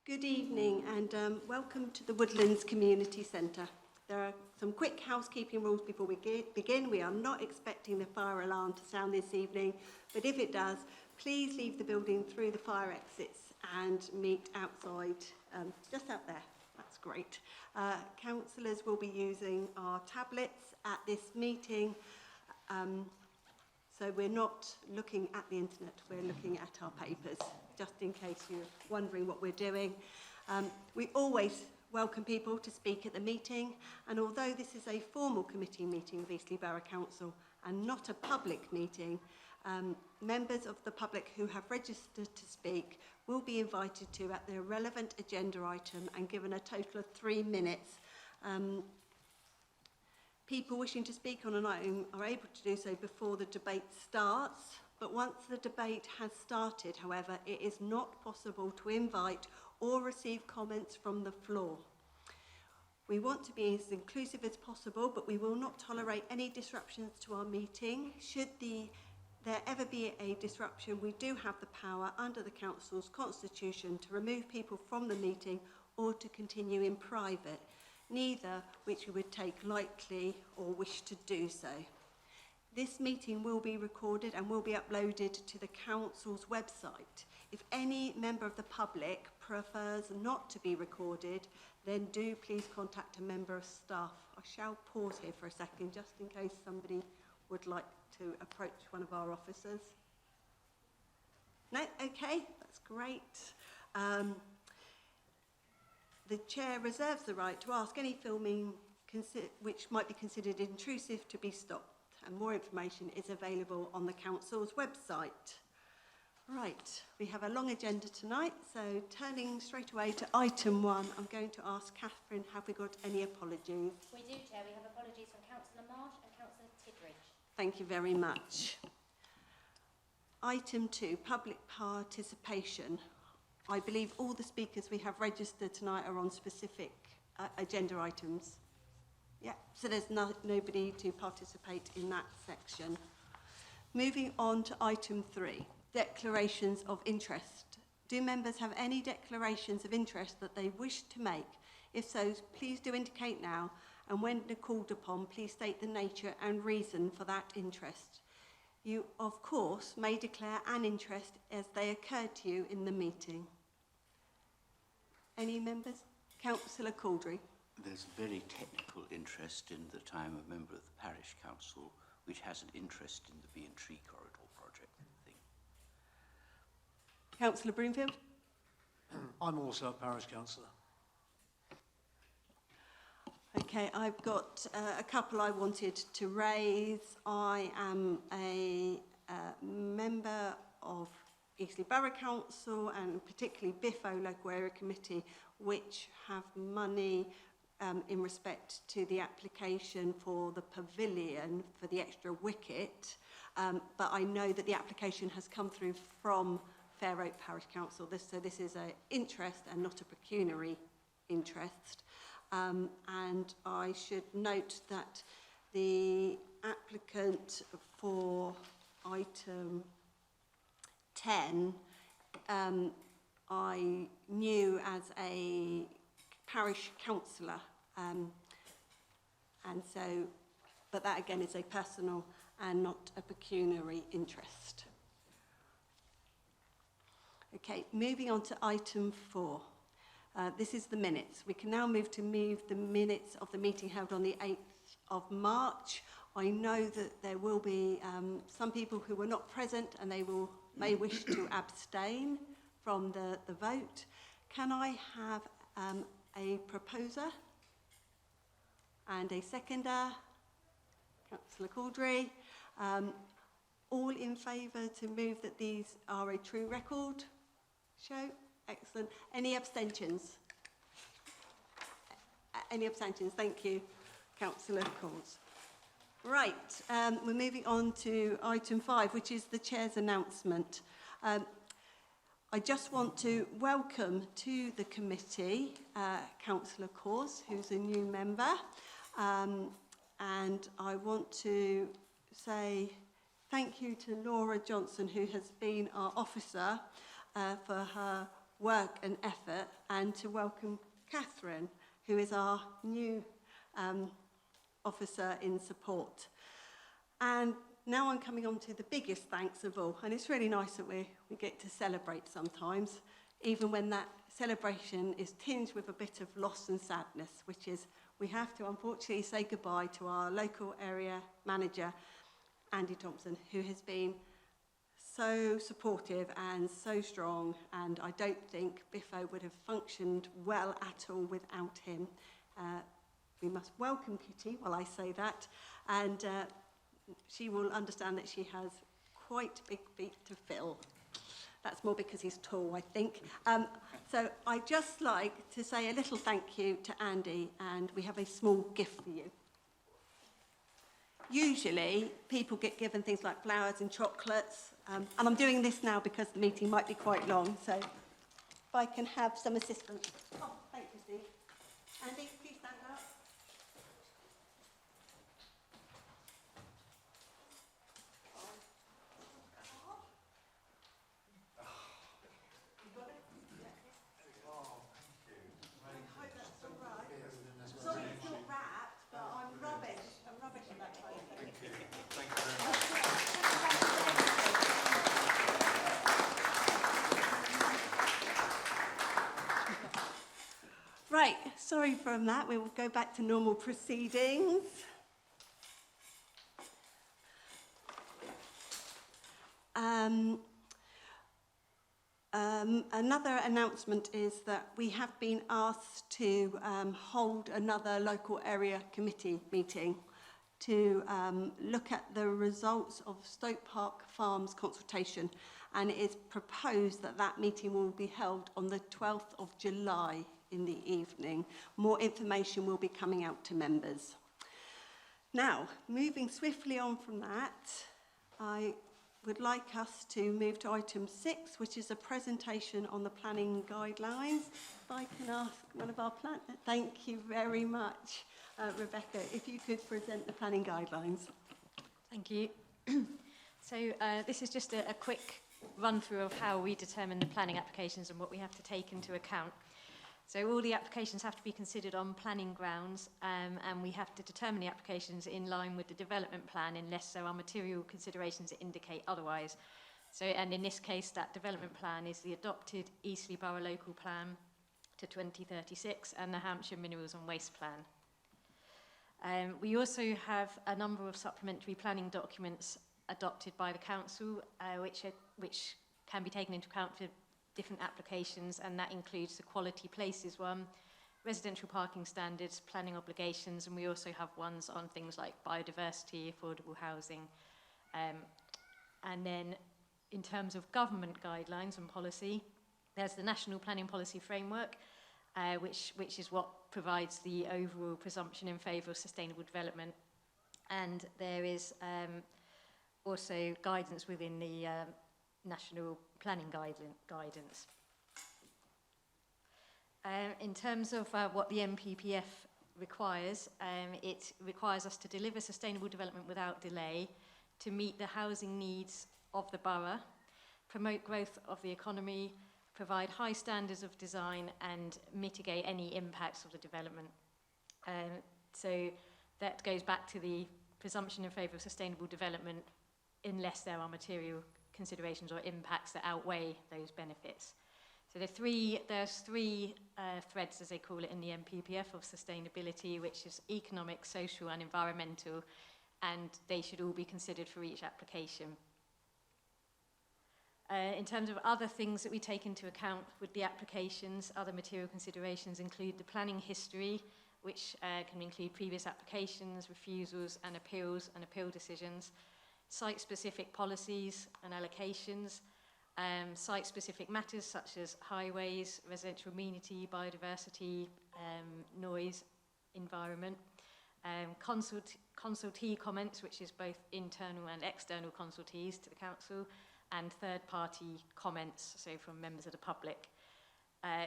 Good evening and welcome to the Woodlands Community Centre. There are some quick housekeeping rules before we begin. We are not expecting the fire alarm to sound this evening, but if it does, please leave the building through the fire exits and meet outside, just out there. That's great. Councillors will be using our tablets at this meeting, so we're not looking at the internet, we're looking at our papers, just in case you're wondering what we're doing. We always welcome people to speak at the meeting, and although this is a formal committee meeting of Eastleigh Borough Council and not a public meeting, members of the public who have registered to speak will be invited to at the relevant agenda item and given a total of 3 minutes. People wishing to speak on an item are able to do so before the debate starts, but once the debate has started, however, it is not possible to invite or receive comments from the floor. We want to be as inclusive as possible, but we will not tolerate any disruptions to our meeting. Should there ever be a disruption, we do have the power under the Council's constitution to remove people from the meeting or to continue in private, neither which we would take lightly or wish to do so. This meeting will be recorded and will be uploaded to the Council's website. If any member of the public prefers not to be recorded, then do please contact a member of staff. I shall pause here for a second just in case somebody would like to approach one of our officers. No? Okay, that's great. The Chair reserves the right to ask any filming which might be considered intrusive to be stopped, and more information is available on the Council's website. Right, we have a long agenda tonight, so turning straight away to item 1, I'm going to ask Catherine, have we got any apologies? We do, Chair. We have apologies from Councillor Marsh and Councillor Tidridge. Thank you very much. Item 2, public participation. I believe all the speakers we have registered tonight are on specific agenda items. Yeah, so there's nobody to participate in that section. Moving on to item 3, declarations of interest. Do members have any declarations of interest that they wish to make? If so, please do indicate now, and when called upon, please state the nature and reason for that interest. You, of course, may declare an interest as they occur to you in the meeting. Any members? Councillor Couldrey. There's a very technical interest in that I'm a member of the Parish Council, which has an interest in the Bee and Tree Corridor project thing. Councillor Broomfield. I'm also a Parish Councillor. Okay, I've got a couple I wanted to raise. I am a member of Eastleigh Borough Council and particularly BIFO Local Area Committee, which have money in respect to the application for the pavilion for the extra wicket, but I know that the application has come through from Fair Oak Parish Council, so this is an interest and not a pecuniary interest. And I should note that the applicant for item 10 I knew as a parish councillor, and so, but that again is a personal and not a pecuniary interest. Okay, moving on to item 4. This is the minutes. We can now move the minutes of the meeting held on the 8th of March. I know that there will be some people who were not present and they may wish to abstain from the vote. Can I have a proposer and a seconder? Councillor Couldrey. All in favour to move that these are a true record? Show. Excellent. Any abstentions? Any abstentions? Thank you, Councillor Caws. Right, we're moving on to item 5, which is the Chair's announcement. I just want to welcome to the committee Councillor Caws, who's a new member, and I want to say thank you to Laura Johnson, who has been our officer for her work and effort, and to welcome Catherine, who is our new officer in support. And now I'm coming on to the biggest thanks of all, and it's really nice that we get to celebrate sometimes, even when that celebration is tinged with a bit of loss and sadness, which is we have to unfortunately say goodbye to our local area manager, Andy Thompson, who has been so supportive and so strong, and I don't think Biffo would have functioned well at all without him. We must welcome Kitty while I say that, and she will understand that she has quite big feet to fill. That's more because he's tall, I think. So I'd just like to say a little thank you to Andy, and we have a small gift for you. Usually, people get given things like flowers and chocolates, and I'm doing this now because the meeting might be quite long, so if I can have some assistance. Oh, thank you, Steve. Andy, please stand up. Right, sorry for that. We will go back to normal proceedings. Another announcement is that we have been asked to hold another local area committee meeting to look at the results of Stoke Park Farms consultation, and it is proposed that that meeting will be held on the 12th of July in the evening. More information will be coming out to members. Now, moving swiftly on from that, I would like us to move to item 6, which is a presentation on the planning guidelines. If I can ask one of our thank you very much, Rebecca, if you could present the planning guidelines. Thank you. So this is just a quick run through of how we determine the planning applications and what we have to take into account. So all the applications have to be considered on planning grounds, and we have to determine the applications in line with the development plan unless there are material considerations that indicate otherwise. So, and in this case, that development plan is the adopted Eastleigh Borough Local Plan to 2036 and the Hampshire Minerals and Waste Plan. We also have a number of supplementary planning documents adopted by the council, which can be taken into account for different applications, and that includes the quality places one, residential parking standards, planning obligations, and we also have ones on things like biodiversity, affordable housing. And then in terms of government guidelines and policy, there's the National Planning Policy Framework, which is what provides the overall presumption in favour of sustainable development. And there is also guidance within the National Planning Guidance. In terms of what the NPPF requires, it requires us to deliver sustainable development without delay, to meet the housing needs of the borough, promote growth of the economy, provide high standards of design, and mitigate any impacts of the development. So that goes back to the presumption in favour of sustainable development unless there are material considerations or impacts that outweigh those benefits. So there's three threads, as they call it in the NPPF, of sustainability, which is economic, social and environmental, and they should all be considered for each application. In terms of other things that we take into account with the applications, other material considerations include the planning history, which can include previous applications, refusals and appeal decisions, site-specific policies and allocations, site-specific matters such as highways, residential amenity, biodiversity, noise, environment, consultee comments, which is both internal and external consultees to the council, and third-party comments, so from members of the public.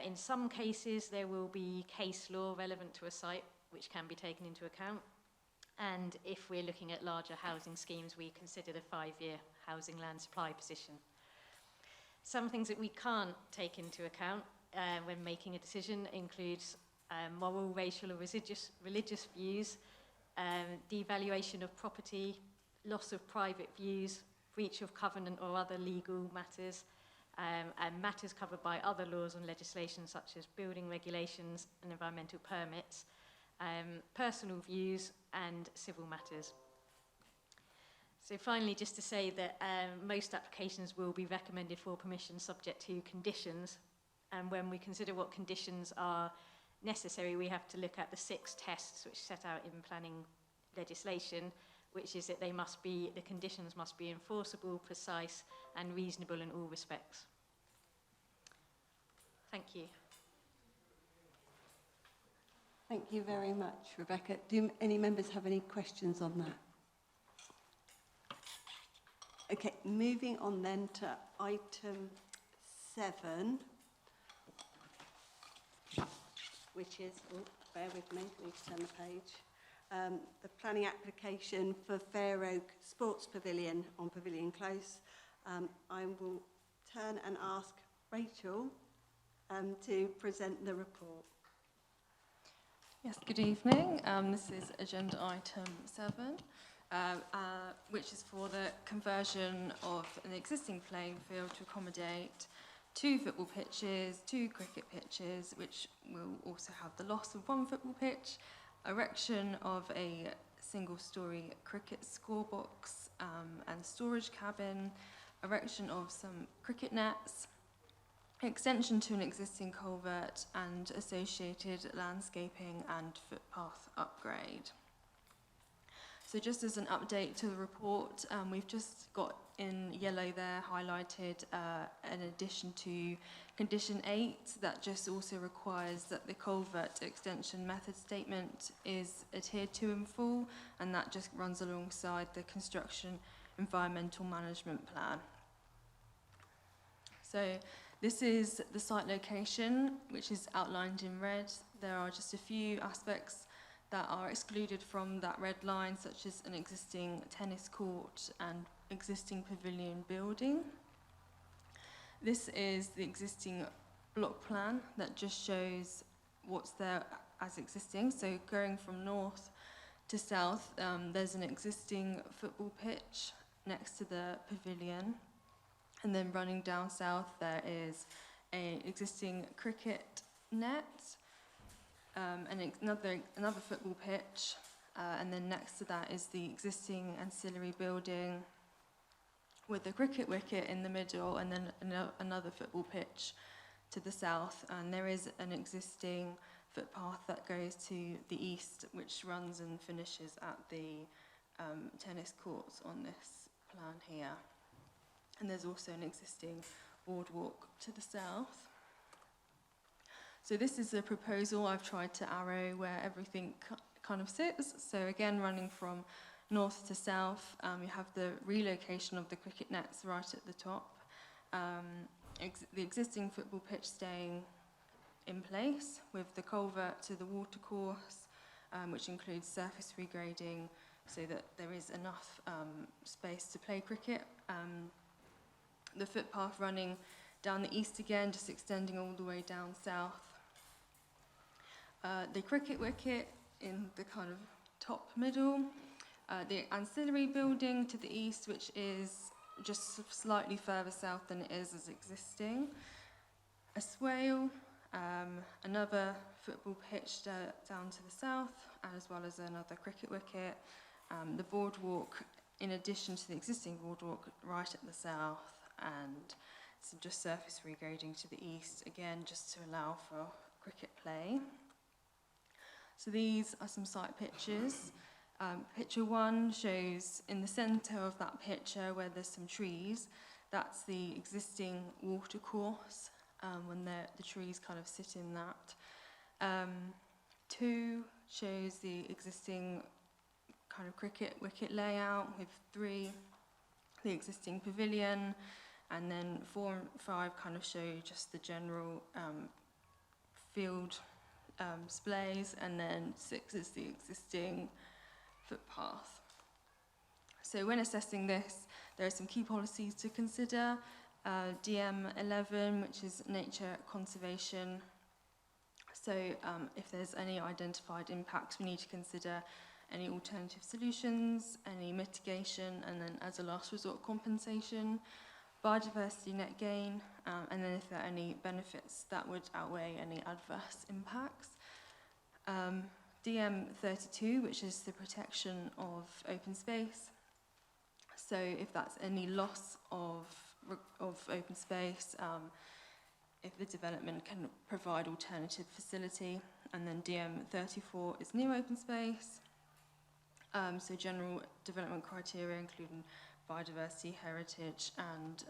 In some cases, there will be case law relevant to a site, which can be taken into account. And if we're looking at larger housing schemes, we consider the 5-year housing land supply position. Some things that we can't take into account when making a decision include moral, racial or religious views, devaluation of property, loss of private views, breach of covenant or other legal matters, and matters covered by other laws and legislation such as building regulations and environmental permits, personal views and civil matters. So finally, just to say that most applications will be recommended for permission subject to conditions, and when we consider what conditions are necessary, we have to look at the 6 tests which set out in planning legislation, which is that the conditions must be enforceable, precise and reasonable in all respects. Thank you. Thank you very much, Rebecca. Do any members have any questions on that? Okay, moving on then to item 7, which is, bear with me, I need to turn the page. The planning application for Fair Oak Sports Pavilion on Pavilion Close. I will turn and ask Rachel to present the report. Yes, good evening. This is agenda item 7, which is for the conversion of an existing playing field to accommodate 2 football pitches, 2 cricket pitches, which will also have the loss of 1 football pitch, erection of a single-storey cricket scorebox and storage cabin, erection of some cricket nets, extension to an existing culvert and associated landscaping and footpath upgrade. So just as an update to the report, we've just got in yellow there highlighted an addition to condition 8 that just also requires that the culvert extension method statement is adhered to in full, and that just runs alongside the construction environmental management plan. So this is the site location, which is outlined in red. There are just a few aspects that are excluded from that red line, such as an existing tennis court and existing pavilion building. This is the existing block plan that just shows what's there as existing. So going from north to south, there's an existing football pitch next to the pavilion. And then running down south, there is an existing cricket net, and another football pitch, and then next to that is the existing ancillary building with the cricket wicket in the middle, and then another football pitch to the south. And there is an existing footpath that goes to the east, which runs and finishes at the tennis courts on this plan here. And there's also an existing boardwalk to the south. So this is a proposal. I've tried to arrow where everything kind of sits. So again, running from north to south, you have the relocation of the cricket nets right at the top. The existing football pitch staying in place with the culvert to the watercourse, which includes surface regrading so that there is enough space to play cricket. The footpath running down the east again, just extending all the way down south. The cricket wicket in the kind of top middle. The ancillary building to the east, which is just slightly further south than it is as existing. A swale, another football pitch down to the south, as well as another cricket wicket. The boardwalk, in addition to the existing boardwalk, right at the south, and some just surface regrading to the east, again, just to allow for cricket play. So these are some site pictures. Picture 1 shows in the centre of that picture where there's some trees, that's the existing watercourse, when the trees kind of sit in that. 2 shows the existing kind of cricket wicket layout with 3, the existing pavilion, and then 4 and 5 kind of show just the general field displays, and then 6 is the existing footpath. So when assessing this, there are some key policies to consider. DM11, which is nature conservation. So if there's any identified impacts, we need to consider any alternative solutions, any mitigation, and then as a last resort, compensation, biodiversity net gain, and then if there are any benefits that would outweigh any adverse impacts. DM32, which is the protection of open space. So if that's any loss of open space, if the development can provide alternative facility. And then DM34 is new open space. So general development criteria, including biodiversity, heritage, and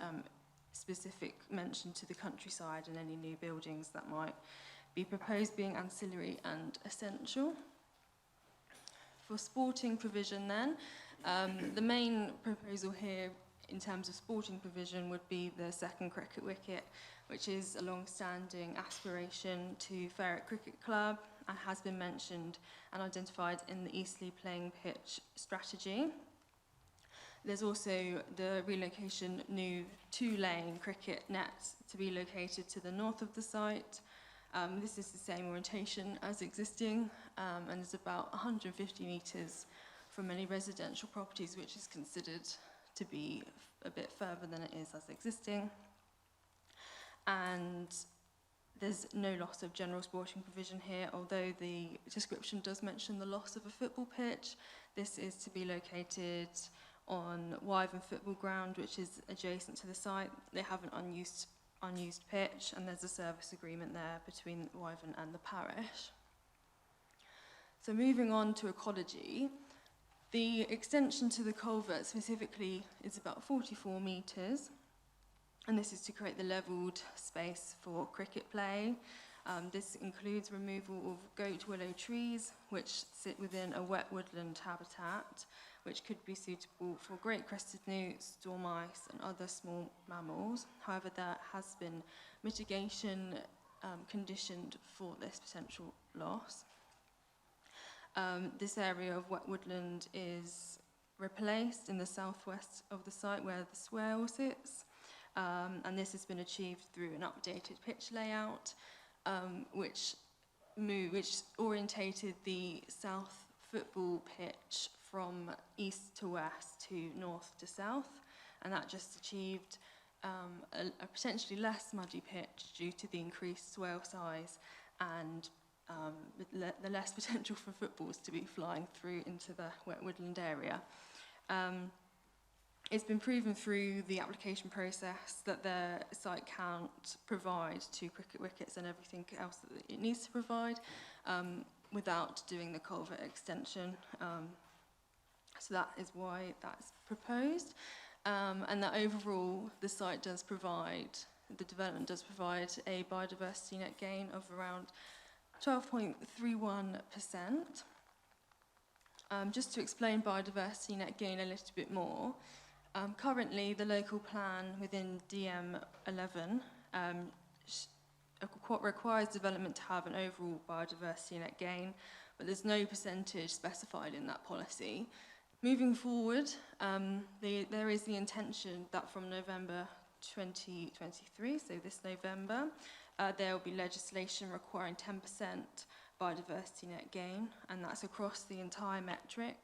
specific mention to the countryside and any new buildings that might be proposed being ancillary and essential. For sporting provision then, the main proposal here in terms of sporting provision would be the second cricket wicket, which is a long-standing aspiration to Ferret Cricket Club and has been mentioned and identified in the Eastleigh playing pitch strategy. There's also the relocation new 2-lane cricket net to be located to the north of the site. This is the same orientation as existing and is about 150 metres from any residential properties, which is considered to be a bit further than it is as existing. And there's no loss of general sporting provision here, although the description does mention the loss of a football pitch. This is to be located on Wyvern Football Ground, which is adjacent to the site. They have an unused pitch, and there's a service agreement there between Wyvern and the parish. So moving on to ecology, the extension to the culvert specifically is about 44 metres, and this is to create the levelled space for cricket play. This includes removal of goat willow trees, which sit within a wet woodland habitat, which could be suitable for great crested newts, dormice, and other small mammals. However, there has been mitigation conditioned for this potential loss. This area of wet woodland is replaced in the southwest of the site where the swale sits, and this has been achieved through an updated pitch layout, which orientated the south football pitch from east to west to north to south, and that just achieved a potentially less muddy pitch due to the increased swale size and the less potential for footballs to be flying through into the wet woodland area. It's been proven through the application process that the site can't provide 2 cricket wickets and everything else that it needs to provide without doing the culvert extension. So that is why that's proposed. And that overall, the site does provide, the development does provide a biodiversity net gain of around 12.31%. Just to explain biodiversity net gain a little bit more, currently the local plan within DM11 requires development to have an overall biodiversity net gain, but there's no percentage specified in that policy. Moving forward, there is the intention that from November 2023, so this November, there will be legislation requiring 10% biodiversity net gain, and that's across the entire metric,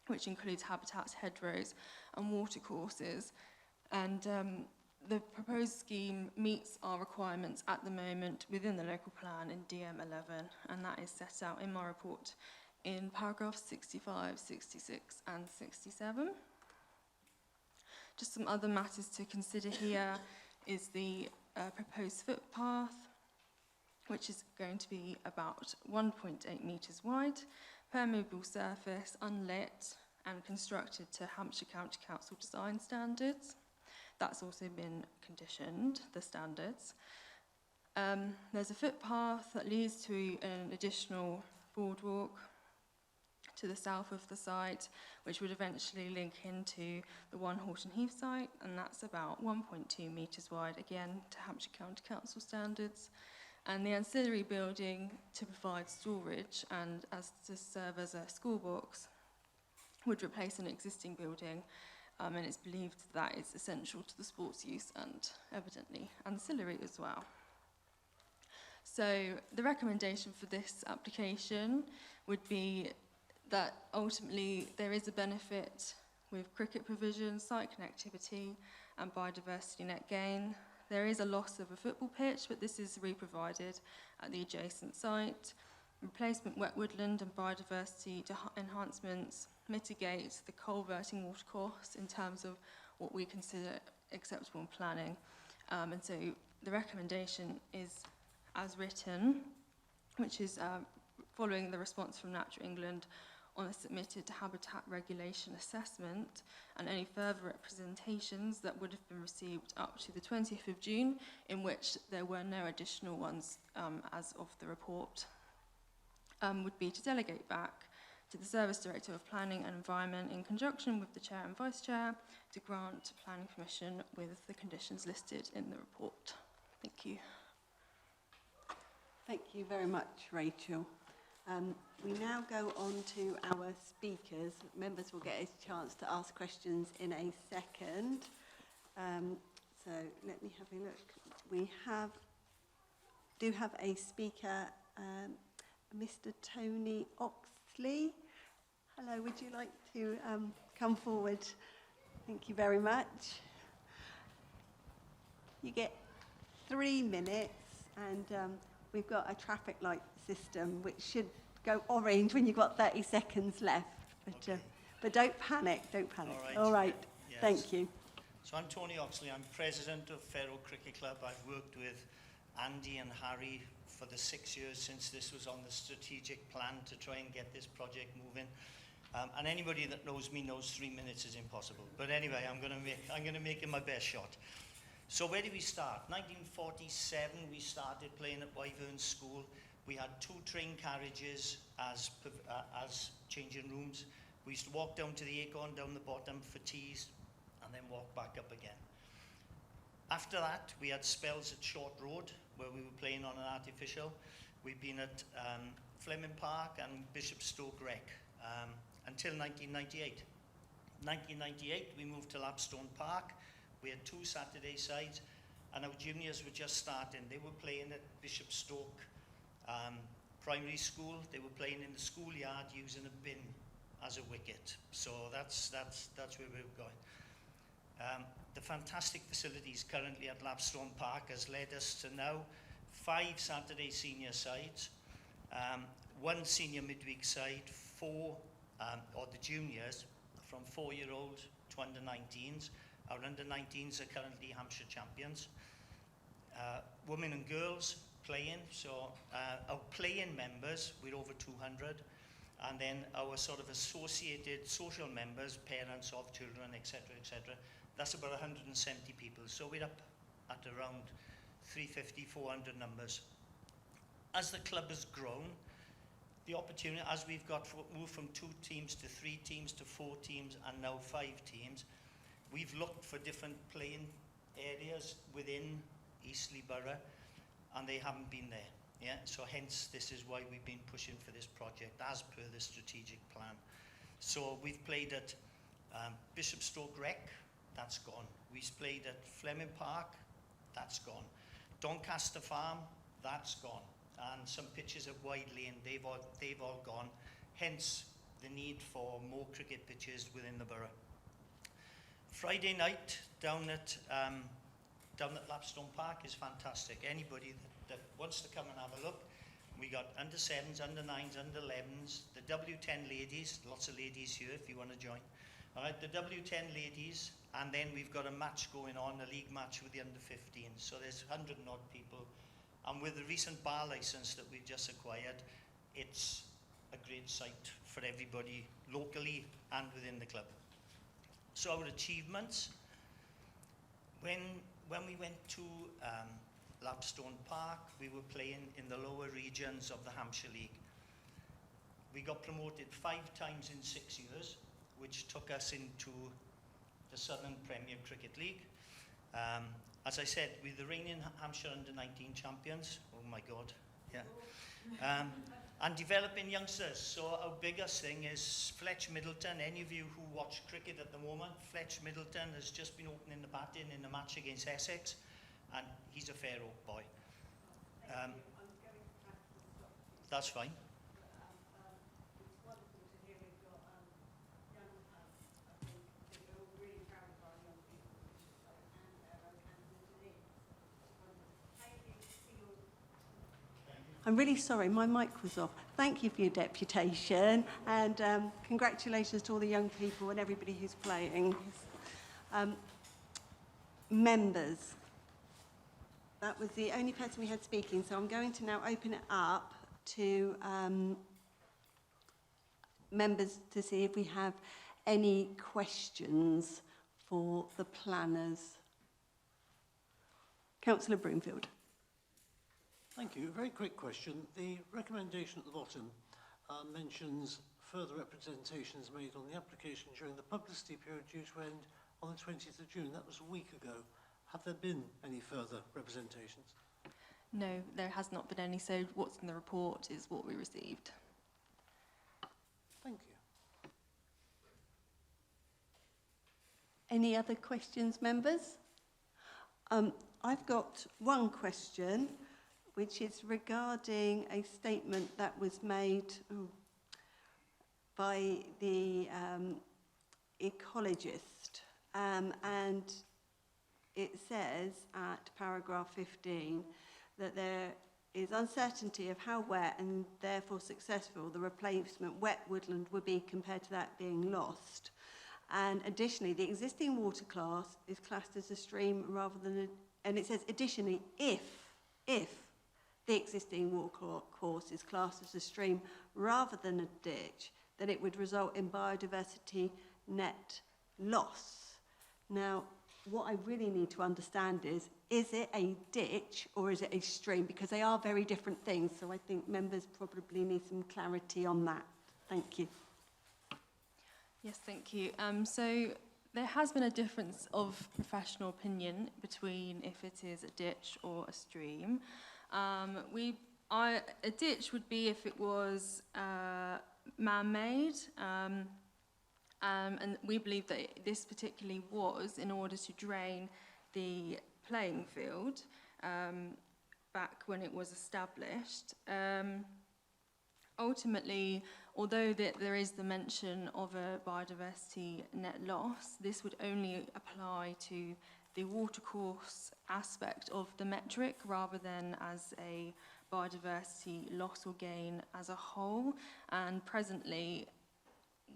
which includes habitats, hedgerows, and watercourses. And the proposed scheme meets our requirements at the moment within the local plan in DM11, and that is set out in my report in paragraphs 65, 66, and 67. Just some other matters to consider here is the proposed footpath, which is going to be about 1.8 metres wide, permeable surface, unlit, and constructed to Hampshire County Council design standards. That's also been conditioned, the standards. There's a footpath that leads to an additional boardwalk to the south of the site, which would eventually link into the One Horton Heath site, and that's about 1.2 metres wide, again to Hampshire County Council standards. And the ancillary building to provide storage and as to serve as a school box would replace an existing building and it's believed that it's essential to the sport's use and evidently ancillary as well. So the recommendation for this application would be that ultimately there is a benefit with cricket provision, site connectivity and biodiversity net gain. There is a loss of a football pitch, but this is re-provided at the adjacent site. Replacement wet woodland and biodiversity enhancements mitigate the culverting watercourse in terms of what we consider acceptable in planning. And so the recommendation is as written, which is following the response from Nature England on a submitted habitat regulation assessment and any further representations that would have been received up to the 20th of June, in which there were no additional ones as of the report, would be to delegate back to the Service Director of Planning and Environment in conjunction with the Chair and Vice Chair to grant planning permission with the conditions listed in the report. Thank you. Thank you very much, Rachel. We now go on to our speakers. Members will get a chance to ask questions in a second. So let me have a look. We do have a speaker, Mr. Tony Oxley. Hello, would you like to come forward? Thank you very much. You get 3 minutes, and we've got a traffic light system which should go orange when you've got 30 seconds left. But don't panic, don't panic. All right. Yes. Thank you. So I'm Tony Oxley, I'm president of Fairrow Cricket Club. I've worked with Andy and Harry for the 6 years since this was on the strategic plan to try and get this project moving. And anybody that knows me knows 3 minutes is impossible. But anyway, I'm going to make it my best shot. So where did we start? 1947, we started playing at Wyvern School. We had 2 train carriages as changing rooms. We used to walk down to the Acorn, down the bottom for teas, and then walk back up again. After that, we had spells at Short Road, where we were playing on an artificial. We've been at Fleming Park and Bishopstoke Rec until 1998. 1998, we moved to Lapstone Park. We had 2 Saturday sides, and our juniors were just starting. They were playing at Bishopstoke Primary School. They were playing in the schoolyard using a bin as a wicket. So that's where we were going. The fantastic facilities currently at Lapstone Park has led us to now 5 Saturday senior sides, 1 senior midweek side, 4 or the juniors from 4-year-old to under-19s. Our under-19s are currently Hampshire champions. Women and girls playing, so our playing members, we're over 200, and then our sort of associated social members, parents of children, etc., that's about 170 people. So we're up at around 350, 400 numbers. As the club has grown, the opportunity, as we've moved from 2 teams to 3 teams to 4 teams and now 5 teams, we've looked for different playing areas within Eastleigh Borough, and they haven't been there. Yeah, so hence this is why we've been pushing for this project as per the strategic plan. So we've played at Bishopstoke Rec, that's gone. We've played at Fleming Park, that's gone. Doncaster Farm, that's gone. And some pitches at Wide Lane, they've all gone. Hence the need for more cricket pitches within the borough. Friday night down at Lapstone Park is fantastic. Anybody that wants to come and have a look, we got under 7s, under 9s, under 11s, the W10 ladies, lots of ladies here if you want to join. All right, the W10 ladies, and then we've got a match going on, a league match with the under 15s. So there's 100 and odd people. And with the recent bar license that we've just acquired, it's a great site for everybody locally and within the club. So our achievements, when we went to Lapstone Park, we were playing in the lower regions of the Hampshire League. We got promoted 5 times in 6 years, which took us into the Southern Premier Cricket League. As I said, we're the reigning Hampshire under-19 champions. Oh my God, Yeah. And developing youngsters. So our biggest thing is Fletch Middleton. Any of you who watch cricket at the moment, Fletch Middleton has just been opening the batting in a match against Essex, and he's a Fair Oak boy. That's fine. I'm really sorry, my mic was off. Thank you for your deputation, and congratulations to all the young people and everybody who's playing. Members. That was the only person we had speaking, so I'm going to now open it up to members to see if we have any questions for the planners. Councillor Broomfield. Thank you. A very quick question. The recommendation at the bottom mentions further representations made on the application during the publicity period due to end on the 20th of June. That was a week ago. Have there been any further representations? No, there has not been any, so what's in the report is what we received. Thank you. Any other questions, members? I've got one question, which is regarding a statement that was made by the ecologist, and it says at paragraph 15 that there is uncertainty of how wet and therefore successful the replacement wet woodland would be compared to that being lost. And additionally, the existing water class is classed as a stream rather than and it says additionally, if the existing water course is classed as a stream rather than a ditch, then it would result in biodiversity net loss. Now, what I really need to understand is it a ditch or is it a stream? Because they are very different things, so I think members probably need some clarity on that. Thank you. Yes, thank you. So there has been a difference of professional opinion between if it is a ditch or a stream. A ditch would be if it was man-made, and we believe that this particularly was in order to drain the playing field back when it was established. Ultimately, although there is the mention of a biodiversity net loss, this would only apply to the watercourse aspect of the metric rather than as a biodiversity loss or gain as a whole. And presently,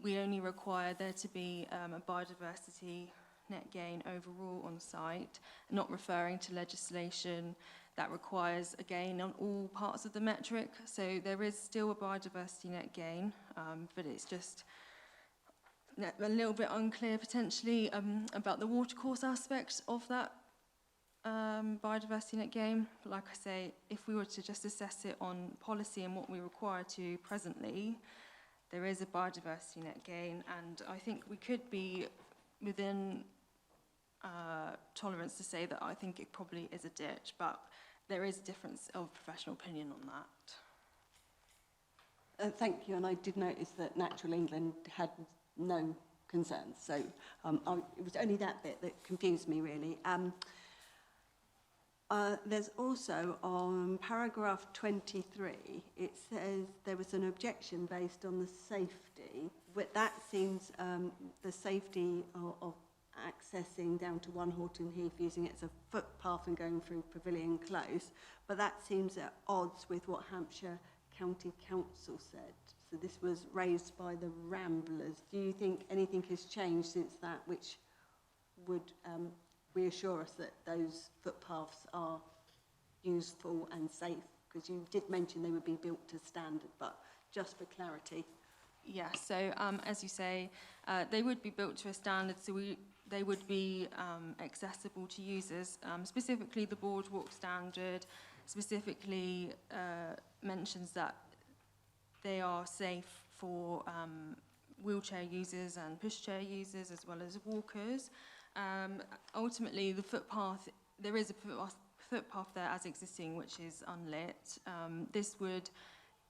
we only require there to be a biodiversity net gain overall on site, not referring to legislation that requires a gain on all parts of the metric. So there is still a biodiversity net gain, but it's just a little bit unclear potentially about the watercourse aspect of that biodiversity net gain. But like I say, if we were to just assess it on policy and what we require to presently, there is a biodiversity net gain, and I think we could be within tolerance to say that I think it probably is a ditch, but there is a difference of professional opinion on that. Thank you, and I did notice that Natural England had no concerns, so it was only that bit that confused me really. There's also on paragraph 23, it says there was an objection based on the safety, but that seems the safety of accessing down to One Horton Heath, using it as a footpath and going through Pavilion Close, but that seems at odds with what Hampshire County Council said. So this was raised by the Ramblers. Do you think anything has changed since that which would reassure us that those footpaths are useful and safe? Because you did mention they would be built to standard, but just for clarity. Yeah, so as you say, they would be built to a standard, so they would be accessible to users. Specifically, the boardwalk standard specifically mentions that they are safe for wheelchair users and pushchair users as well as walkers. Ultimately, the footpath, there is a footpath there as existing, which is unlit. This would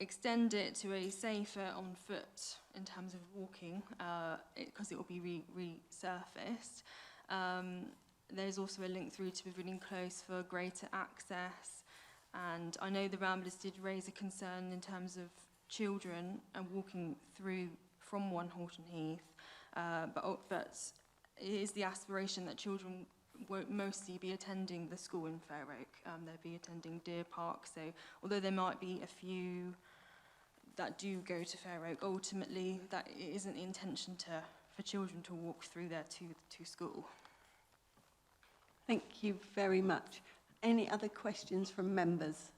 extend it to a safer on foot in terms of walking, because it will be resurfaced. There's also a link through to Pavilion Close for greater access. And I know the Ramblers did raise a concern in terms of children and walking through from 1 Horton Heath, but it is the aspiration that children won't mostly be attending the school in Fair Oak. They'll be attending Deer Park, so although there might be a few that do go to Fair Oak, ultimately that it isn't the intention for children to walk through there to school. Thank you very much. Any other questions from members?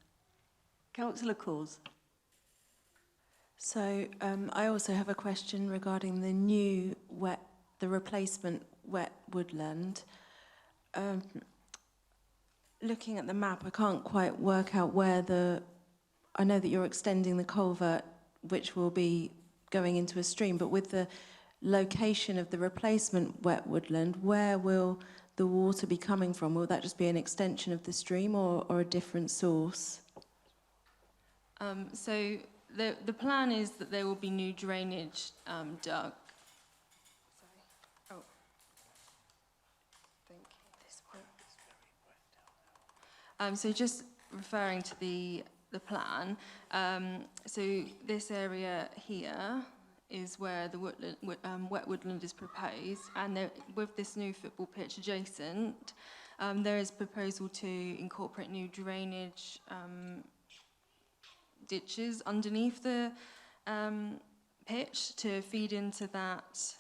Councillor Caws. So I also have a question regarding the replacement wet woodland. Looking at the map, I can't quite work out where I know that you're extending the culvert, which will be going into a stream, but with the location of the replacement wet woodland, where will the water be coming from? Will that just be an extension of the stream or a different source? So the plan is that there will be new drainage dug. Sorry. Oh. Thank you. This one. So just referring to the plan, so this area here is where the wet woodland is proposed, and with this new football pitch adjacent, there is proposal to incorporate new drainage ditches underneath the pitch to feed into that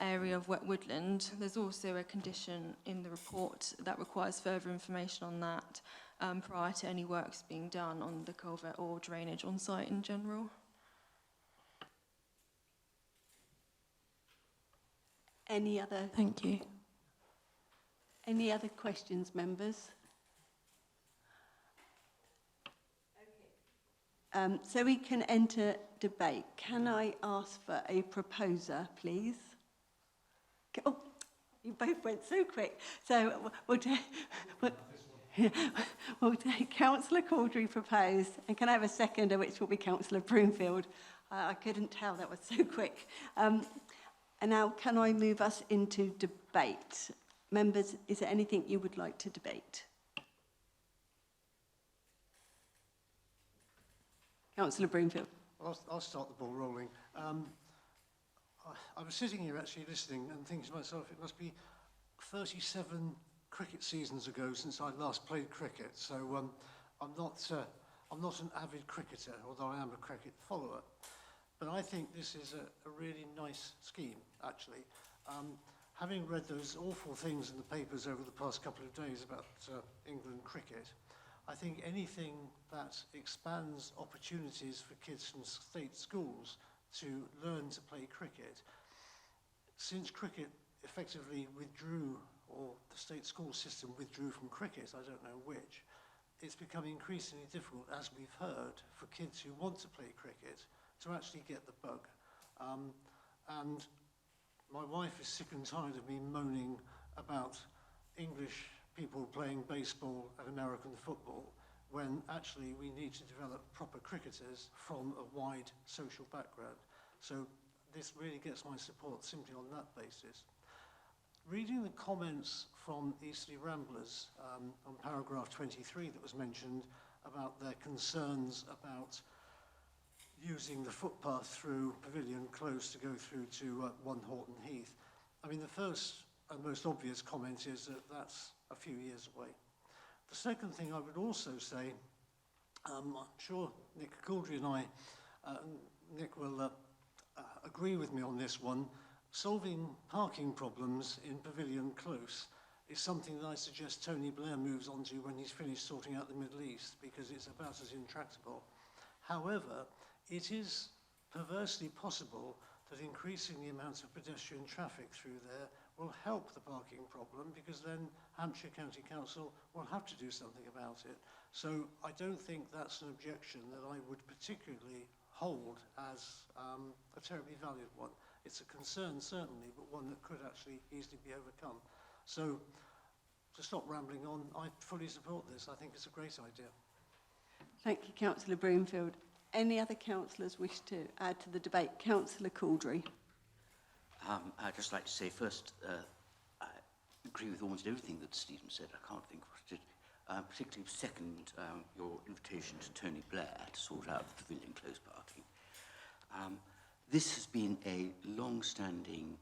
area of wet woodland. There's also a condition in the report that requires further information on that prior to any works being done on the culvert or drainage on site in general. Any other? Thank you. Any other questions, members? So we can enter debate. Can I ask for a proposer, please? Oh, you both went so quick. So we'll take Councillor Couldrey proposed, and can I have a seconder, which will be Councillor Broomfield? I couldn't tell, that was so quick. And now, can I move us into debate? Members, is there anything you would like to debate? Councillor Broomfield. I'll start the ball rolling. I was sitting here actually listening and thinking to myself, it must be 37 cricket seasons ago since I last played cricket. So I'm not an avid cricketer, although I am a cricket follower. But I think this is a really nice scheme, actually. Having read those awful things in the papers over the past couple of days about England cricket, I think anything that expands opportunities for kids from state schools to learn to play cricket, since cricket effectively withdrew, or the state school system withdrew from cricket, I don't know which, it's becoming increasingly difficult, as we've heard, for kids who want to play cricket to actually get the bug. And my wife is sick and tired of me moaning about English people playing baseball and American football, when actually we need to develop proper cricketers from a wide social background. So this really gets my support simply on that basis. Reading the comments from Eastleigh Ramblers on paragraph 23 that was mentioned about their concerns about using the footpath through Pavilion Close to go through to 1 Horton Heath. I mean, the first and most obvious comment is that that's a few years away. The second thing I would also say, I'm sure Nick Couldrey and I, Nick will agree with me on this one, solving parking problems in Pavilion Close is something that I suggest Tony Blair moves on to when he's finished sorting out the Middle East, because it's about as intractable. However, it is perversely possible that increasing the amount of pedestrian traffic through there will help the parking problem, because then Hampshire County Council will have to do something about it. So I don't think that's an objection that I would particularly hold as a terribly valid one. It's a concern, certainly, but one that could actually easily be overcome. So to stop rambling on, I fully support this. I think it's a great idea. Thank you, Councillor Broomfield. Any other councillors wish to add to the debate? Councillor Couldrey. I'd just like to say first, I agree with almost everything that Stephen said. I can't think what I did. Particularly second your invitation to Tony Blair to sort out the pavilion close parking. This has been a long-standing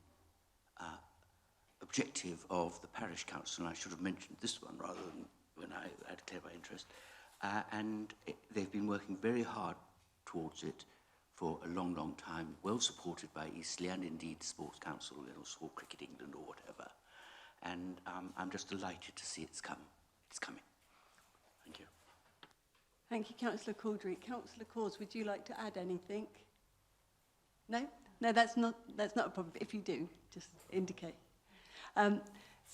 objective of the parish council, and I should have mentioned this one rather than when I declared my interest. They've been working very hard towards it for a long, long time, well supported by Eastleigh and indeed Sports Council, or Cricket England or whatever. And I'm just delighted to see it's come. It's coming. Thank you. Thank you, Councillor Couldrey. Councillor Caws, would you like to add anything? No? No, that's not a problem. If you do, just indicate.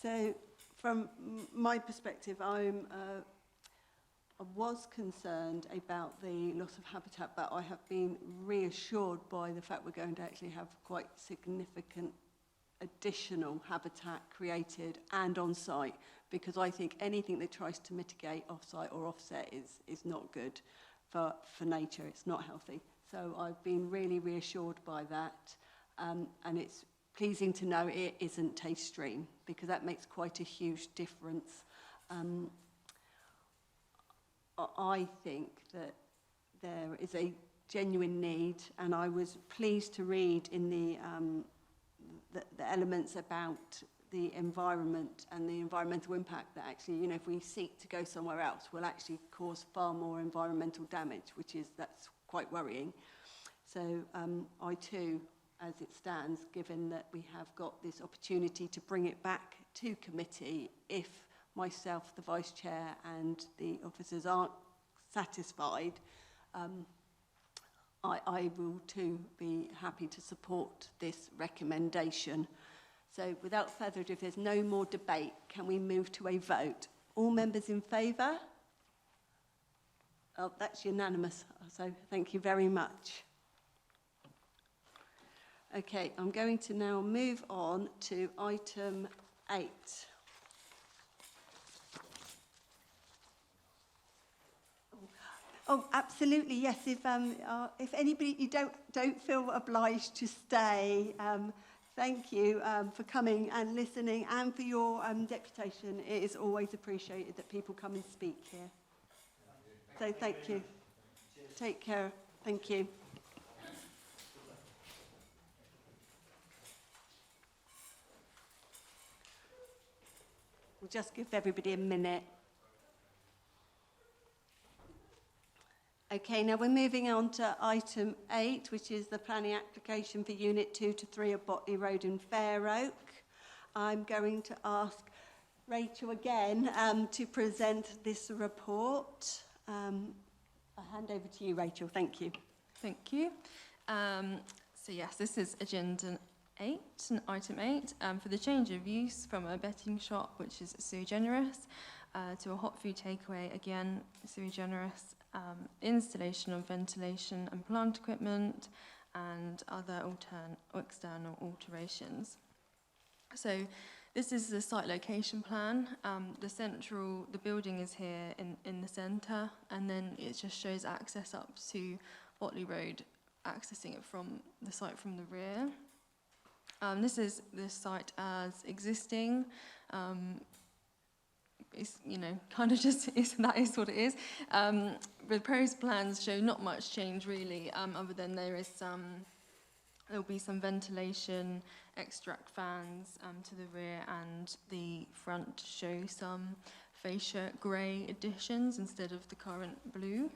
So, from my perspective, I was concerned about the loss of habitat, but I have been reassured by the fact we're going to actually have quite significant additional habitat created and on site, because I think anything that tries to mitigate off-site or offset is not good for nature. It's not healthy. So I've been really reassured by that, and it's pleasing to know it isn't a stream, because that makes quite a huge difference. I think that there is a genuine need, and I was pleased to read in the elements about the environment and the environmental impact that actually, you know, if we seek to go somewhere else, will actually cause far more environmental damage, that's quite worrying. So I too, as it stands, given that we have got this opportunity to bring it back to committee, if myself, the Vice Chair and the officers aren't satisfied, I will too be happy to support this recommendation. So without further ado, if there's no more debate, can we move to a vote? All members in favour? Oh, that's unanimous, so thank you very much. Okay, I'm going to now move on to item 8. Oh, absolutely, yes. If anybody, you don't feel obliged to stay. Thank you for coming and listening, and for your deputation. It is always appreciated that people come and speak here. So thank you. Take care. Thank you. We'll just give everybody a minute. Okay, now we're moving on to item 8, which is the planning application for Unit 2 to 3 of Botley Road in Fair Oak. I'm going to ask Rachel again to present this report. I'll hand over to you, Rachel. Thank you. Thank you. So yes, this is agenda 8, item 8, for the change of use from a betting shop, which is sui generis, to a hot food takeaway, again sui generis, installation of ventilation and plant equipment, and other external alterations. So this is the site location plan. The building is here in the centre, and then it just shows access up to Botley Road, accessing it from the site from the rear. This is the site as existing. It's, you know, kind of just that is what it is. The proposed plans show not much change really, other than there'll be some ventilation, extract fans to the rear, and the front show some fascia grey additions instead of the current blue.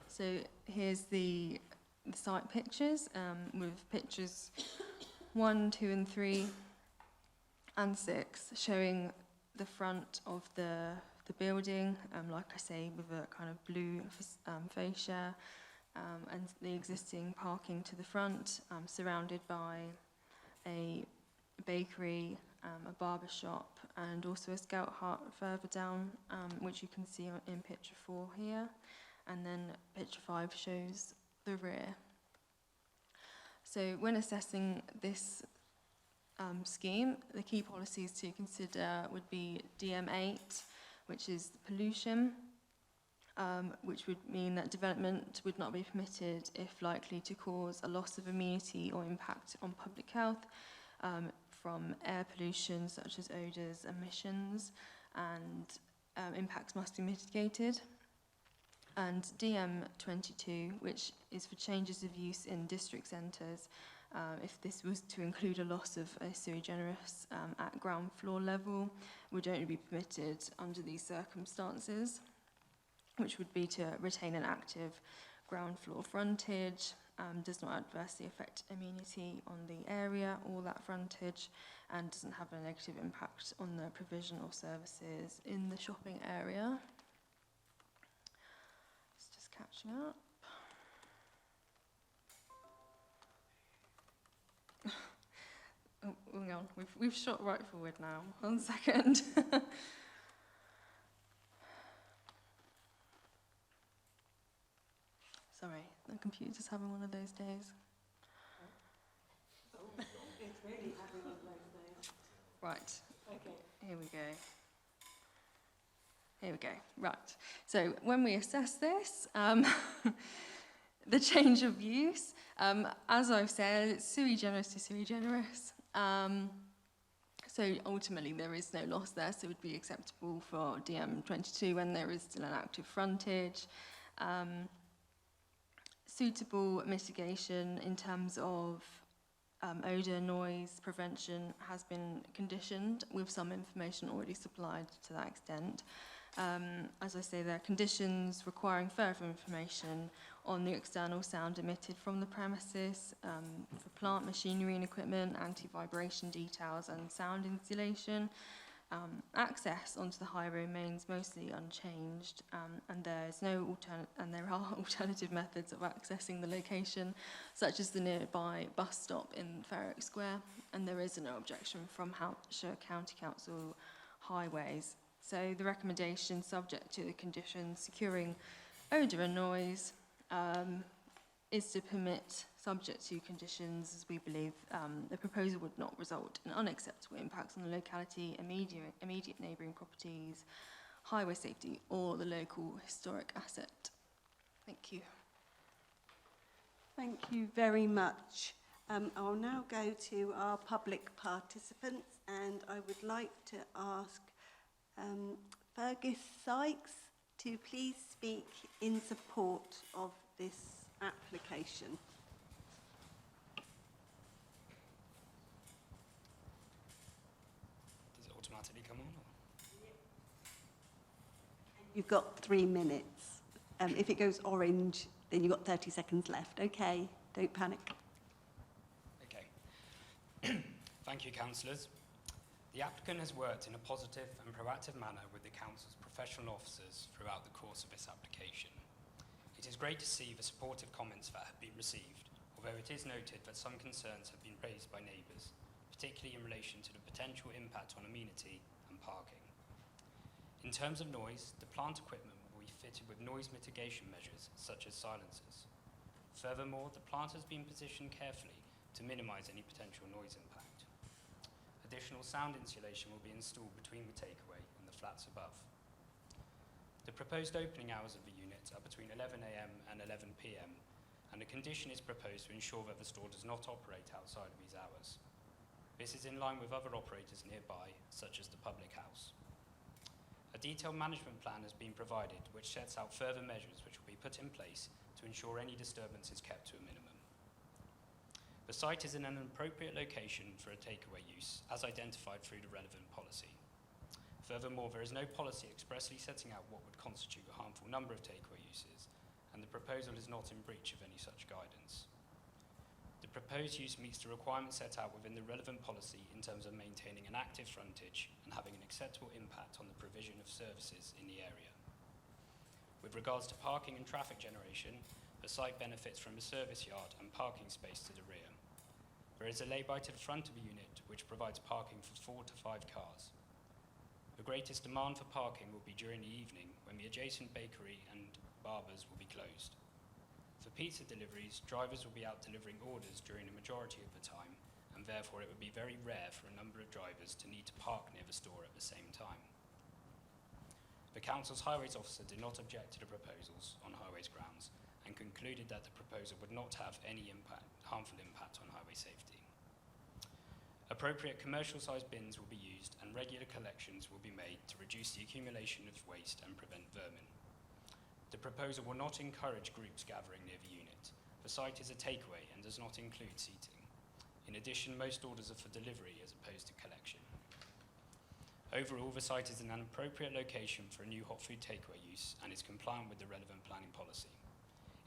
So here's the site pictures, with pictures 1, 2 and 3 and 6 showing the front of the building, like I say, with a kind of blue fascia, and the existing parking to the front, surrounded by a bakery, a barber shop, and also a scout hut further down, which you can see in picture 4 here, and then picture 5 shows the rear. So when assessing this scheme. The key policies to consider would be DM8, which is pollution, which would mean that development would not be permitted if likely to cause a loss of immunity or impact on public health from air pollution such as odours, emissions, and impacts must be mitigated. And DM22, which is for changes of use in district centres, if this was to include a loss of a sui generis at ground floor level, would only be permitted under these circumstances, which would be to retain an active ground floor frontage, does not adversely affect amenity on the area or that frontage, and doesn't have a negative impact on the provision of services in the shopping area. It's just catching up. Oh, hang on, we've shot right forward now. 1 second. Sorry, the computer's having one of those days. It's really having one of those days. Right, Okay. here we go. Here we go, right. So when we assess this, the change of use, as I've said, it's sui generis to sui generis. So ultimately there is no loss there, so it would be acceptable for DM22 when there is still an active frontage. Suitable mitigation in terms of odour, noise prevention has been conditioned with some information already supplied to that extent. As I say, there are conditions requiring further information on the external sound emitted from the premises for plant, machinery and equipment, anti-vibration details and sound insulation. Access onto the highway remains mostly unchanged, and there are alternative methods of accessing the location, such as the nearby bus stop in Ferrick Square, and there is no objection from Hampshire County Council Highways. So the recommendation, subject to the conditions securing odour and noise, is to permit, subject to conditions, as we believe the proposal would not result in unacceptable impacts on the locality, immediate neighbouring properties, highway safety or the local historic asset. Thank you. Thank you very much. I'll now go to our public participants, and I would like to ask Fergus Sykes to please speak in support of this application. Does it automatically come on? You've got 3 minutes. If it goes orange, then you've got 30 seconds left. Okay, don't panic. Okay. Thank you, councillors. The applicant has worked in a positive and proactive manner with the council's professional officers throughout the course of this application. It is great to see the supportive comments that have been received, although it is noted that some concerns have been raised by neighbours, particularly in relation to the potential impact on amenity and parking. In terms of noise, the plant equipment will be fitted with noise mitigation measures such as silencers. Furthermore, the plant has been positioned carefully to minimise any potential noise impact. Additional sound insulation will be installed between the takeaway and the flats above. The proposed opening hours of the unit are between 11 AM and 11 PM, and a condition is proposed to ensure that the store does not operate outside of these hours. This is in line with other operators nearby, such as the public house. A detailed management plan has been provided which sets out further measures which will be put in place to ensure any disturbance is kept to a minimum. The site is in an appropriate location for a takeaway use, as identified through the relevant policy. Furthermore, there is no policy expressly setting out what would constitute a harmful number of takeaway uses, and the proposal is not in breach of any such guidance. The proposed use meets the requirements set out within the relevant policy in terms of maintaining an active frontage and having an acceptable impact on the provision of services in the area. With regards to parking and traffic generation, the site benefits from a service yard and parking space to the rear. There is a lay-by to the front of the unit which provides parking for 4 to 5 cars. The greatest demand for parking will be during the evening when the adjacent bakery and barbers will be closed. For pizza deliveries, drivers will be out delivering orders during the majority of the time, and therefore it would be very rare for a number of drivers to need to park near the store at the same time. The Council's Highways Officer did not object to the proposals on highways grounds and concluded that the proposal would not have any harmful impact on highway safety. Appropriate commercial-sized bins will be used and regular collections will be made to reduce the accumulation of waste and prevent vermin. The proposal will not encourage groups gathering near the unit. The site is a takeaway and does not include seating. In addition, most orders are for delivery as opposed to collection. Overall, the site is an appropriate location for a new hot food takeaway use and is compliant with the relevant planning policy.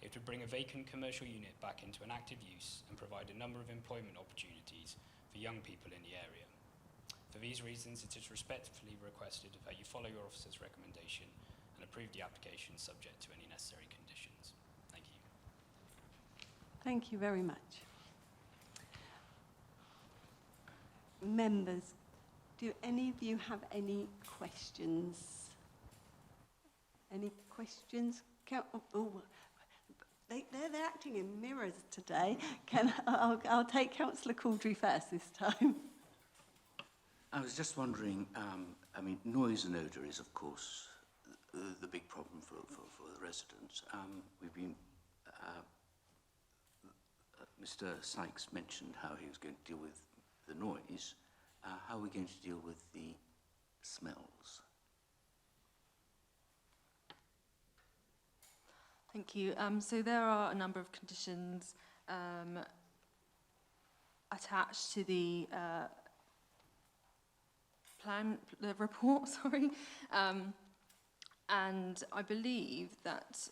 It would bring a vacant commercial unit back into an active use and provide a number of employment opportunities for young people in the area. For these reasons, it is respectfully requested that you follow your officer's recommendation and approve the application subject to any necessary conditions. Thank you. Thank you very much. Members, do any of you have any questions? Any questions? They're acting in mirrors today. I'll take Councillor Couldrey first this time. I was just wondering, I mean, noise and odour is, of course, the big problem for the residents. We've been, Mr. Sykes mentioned how he was going to deal with the noise. How are we going to deal with the smells? Thank you. So there are a number of conditions attached to the the report, sorry. And I believe that,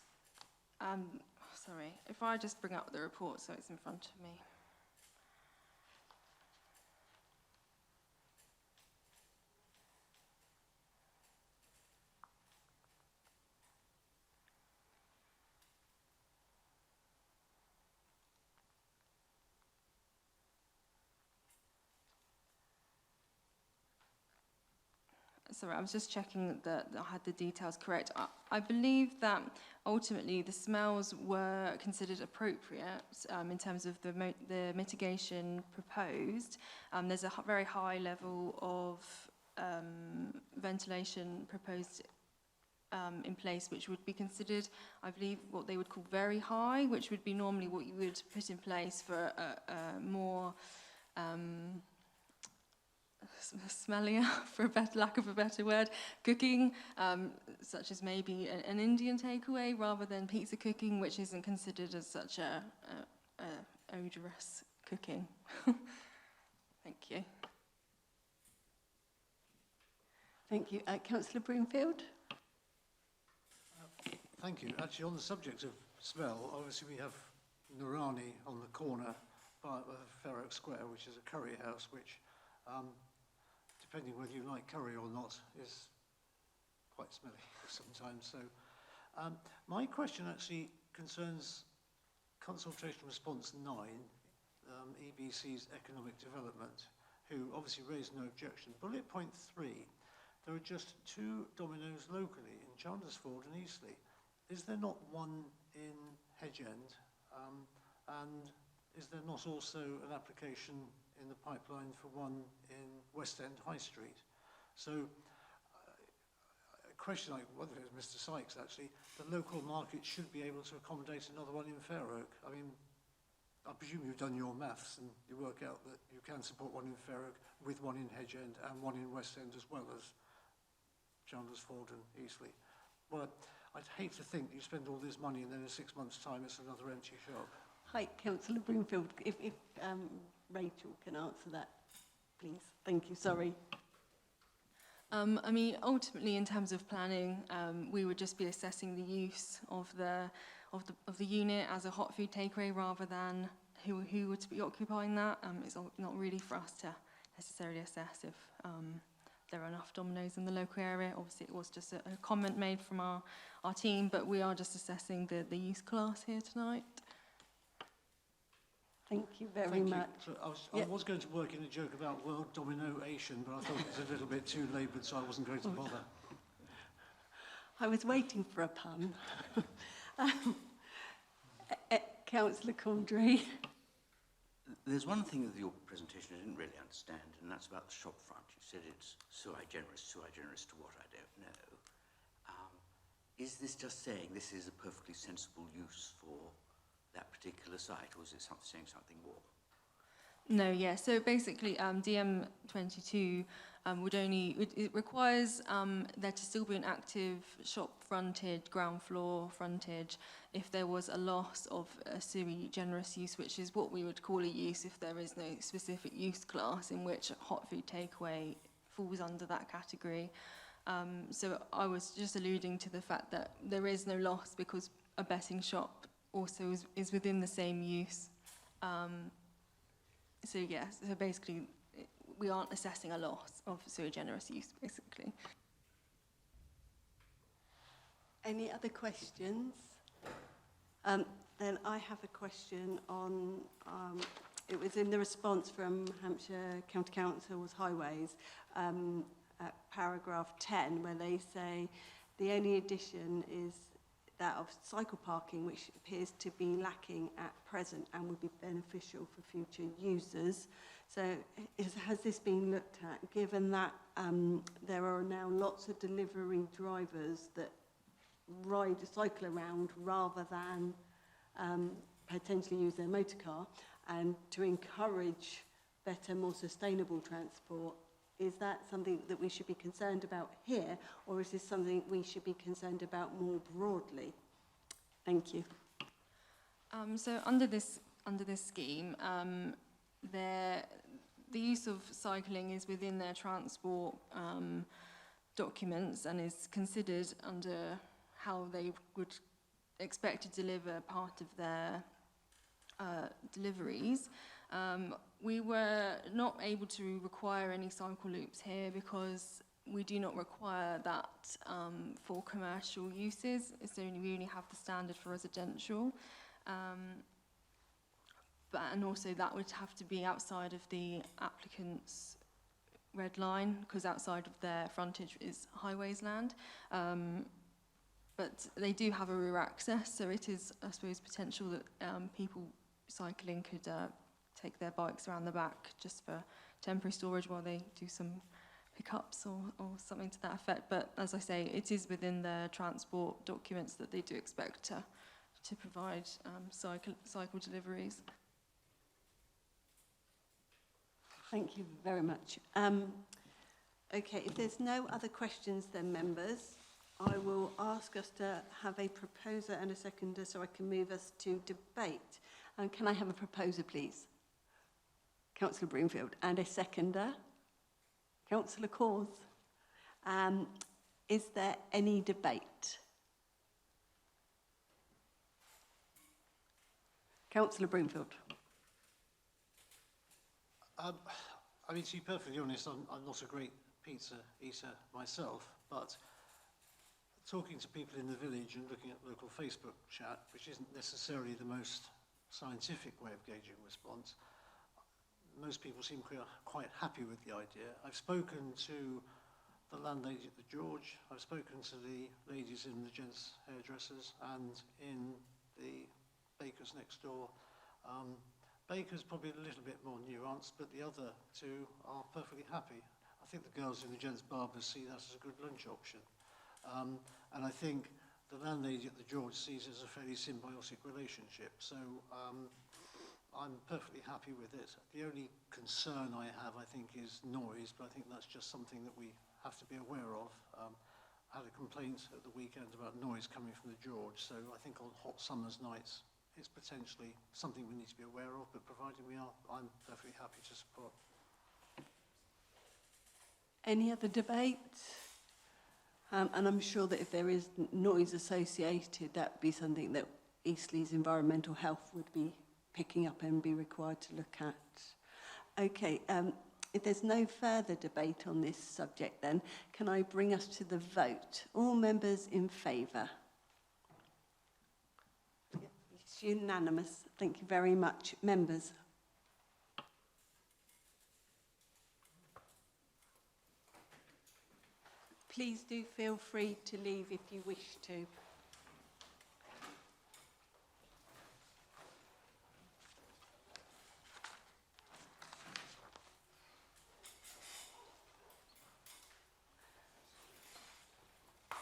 sorry, if I just bring up the report so it's in front of me. Sorry, I was just checking that I had the details correct. I believe that ultimately the smells were considered appropriate in terms of the mitigation proposed. There's a very high level of ventilation proposed in place, which would be considered, I believe, what they would call very high, which would be normally what you would put in place for a more smellier, for lack of a better word, cooking, such as maybe an Indian takeaway rather than pizza cooking, which isn't considered as such a odorous cooking. Thank you. Thank you. Councillor Broomfield? Thank you. Actually, on the subject of smell, obviously we have Nurani on the corner by Fair Oak Square, which is a curry house, which depending whether you like curry or not, is quite smelly sometimes. So my question actually concerns Consultation Response 9, EBC's Economic Development, who obviously raised no objection. Bullet point 3, there are just 2 Domino's locally in Chandlersford and Eastleigh. Is there not one in Hedge End? And is there not also an application in the pipeline for one in West End High Street? So a question like, whether it was Mr. Sykes actually, the local market should be able to accommodate another one in Fair Oak. I mean, I presume you've done your maths and you work out that you can support one in Fair Oak with one in Hedge End and one in West End as well as Chandlersford and Eastleigh. Well, I'd hate to think you spend all this money and then in 6 months' time it's another empty shop. Hi, Councillor Broomfield. If Rachel can answer that, please. Thank you. Sorry. I mean, ultimately, in terms of planning, we would just be assessing the use of the unit as a hot food takeaway rather than who would be occupying that. It's not really for us to necessarily assess if there are enough Domino's in the local area. Obviously, it was just a comment made from our team, but we are just assessing the use class here tonight. Thank you very much. So I was going to work in a joke about World Dominoation, but I thought it was a little bit too laboured, so I wasn't going to bother. I was waiting for a pun. Councillor Couldrey. There's one thing of your presentation I didn't really understand, and that's about the shop front. You said it's sui generis to what I don't know. Is this just saying this is a perfectly sensible use for that particular site, or is it saying something more? No, yeah. So basically, DM22 it requires there to still be an active shop frontage, ground floor frontage, if there was a loss of a sui generis use, which is what we would call a use if there is no specific use class in which hot food takeaway falls under that category. So I was just alluding to the fact that there is no loss because a betting shop also is within the same use. So yes, so basically we aren't assessing a loss of sui generis use, basically. Any other questions? Then I have a question on, it was in the response from Hampshire County Council's Highways at paragraph 10, where they say the only addition is that of cycle parking, which appears to be lacking at present and would be beneficial for future users. So has this been looked at, given that there are now lots of delivery drivers that cycle around rather than potentially use their motor car, and to encourage better, more sustainable transport? Is that something that we should be concerned about here, or is this something we should be concerned about more broadly? Thank you. So under this scheme, the use of cycling is within their transport documents and is considered under how they would expect to deliver part of their deliveries. We were not able to require any cycle loops here because we do not require that for commercial uses. We only have the standard for residential. And also that would have to be outside of the applicant's red line, because outside of their frontage is highways land. But they do have a rear access, so it is, I suppose, potential that people cycling could take their bikes around the back just for temporary storage while they do some pickups or something to that effect. But as I say, it is within their transport documents that they do expect to provide cycle deliveries. Thank you very much. Okay, if there's no other questions then, members, I will ask us to have a proposer and a seconder so I can move us to debate. Can I have a proposer, please? Councillor Broomfield. And a seconder? Councillor Caws. Is there any debate? Councillor Broomfield. I mean, to be perfectly honest, I'm not a great pizza eater myself, but talking to people in the village and looking at local Facebook chat, which isn't necessarily the most scientific way of gauging response, most people seem quite happy with the idea. I've spoken to the landlady at the George, I've spoken to the ladies in the gents hairdressers and in the bakers next door. Baker's probably a little bit more nuanced, but the other two are perfectly happy. I think the girls in the gents barbers see that as a good lunch option. And I think the landlady at the George sees it as a fairly symbiotic relationship. So I'm perfectly happy with it. The only concern I have, I think, is noise, but I think that's just something that we have to be aware of. I had a complaint at the weekend about noise coming from the George, so I think on hot summer's nights, it's potentially something we need to be aware of, but provided we are, I'm perfectly happy to support. Any other debate? And I'm sure that if there is noise associated, that would be something that Eastleigh's Environmental Health would be picking up and be required to look at. Okay, if there's no further debate on this subject then, can I bring us to the vote? All members in favour? It's unanimous. Thank you very much. Members? Please do feel free to leave if you wish to.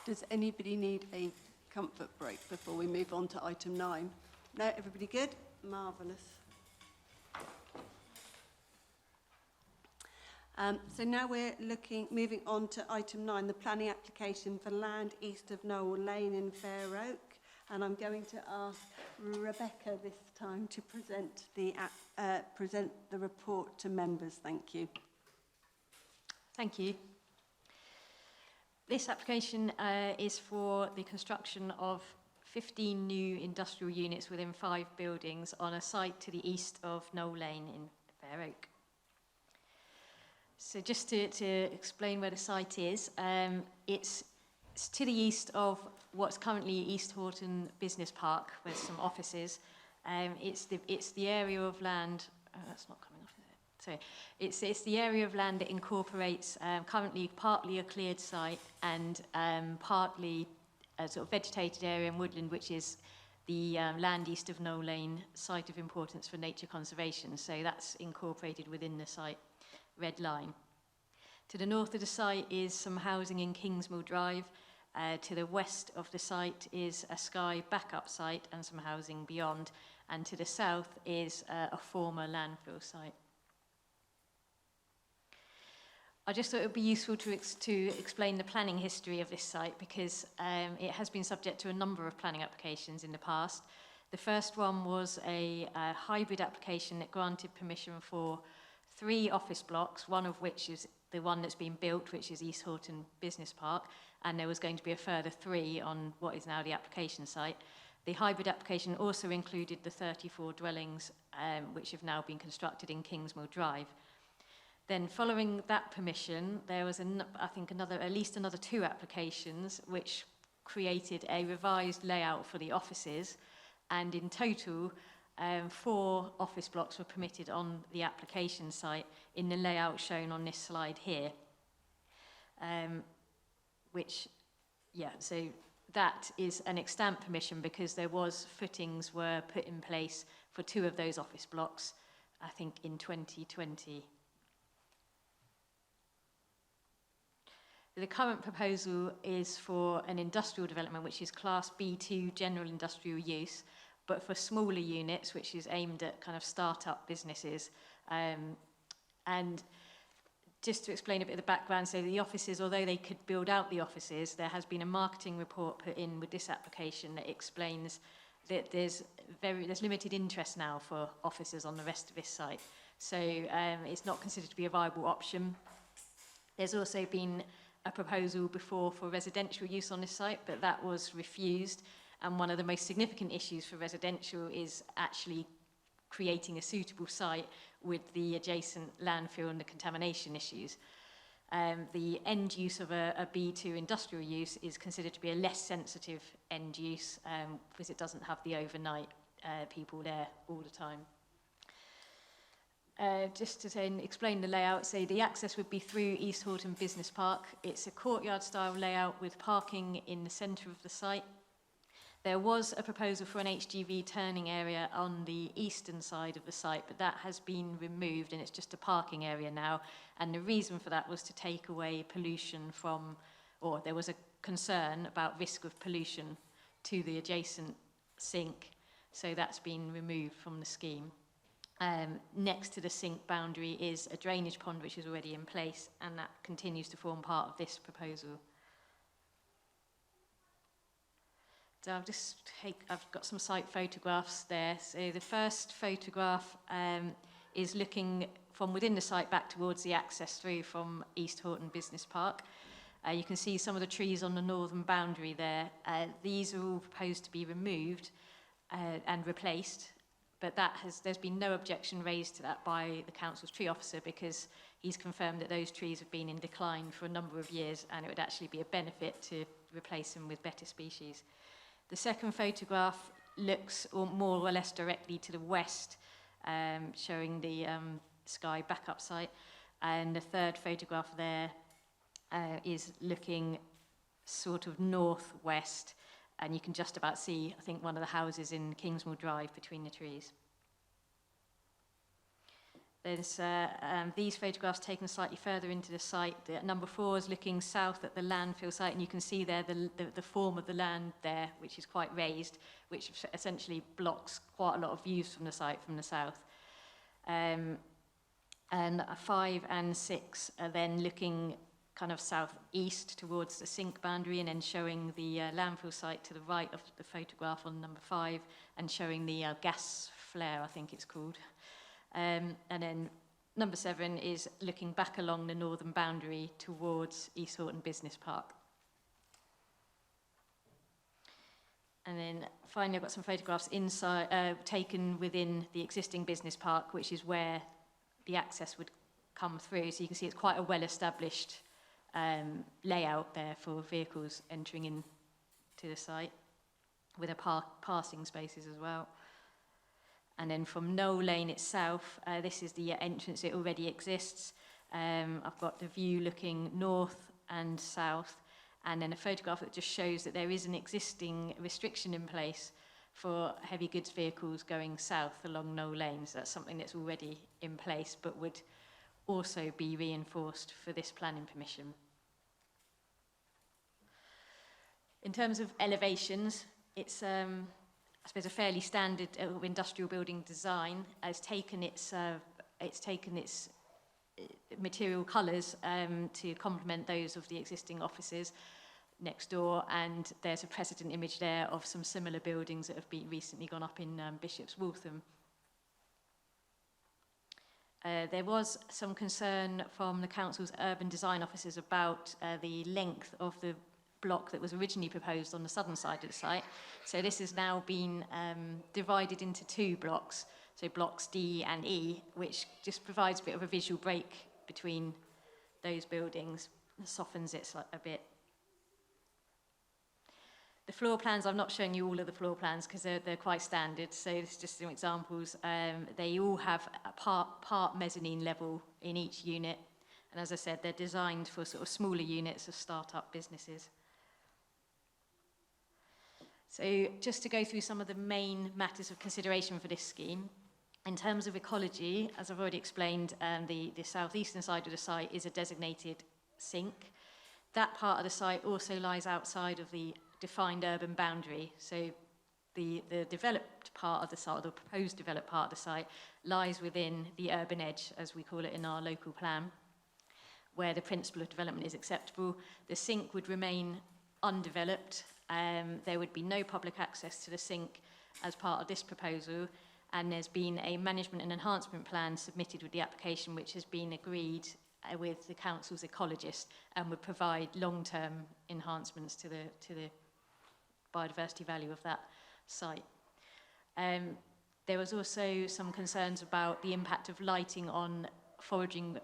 Does anybody need a comfort break before we move on to item 9? No, everybody good? Marvellous. So now we're moving on to item 9, the planning application for land east of Knoll Lane in Fair Oak. And I'm going to ask Rebecca this time to present the report to members. Thank you. Thank you. This application is for the construction of 15 new industrial units within 5 buildings on a site to the east of Knoll Lane in Fair Oak. So just to explain where the site is, it's to the east of what's currently East Horton Business Park with some offices. It's the area of land, that's not coming off, is it? So it's the area of land that incorporates currently partly a cleared site and partly a sort of vegetated area and woodland, which is the land east of Knoll Lane, site of importance for nature conservation. So that's incorporated within the site red line. To the north of the site is some housing in Kingsmill Drive. To the west of the site is a Sky backup site and some housing beyond. And to the south is a former landfill site. I just thought it would be useful to explain the planning history of this site because it has been subject to a number of planning applications in the past. The first one was a hybrid application that granted permission for 3 office blocks, one of which is the one that's been built, which is East Horton Business Park, and there was going to be a further 3 on what is now the application site. The hybrid application also included the 34 dwellings which have now been constructed in Kingsmill Drive. Then following that permission, there was, I think, at least another 2 applications which created a revised layout for the offices, and in total, 4 office blocks were permitted on the application site in the layout shown on this slide here. So that is an extant permission because footings were put in place for 2 of those office blocks, I think in 2020. The current proposal is for an industrial development which is Class B2 general industrial use, but for smaller units, which is aimed at kind of start-up businesses. And just to explain a bit of the background, so the offices, although they could build out the offices, there has been a marketing report put in with this application that explains that there's limited interest now for offices on the rest of this site. So it's not considered to be a viable option. There's also been a proposal before for residential use on this site, but that was refused. And one of the most significant issues for residential is actually creating a suitable site with the adjacent landfill and the contamination issues. The end use of a B2 industrial use is considered to be a less sensitive end use because it doesn't have the overnight people there all the time. Just to explain the layout, so the access would be through East Horton Business Park. It's a courtyard-style layout with parking in the centre of the site. There was a proposal for an HGV turning area on the eastern side of the site, but that has been removed and it's just a parking area now. And the reason for that was to take away pollution or there was a concern about risk of pollution to the adjacent sink. So that's been removed from the scheme. Next to the sink boundary is a drainage pond which is already in place, and that continues to form part of this proposal. So I've got some site photographs there. So the first photograph is looking from within the site back towards the access through from East Horton Business Park. You can see some of the trees on the northern boundary there. These are all proposed to be removed and replaced, but there's been no objection raised to that by the council's tree officer because he's confirmed that those trees have been in decline for a number of years and it would actually be a benefit to replace them with better species. The second photograph looks more or less directly to the west, showing the Sky backup site, and the third photograph there is looking sort of northwest, and you can just about see, I think, one of the houses in Kingsmill Drive between the trees. There's these photographs taken slightly further into the site. Number 4 is looking south at the landfill site, and you can see there the form of the land there, which is quite raised, which essentially blocks quite a lot of views from the site from the south. And 5 and 6 are then looking kind of southeast towards the sink boundary, and then showing the landfill site to the right of the photograph on number 5, and showing the gas flare, I think it's called. And then number 7 is looking back along the northern boundary towards East Horton Business Park. And then finally I've got some photographs inside, taken within the existing business park, which is where the access would come through. So you can see it's quite a well-established layout there for vehicles entering into the site, with a passing spaces as well. And then from Knoll Lane itself, this is the entrance, it already exists. I've got the view looking north and south, and then a photograph that just shows that there is an existing restriction in place for heavy goods vehicles going south along Knoll Lane. So that's something that's already in place, but would also be reinforced for this planning permission. In terms of elevations, it's I suppose a fairly standard industrial building design has taken its material colours to complement those of the existing offices next door, and there's a precedent image there of some similar buildings that have been recently gone up in Bishop's Waltham. There was some concern from the council's urban design officers about the length of the block that was originally proposed on the southern side of the site. So this has now been divided into 2 blocks, so blocks D and E, which just provides a bit of a visual break between those buildings, softens it a bit. The floor plans, I'm not showing you all of the floor plans because they're quite standard, so this is just some examples. They all have a part mezzanine level in each unit, and as I said, they're designed for sort of smaller units of start-up businesses. So just to go through some of the main matters of consideration for this scheme, in terms of ecology, as I've already explained, the southeastern side of the site is a designated sink. That part of the site also lies outside of the defined urban boundary. So the developed part of the site, or the proposed developed part of the site, lies within the urban edge, as we call it in our local plan, where the principle of development is acceptable. The sink would remain undeveloped. There would be no public access to the sink as part of this proposal, and there's been a management and enhancement plan submitted with the application, which has been agreed with the council's ecologist and would provide long-term enhancements to the biodiversity value of that site. There was also some concerns about the impact of lighting on foraging,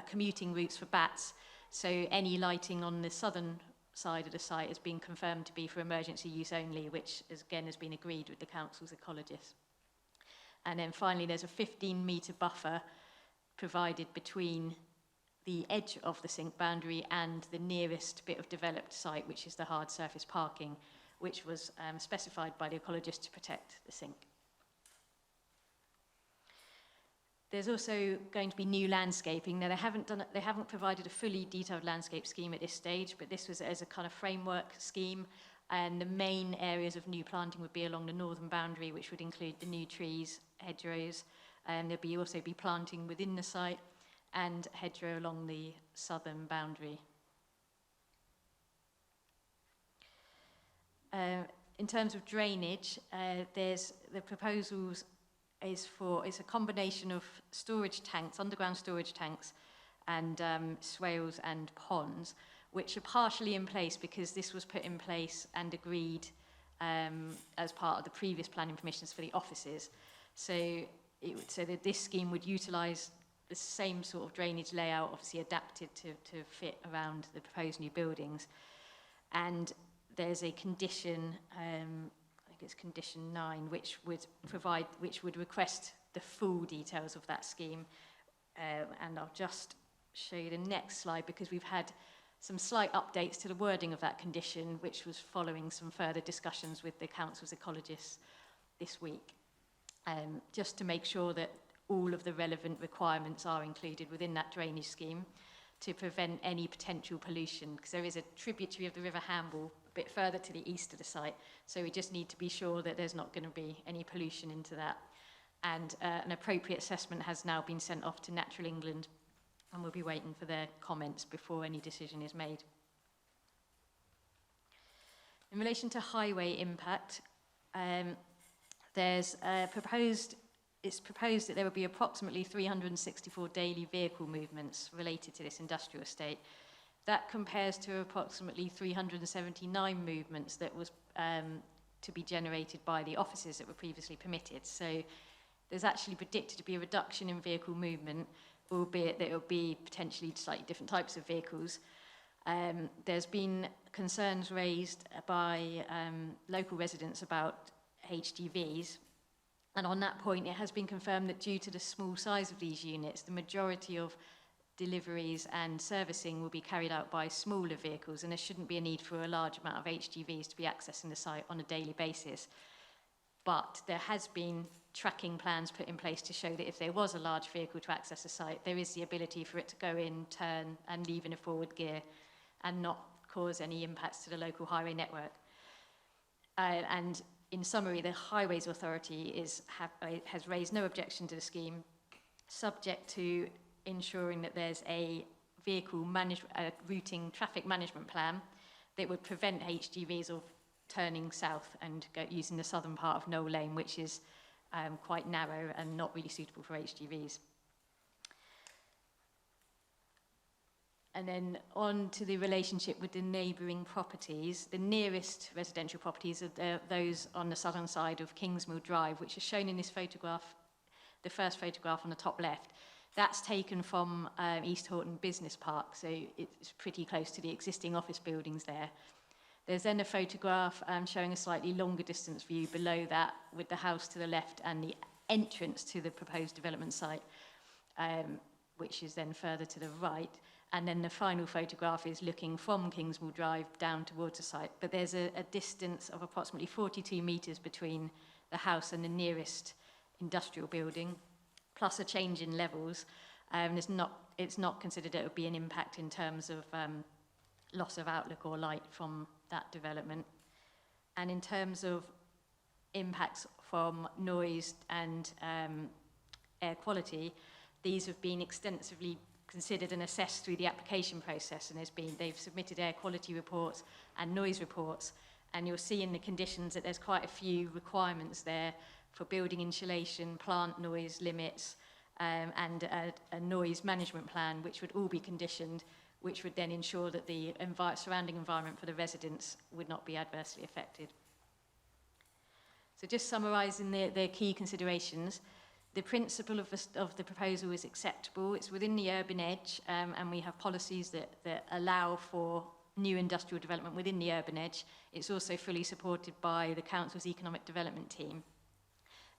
commuting routes for bats. So any lighting on the southern side of the site has been confirmed to be for emergency use only, which again has been agreed with the council's ecologist. And then finally, there's a 15-metre buffer provided between the edge of the sink boundary and the nearest bit of developed site, which is the hard surface parking, which was specified by the ecologist to protect the sink. There's also going to be new landscaping. Now, they haven't provided a fully detailed landscape scheme at this stage, but this was as a kind of framework scheme, and the main areas of new planting would be along the northern boundary, which would include the new trees, hedgerows, and there'll also be planting within the site and hedgerow along the southern boundary. In terms of drainage, there's the proposals is a combination of storage tanks, underground storage tanks, and swales and ponds, which are partially in place because this was put in place and agreed as part of the previous planning permissions for the offices. So that this scheme would utilise the same sort of drainage layout, obviously adapted to fit around the proposed new buildings. And there's a condition, I think it's condition 9, which would request the full details of that scheme. And I'll just show you the next slide because we've had some slight updates to the wording of that condition, which was following some further discussions with the council's ecologists this week. Just to make sure that all of the relevant requirements are included within that drainage scheme to prevent any potential pollution, because there is a tributary of the River Hamble a bit further to the east of the site, so we just need to be sure that there's not going to be any pollution into that. And an appropriate assessment has now been sent off to Natural England, and we'll be waiting for their comments before any decision is made. In relation to highway impact, it's proposed that there will be approximately 364 daily vehicle movements related to this industrial estate. That compares to approximately 379 movements that was to be generated by the offices that were previously permitted. So there's actually predicted to be a reduction in vehicle movement, albeit that it will be potentially slightly different types of vehicles. There's been concerns raised by local residents about HGVs, and on that point it has been confirmed that due to the small size of these units, the majority of deliveries and servicing will be carried out by smaller vehicles, and there shouldn't be a need for a large amount of HGVs to be accessing the site on a daily basis. But there has been tracking plans put in place to show that if there was a large vehicle to access the site, there is the ability for it to go in, turn and leave in a forward gear and not cause any impacts to the local highway network. And in summary, the Highways Authority has raised no objection to the scheme, subject to ensuring that there's a routing traffic management plan that would prevent HGVs of turning south and using the southern part of Knoll Lane, which is quite narrow and not really suitable for HGVs. And then on to the relationship with the neighbouring properties. The nearest residential properties are those on the southern side of Kingsmill Drive, which is shown in this photograph, the first photograph on the top left. That's taken from East Horton Business Park, so it's pretty close to the existing office buildings there. There's then a photograph showing a slightly longer distance view below that, with the house to the left and the entrance to the proposed development site, which is then further to the right. And then the final photograph is looking from Kingsmill Drive down towards the site. But there's a distance of approximately 42 metres between the house and the nearest industrial building, plus a change in levels. It's not considered it would be an impact in terms of loss of outlook or light from that development. And in terms of impacts from noise and air quality, these have been extensively considered and assessed through the application process, and they've submitted air quality reports and noise reports, and you'll see in the conditions that there's quite a few requirements there for building insulation, plant noise limits, and a noise management plan, which would all be conditioned, which would then ensure that the surrounding environment for the residents would not be adversely affected. So just summarising the key considerations, the principle of the proposal is acceptable. It's within the urban edge, and we have policies that allow for new industrial development within the urban edge. It's also fully supported by the Council's Economic Development team.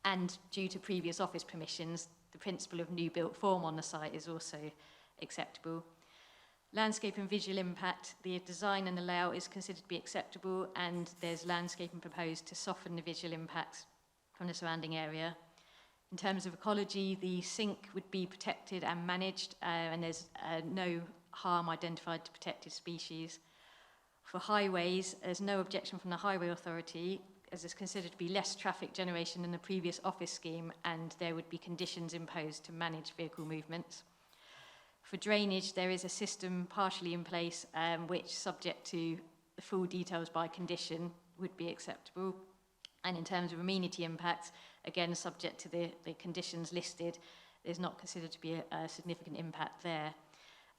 And due to previous office permissions, the principle of new built form on the site is also acceptable. Landscape and visual impact, the design and the layout is considered to be acceptable, and there's landscaping proposed to soften the visual impacts from the surrounding area. In terms of ecology, the sink would be protected and managed, and there's no harm identified to protected species. For highways, there's no objection from the Highway Authority, as it's considered to be less traffic generation than the previous office scheme, and there would be conditions imposed to manage vehicle movements. For drainage, there is a system partially in place, which, subject to the full details by condition, would be acceptable. And in terms of amenity impacts, again, subject to the conditions listed, there's not considered to be a significant impact there.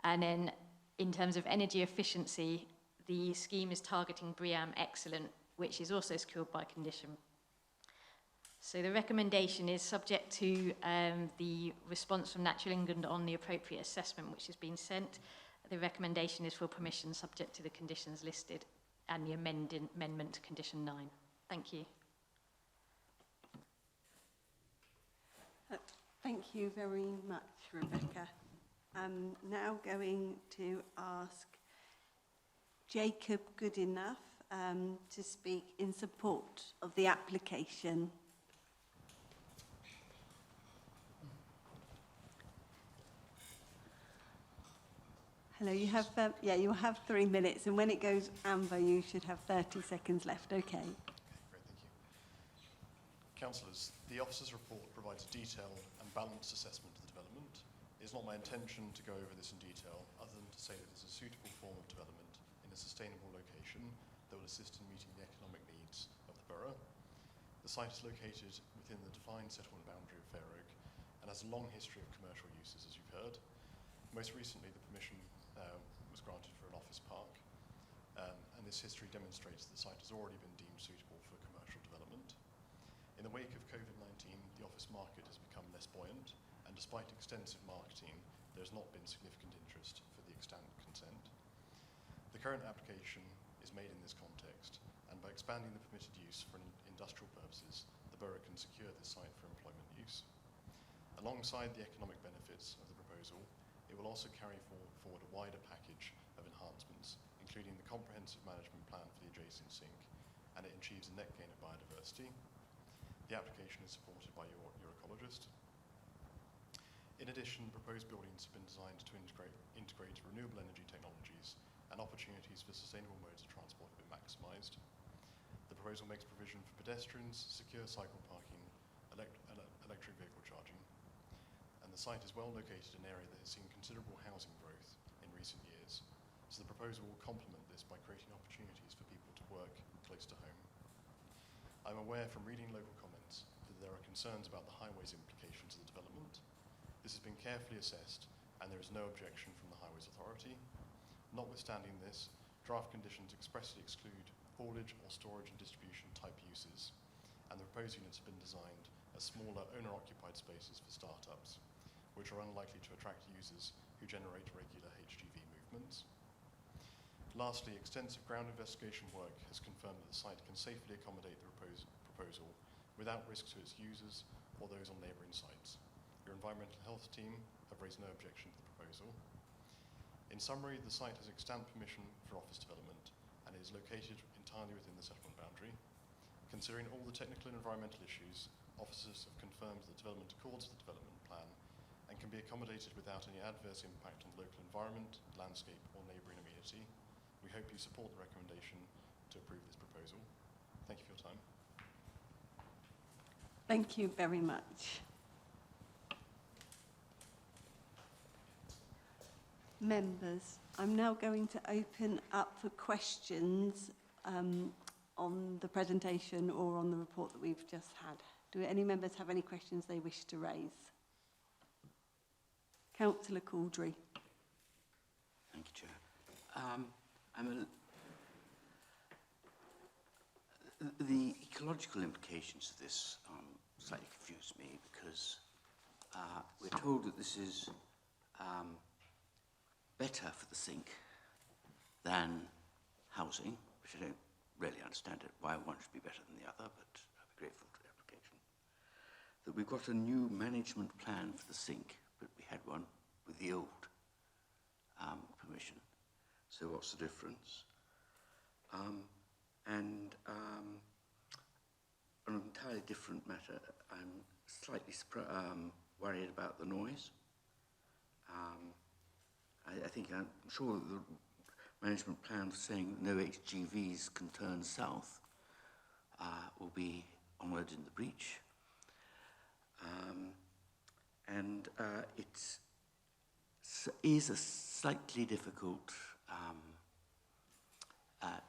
And then in terms of energy efficiency, the scheme is targeting BREEAM Excellent, which is also secured by condition. So the recommendation is subject to the response from Natural England on the appropriate assessment which has been sent. The recommendation is for permission subject to the conditions listed and the amendment to condition 9. Thank you. Thank you very much, Rebecca. I'm now going to ask Jacob Goodenough to speak in support of the application. Hello, you have, you have 3 minutes, and when it goes amber, you should have 30 seconds left. Okay. Great, thank you. Councillors, the officer's report provides a detailed and balanced assessment of the development. It is not my intention to go over this in detail, other than to say that it is a suitable form of development in a sustainable location that will assist in meeting the economic needs of the borough. The site is located within the defined settlement boundary of Fair Oak and has a long history of commercial uses, as you've heard. Most recently, the permission was granted for an office park, and this history demonstrates that the site has already been deemed suitable for commercial development. In the wake of COVID-19, the office market has become less buoyant, and despite extensive marketing, there has not been significant interest for the extant consent. The current application is made in this context, and by expanding the permitted use for industrial purposes, the borough can secure this site for employment use. Alongside the economic benefits of the proposal, it will also carry forward a wider package of enhancements, including the comprehensive management plan for the adjacent sink, and it achieves a net gain of biodiversity. The application is supported by your ecologist. In addition, proposed buildings have been designed to integrate renewable energy technologies, and opportunities for sustainable modes of transport have been maximised. The proposal makes provision for pedestrians, secure cycle parking, electric vehicle charging, and the site is well located in an area that has seen considerable housing growth in recent years, so the proposal will complement this by creating opportunities for people to work close to home. I'm aware from reading local comments that there are concerns about the highways implications of the development. This has been carefully assessed, and there is no objection from the Highways Authority. Notwithstanding this, draft conditions expressly exclude haulage or storage and distribution type uses, and the proposed units have been designed as smaller owner-occupied spaces for startups, which are unlikely to attract users who generate regular HGV movements. Lastly, extensive ground investigation work has confirmed that the site can safely accommodate the proposal without risk to its users or those on neighbouring sites. Your environmental health team have raised no objection to the proposal. In summary, the site has extant permission for office development and is located entirely within the settlement boundary. Considering all the technical and environmental issues, officers have confirmed that development accords with the development plan and can be accommodated without any adverse impact on the local environment, landscape or neighbouring amenity. We hope you support the recommendation to approve this proposal. Thank you for your time. Thank you very much. Members, I'm now going to open up for questions on the presentation or on the report that we've just had. Do any members have any questions they wish to raise? Councillor Couldrey. Thank you, Chair. The ecological implications of this slightly confuse me because we're told that this is better for the sink than housing, which I don't really understand why one should be better than the other, but I'll be grateful to the application. That we've got a new management plan for the sink, but we had one with the old permission. So what's the difference? And on an entirely different matter, I'm slightly worried about the noise. I think I'm sure that the management plan saying that no HGVs can turn south will be honoured in the breach. And it is a slightly difficult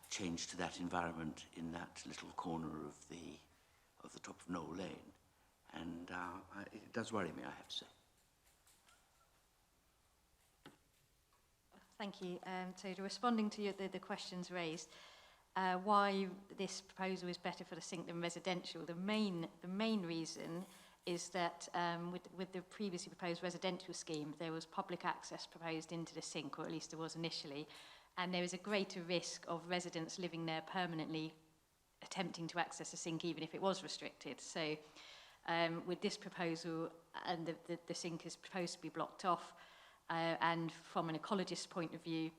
change to that environment in that little corner of the top of Knoll Lane, and it does worry me, I have to say. Thank you. So responding to the questions raised, why this proposal is better for the sink than residential, the main reason is that with the previously proposed residential scheme, there was public access proposed into the sink, or at least there was initially, and there is a greater risk of residents living there permanently attempting to access the sink even if it was restricted. So with this proposal, and the sink is proposed to be blocked off, and from an ecologist's point of view,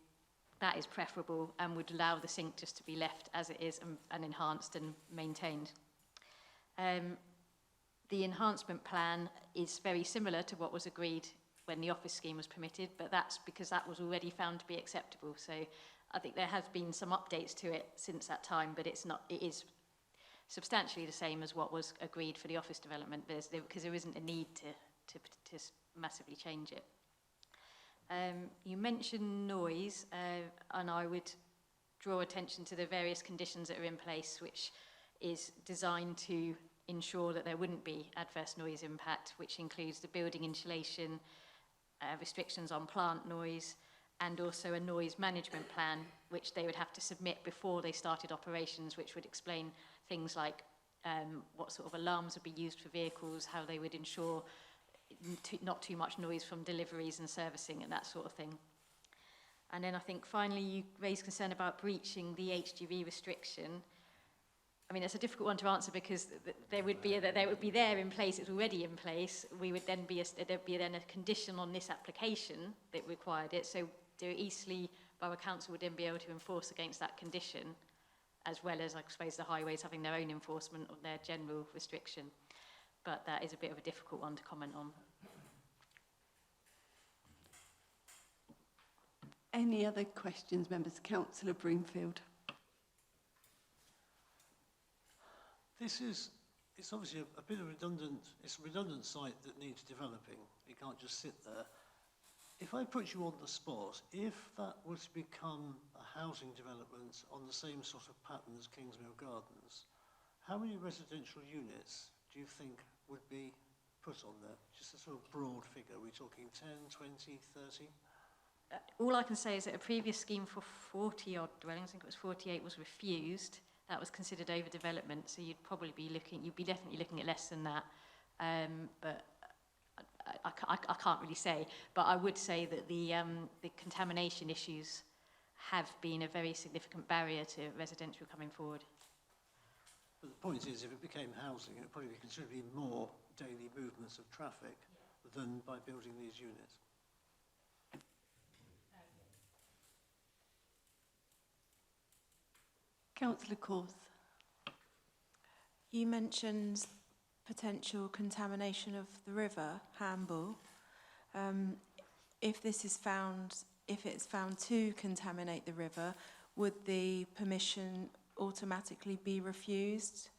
that is preferable and would allow the sink just to be left as it is and enhanced and maintained. The enhancement plan is very similar to what was agreed when the office scheme was permitted, but that's because that was already found to be acceptable. So I think there have been some updates to it since that time, but it is substantially the same as what was agreed for the office development, because there isn't a need to massively change it. You mentioned noise, and I would draw attention to the various conditions that are in place, which is designed to ensure that there wouldn't be adverse noise impact, which includes the building insulation, restrictions on plant noise, and also a noise management plan, which they would have to submit before they started operations, which would explain things like what sort of alarms would be used for vehicles, how they would ensure not too much noise from deliveries and servicing and that sort of thing. And then I think finally you raised concern about breaching the HGV restriction. I mean, it's a difficult one to answer because there would be there in place. It's already in place. We would then there'd be then a condition on this application that required it. So the Eastleigh Borough Council would then be able to enforce against that condition, as well as, I suppose, the highways having their own enforcement of their general restriction. But that is a bit of a difficult one to comment on. Any other questions, members? Councillor Broomfield. It's obviously a bit of it's a redundant site that needs developing. It can't just sit there. If I put you on the spot, if that were to become a housing development on the same sort of pattern as Kingsmill Gardens, how many residential units do you think would be put on there? Just a sort of broad figure. Are we talking 10, 20, 30? All I can say is that a previous scheme for 40 odd dwellings, I think it was 48, was refused. That was considered overdevelopment, so you'd be definitely looking at less than that. But I can't really say. But I would say that the contamination issues have been a very significant barrier to residential coming forward. But the point is, if it became housing, it would probably be considerably more daily movements of traffic than by building these units. Councillor Caws. You mentioned potential contamination of the river, Hamble. If it's found to contaminate the river, would the permission automatically be refused?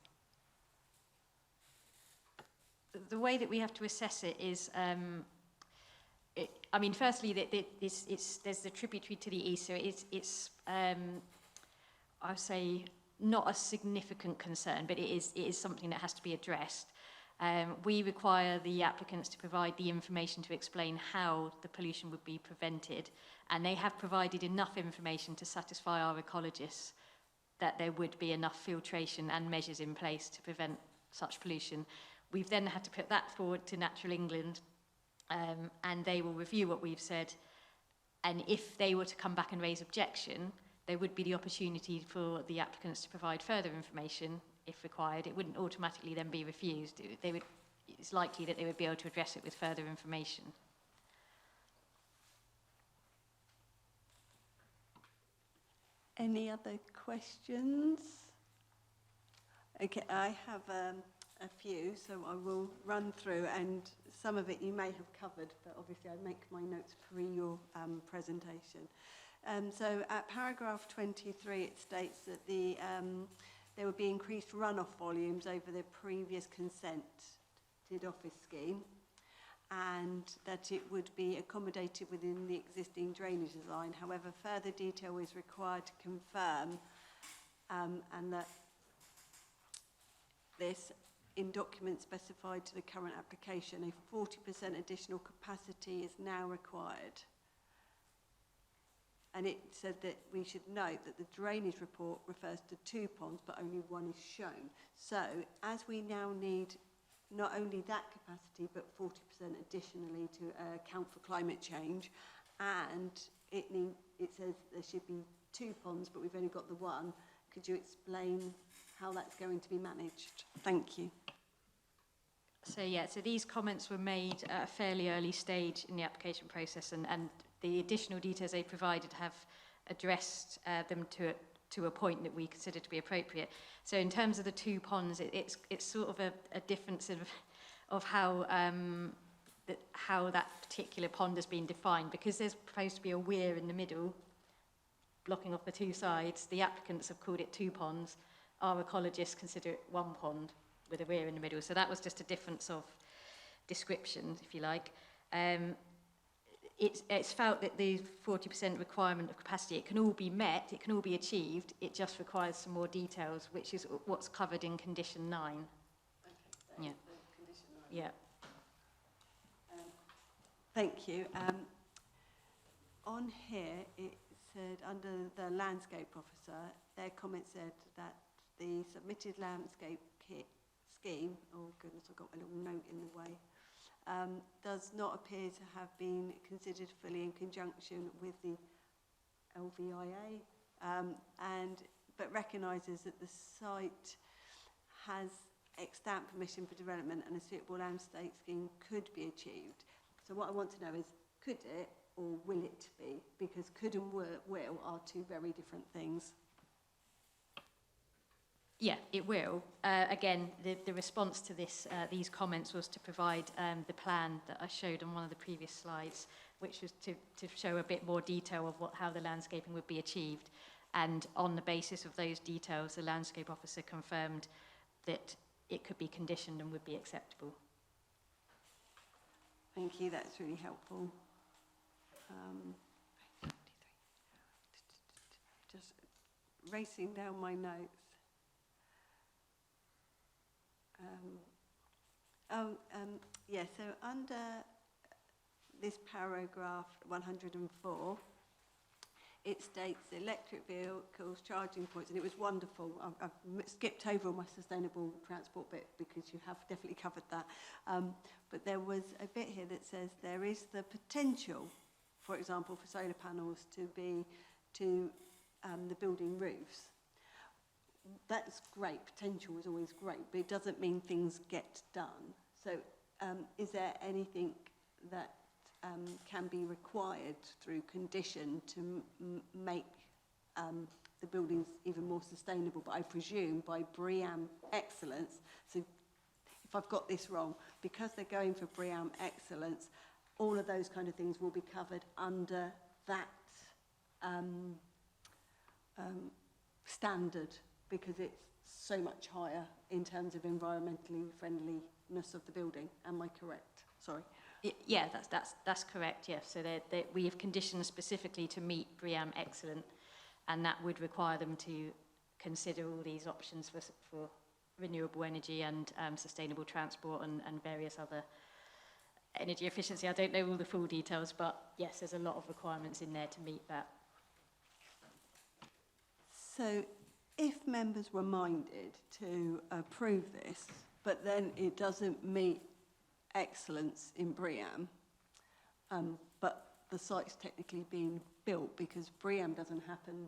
The way that we have to assess it is, I mean, firstly, there's the tributary to the east, so it's I would say not a significant concern, but it is something that has to be addressed. We require the applicants to provide the information to explain how the pollution would be prevented, and they have provided enough information to satisfy our ecologists that there would be enough filtration and measures in place to prevent such pollution. We've then had to put that forward to Natural England, and they will review what we've said, and if they were to come back and raise objection, there would be the opportunity for the applicants to provide further information if required. It wouldn't automatically then be refused. It's likely that they would be able to address it with further information. Any other questions? Okay, I have a few, so I will run through, and some of it you may have covered, but obviously I make my notes pre your presentation. So at paragraph 23, it states that there would be increased runoff volumes over the previous consented office scheme, and that it would be accommodated within the existing drainage design. However, further detail is required to confirm, and that this, in documents specified to the current application, a 40% additional capacity is now required. And it said that we should note that the drainage report refers to 2 ponds, but only one is shown. So, as we now need not only that capacity, but 40% additionally to account for climate change, and it says there should be 2 ponds, but we've only got the one. Could you explain how that's going to be managed? Thank you. So these comments were made at a fairly early stage in the application process, and the additional details they provided have addressed them to a point that we consider to be appropriate. So in terms of the 2 ponds, it's sort of a difference of how how that particular pond has been defined. Because there's proposed to be a weir in the middle, blocking off the two sides, the applicants have called it 2 ponds. Our ecologists consider it 1 pond with a weir in the middle. So that was just a difference of description, if you like. It's felt that the 40% requirement of capacity, it can all be met, it can all be achieved, it just requires some more details, which is what's covered in condition 9. Okay, yeah. Condition 9. Yeah. Thank you. On here, it said under the landscape officer, their comment said that the submitted landscape kit scheme, oh goodness, I've got a little note in the way, does not appear to have been considered fully in conjunction with the LVIA, but recognises that the site has extant permission for development and a suitable landscape scheme could be achieved. So what I want to know is, could it or will it be? Because could and will are 2 very different things. Yeah, it will. Again, the response to these comments was to provide the plan that I showed on one of the previous slides, which was to show a bit more detail of how the landscaping would be achieved. And on the basis of those details, the landscape officer confirmed that it could be conditioned and would be acceptable. Thank you, that's really helpful. Just racing down my notes. Yeah, so under this paragraph 104, it states electric vehicles, charging points, and it was wonderful. I've skipped over all my sustainable transport bit because you have definitely covered that. But there was a bit here that says there is the potential, for example, for solar panels to be to the building roofs. That's great. Potential is always great, but it doesn't mean things get done. So is there anything that can be required through condition to make the buildings even more sustainable, but I presume by BREEAM excellence? So if I've got this wrong, because they're going for BREEAM excellence, all of those kind of things will be covered under that standard, because it's so much higher in terms of environmentally friendliness of the building. Am I correct? Sorry. Yeah, that's correct. Yes, so we have conditions specifically to meet BREEAM Excellent, and that would require them to consider all these options for renewable energy and sustainable transport and various other energy efficiency. I don't know all the full details, but yes, there's a lot of requirements in there to meet that. So, if members were minded to approve this, but then it doesn't meet excellence in BREEAM, but the site's technically being built because BREEAM doesn't happen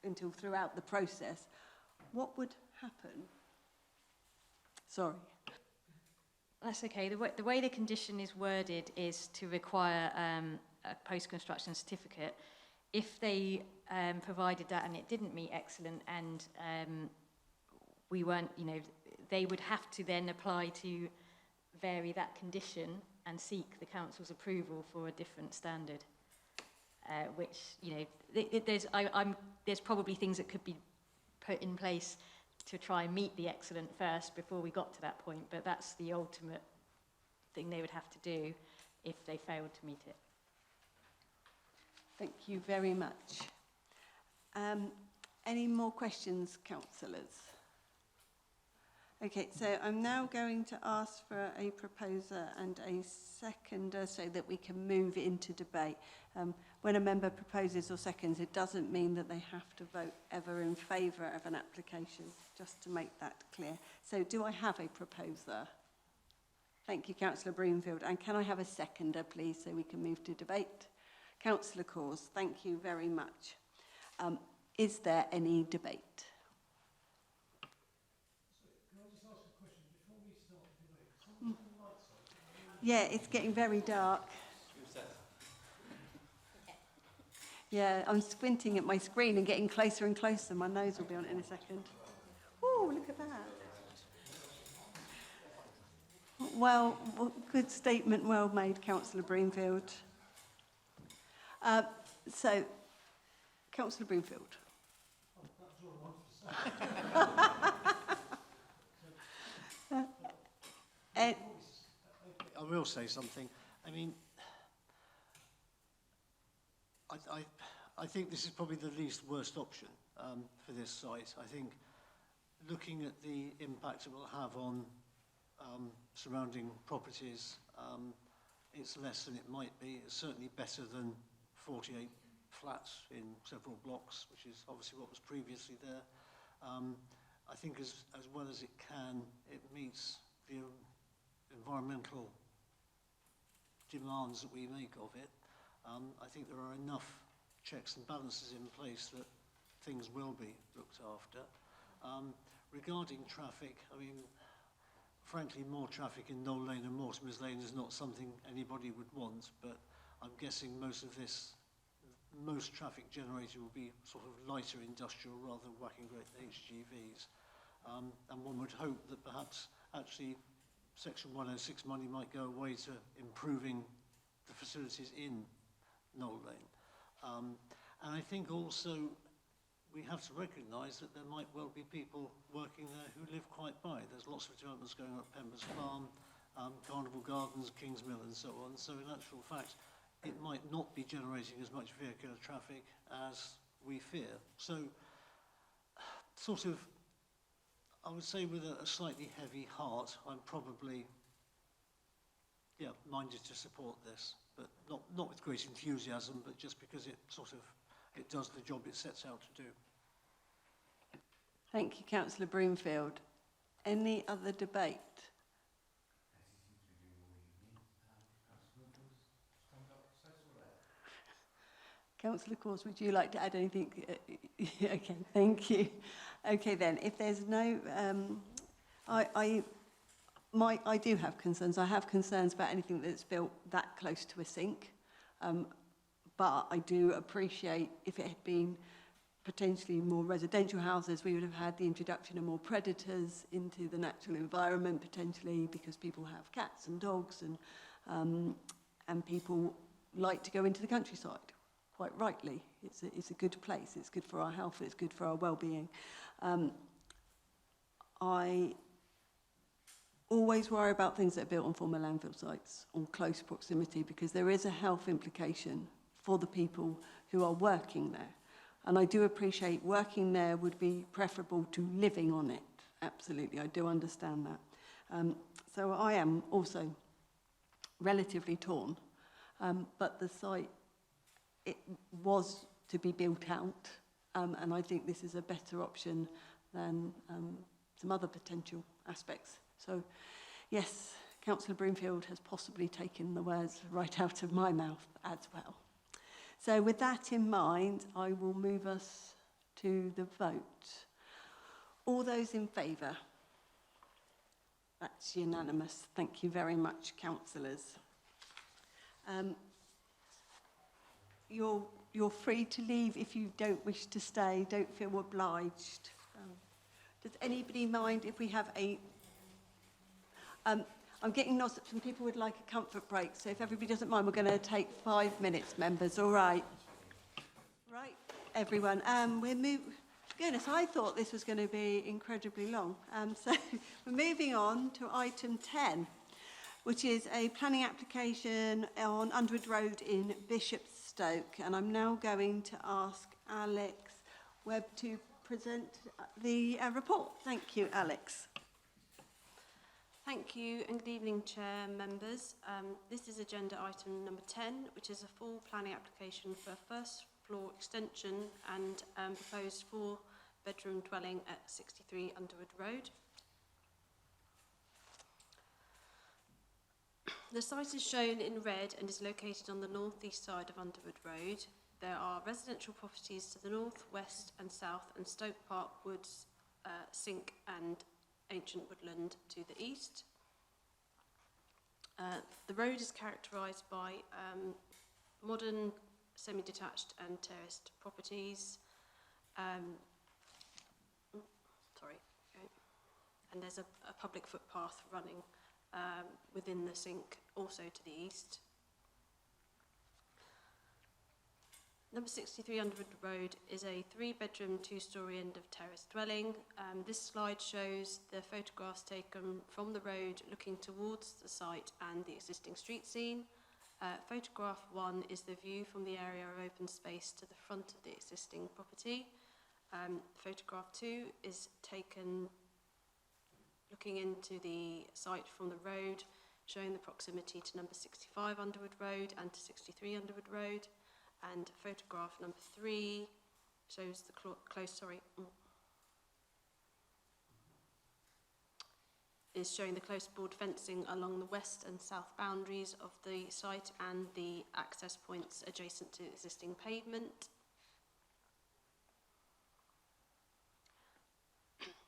until throughout the process, what would happen? Sorry. That's okay. The way the condition is worded is to require a post-construction certificate. If they provided that and it didn't meet excellent and we weren't, they would have to then apply to vary that condition and seek the council's approval for a different standard, which, there's probably things that could be put in place to try and meet the excellent first before we got to that point, but that's the ultimate thing they would have to do if they failed to meet it. Thank you very much. Any more questions, councillors? Okay, so I'm now going to ask for a proposer and a seconder so that we can move into debate. When a member proposes or seconds, it doesn't mean that they have to vote ever in favour of an application, just to make that clear. So do I have a proposer? Thank you, Cllr Broomfield. And can I have a seconder, please, so we can move to debate? Cllr Caws, thank you very much. Is there any debate? Yeah, it's getting very dark. Yeah, I'm squinting at my screen and getting closer and closer. My nose will be on it in a second. Oh, look at that. Well, good statement, well made, Councillor Broomfield. So, Councillor Broomfield. I will say something. I mean, I think this is probably the least worst option for this site. I think looking at the impact it will have on surrounding properties, it's less than it might be. It's certainly better than 48 flats in several blocks, which is obviously what was previously there. I think as well as it can, it meets the environmental demands that we make of it. I think there are enough checks and balances in place that things will be looked after. Regarding traffic, I mean, frankly, more traffic in Knoll Lane and Mortimer's Lane is not something anybody would want, but I'm guessing most traffic generated will be sort of lighter industrial rather than whacking great HGVs. And one would hope that perhaps actually Section 106 money might go away to improving the facilities in Knoll Lane. And I think also we have to recognise that there might well be people working there who live quite by. There's lots of developments going on at Pembers Farm, Carnival Gardens, Kings Mill and so on. So in actual fact, it might not be generating as much vehicular traffic as we fear. So sort of, I would say with a slightly heavy heart, I'm probably, minded to support this, but not with great enthusiasm, but just because it does the job it sets out to do. Thank you, Councillor Broomfield. Any other debate? Councillor Caws, would you like to add anything? Okay, thank you. Okay then, if there's no, I do have concerns. I have concerns about anything that's built that close to a sink, but I do appreciate if it had been potentially more residential houses, we would have had the introduction of more predators into the natural environment potentially, because people have cats and dogs and people like to go into the countryside. Quite rightly, it's a good place, it's good for our health, it's good for our well-being. I always worry about things that are built on former landfill sites, on close proximity, because there is a health implication for the people who are working there. And I do appreciate working there would be preferable to living on it, absolutely, I do understand that. So I am also relatively torn, but the site, it was to be built out, and I think this is a better option than some other potential aspects. So, yes, Councillor Broomfield has possibly taken the words right out of my mouth as well. So with that in mind, I will move us to the vote. All those in favour? That's unanimous. Thank you very much, councillors. You're free to leave if you don't wish to stay. Don't feel obliged. Does anybody mind if we have a... I'm getting nods that some people would like a comfort break, so if everybody doesn't mind, we're going to take 5 minutes, members. All right. Right, everyone. Goodness, I thought this was going to be incredibly long. So we're moving on to item 10, which is a planning application on Underwood Road in Bishopstoke. And I'm now going to ask Alex Webb to present the report. Thank you, Alex. Thank you and good evening, Chair, members. This is agenda item number 10, which is a full planning application for a first floor extension and proposed 4-bedroom dwelling at 63 Underwood Road. The site is shown in red and is located on the north-east side of Underwood Road. There are residential properties to the north, west and south, and Stoke Park Woods, Sink and Ancient Woodland to the east. The road is characterised by modern semi-detached and terraced properties. And there's a public footpath running within the sink, also to the east. Number 63 Underwood Road is a 3-bedroom, 2-storey end of terrace dwelling. This slide shows the photographs taken from the road looking towards the site and the existing street scene. Photograph 1 is the view from the area of open space to the front of the existing property. Photograph 2 is taken looking into the site from the road, showing the proximity to number 65 Underwood Road and to 63 Underwood Road. And photograph number 3 shows the is showing the close board fencing along the west and south boundaries of the site and the access points adjacent to existing pavement.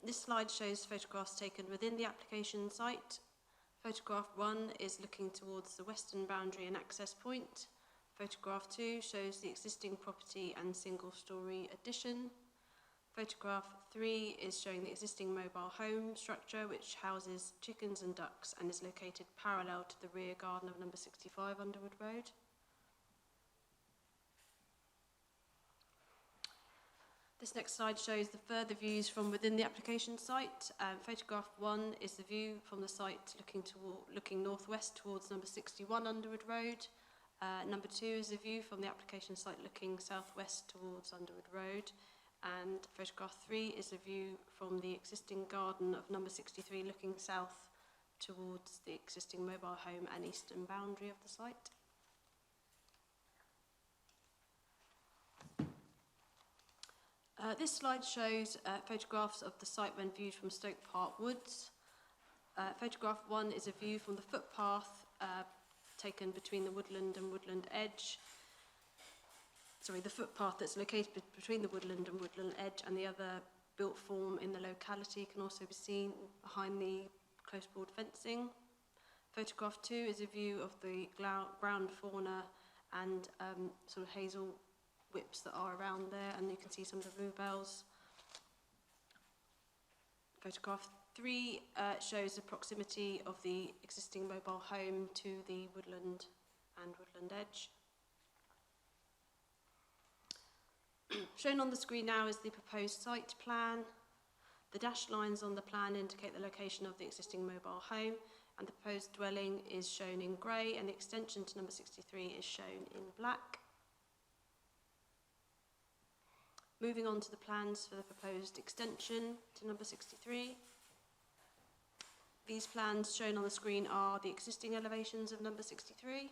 This slide shows photographs taken within the application site. Photograph 1 is looking towards the western boundary and access point. Photograph 2 shows the existing property and single-storey addition. Photograph 3 is showing the existing mobile home structure, which houses chickens and ducks and is located parallel to the rear garden of number 65 Underwood Road. This next slide shows the further views from within the application site. Photograph 1 is the view from the site looking northwest towards number 61 Underwood Road. Number 2 is a view from the application site looking southwest towards Underwood Road, and photograph 3 is a view from the existing garden of number 63 looking south towards the existing mobile home and eastern boundary of the site. This slide shows photographs of the site when viewed from Stoke Park Woods. Photograph 1 is a view from the footpath taken between the woodland and woodland edge. Sorry, the footpath that's located between the woodland and woodland edge, and the other built form in the locality can also be seen behind the close board fencing. Photograph 2 is a view of the ground fauna and sort of hazel whips that are around there, and you can see some of the bluebells. Photograph 3 shows the proximity of the existing mobile home to the woodland and woodland edge. Shown on the screen now is the proposed site plan. The dashed lines on the plan indicate the location of the existing mobile home, and the proposed dwelling is shown in grey, and the extension to number 63 is shown in black. Moving on to the plans for the proposed extension to number 63. These plans shown on the screen are the existing elevations of number 63.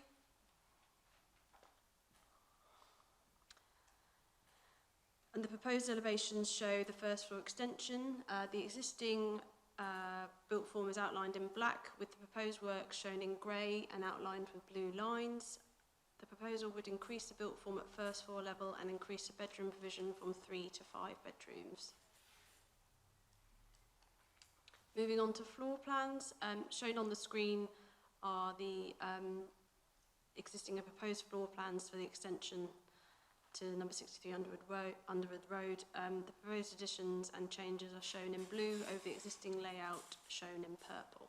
And the proposed elevations show the first floor extension. The existing built form is outlined in black, with the proposed work shown in grey and outlined with blue lines. The proposal would increase the built form at first floor level and increase the bedroom provision from 3 to 5 bedrooms. Moving on to floor plans, shown on the screen are the existing and proposed floor plans for the extension to number 63 Underwood Road. The proposed additions and changes are shown in blue over the existing layout shown in purple.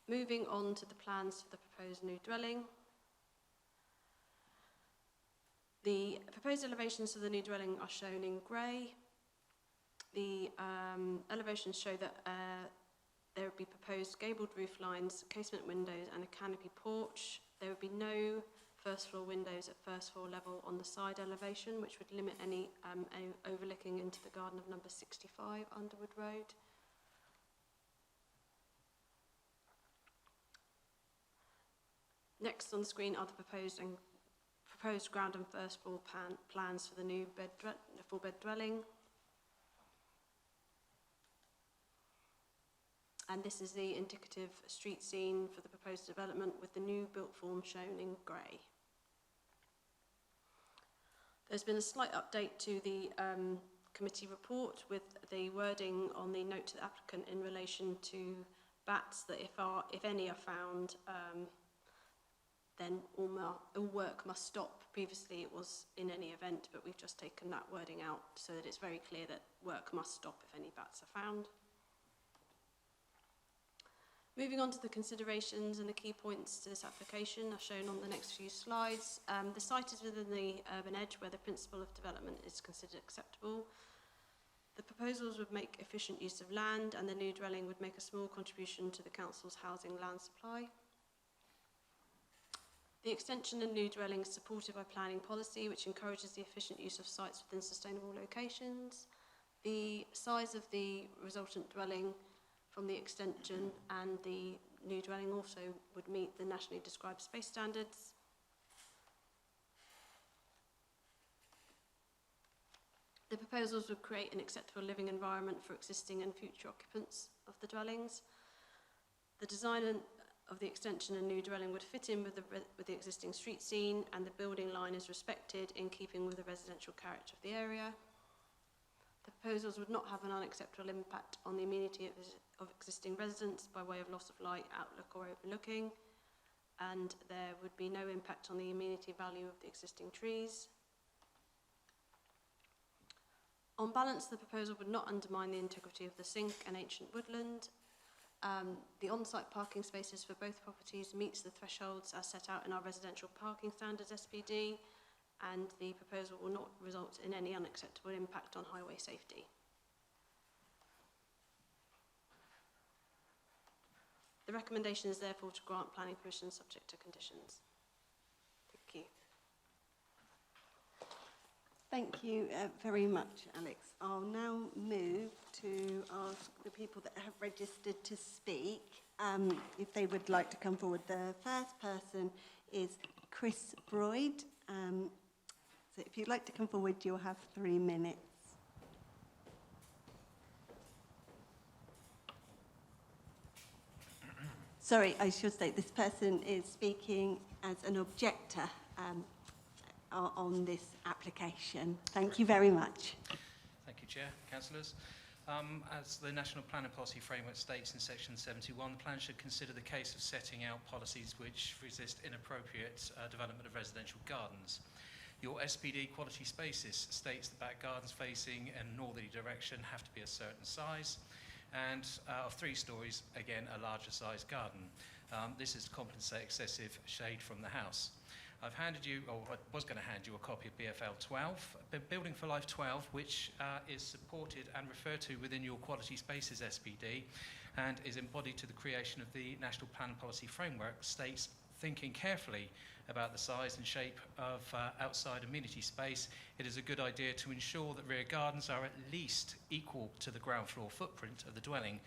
Moving on to the plans for the proposed new dwelling. The proposed elevations for the new dwelling are shown in grey. The elevations show that there would be proposed gabled roof lines, casement windows and a canopy porch. There would be no first floor windows at first floor level on the side elevation, which would limit any overlooking into the garden of number 65 Underwood Road. Next on the screen are the proposed ground and first floor plans for the new four-bed dwelling. And this is the indicative street scene for the proposed development with the new built form shown in grey. There's been a slight update to the committee report with the wording on the note to the applicant in relation to bats, that if any are found, then all work must stop. Previously it was in any event, but we've just taken that wording out so that it's very clear that work must stop if any bats are found. Moving on to the considerations and the key points to this application are shown on the next few slides. The site is within the urban edge where the principle of development is considered acceptable. The proposals would make efficient use of land, and the new dwelling would make a small contribution to the council's housing land supply. The extension and new dwelling is supported by planning policy, which encourages the efficient use of sites within sustainable locations. The size of the resultant dwelling from the extension and the new dwelling also would meet the nationally described space standards. The proposals would create an acceptable living environment for existing and future occupants of the dwellings. The design of the extension and new dwelling would fit in with the existing street scene, and the building line is respected in keeping with the residential character of the area. The proposals would not have an unacceptable impact on the amenity of existing residents by way of loss of light, outlook or overlooking, and there would be no impact on the amenity value of the existing trees. On balance, the proposal would not undermine the integrity of the sink and ancient woodland. The on-site parking spaces for both properties meets the thresholds as set out in our residential parking standards SPD, and the proposal will not result in any unacceptable impact on highway safety. The recommendation is therefore to grant planning permission subject to conditions. Thank you. Thank you very much, Alex. I'll now move to ask the people that have registered to speak if they would like to come forward. The first person is Chris Broyd. So if you'd like to come forward, you'll have 3 minutes. Sorry, I should say this person is speaking as an objector on this application. Thank you very much. Thank you, Chair, Councillors. As the National Planning Policy Framework states in Section 71, the plan should consider the case of setting out policies which resist inappropriate development of residential gardens. Your SPD quality spaces states that back gardens facing in a northerly direction have to be a certain size, and of 3 stories, again, a larger size garden. This is to compensate excessive shade from the house. I've handed you, or I was going to hand you, a copy of BFL 12, Building for Life 12, which is supported and referred to within your Quality Spaces SPD and is embodied to the creation of the National Planning Policy Framework, states thinking carefully about the size and shape of outside amenity space, it is a good idea to ensure that rear gardens are at least equal to the ground floor footprint of the dwelling.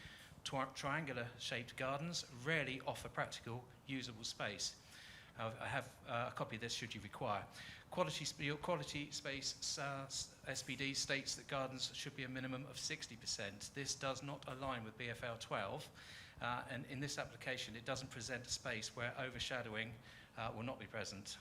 Triangular shaped gardens rarely offer practical usable space. I have a copy of this should you require. Your quality space SPD states that gardens should be a minimum of 60%. This does not align with BFL 12, and in this application it doesn't present a space where overshadowing will not be present.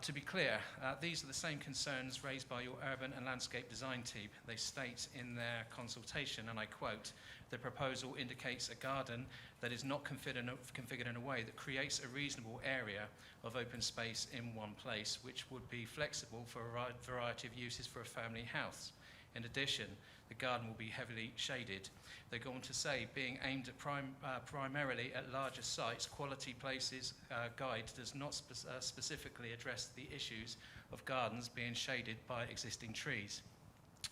To be clear, these are the same concerns raised by your urban and landscape design team. They state in their consultation, and I quote, "The proposal indicates a garden that is not configured in a way that creates a reasonable area of open space in one place, which would be flexible for a variety of uses for a family house. In addition, the garden will be heavily shaded." They go on to say, being aimed at primarily at larger sites, Quality Places Guide does not specifically address the issues of gardens being shaded by existing trees.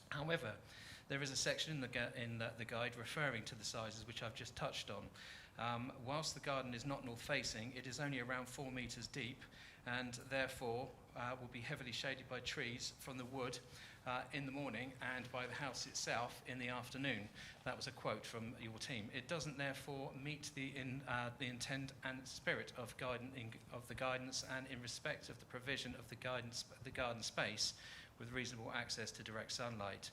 However, there is a section in the guide referring to the sizes which I've just touched on. Whilst the garden is not north-facing, it is only around 4 metres deep and therefore will be heavily shaded by trees from the wood in the morning and by the house itself in the afternoon. That was a quote from your team. It doesn't therefore meet the intent and spirit of the guidance, and in respect of the provision of the garden space with reasonable access to direct sunlight.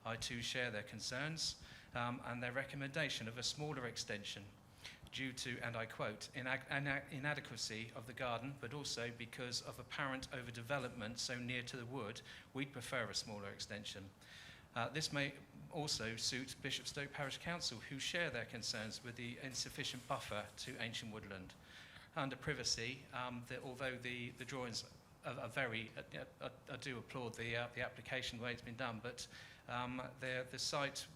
I too share their concerns and their recommendation of a smaller extension due to, and I quote, inadequacy of the garden, but also because of apparent overdevelopment so near to the wood, we'd prefer a smaller extension. This may also suit Bishopstoke Parish Council, who share their concerns with the insufficient buffer to ancient woodland. Under privacy, although the drawings are very, I do applaud the application, the way it's been done, but the site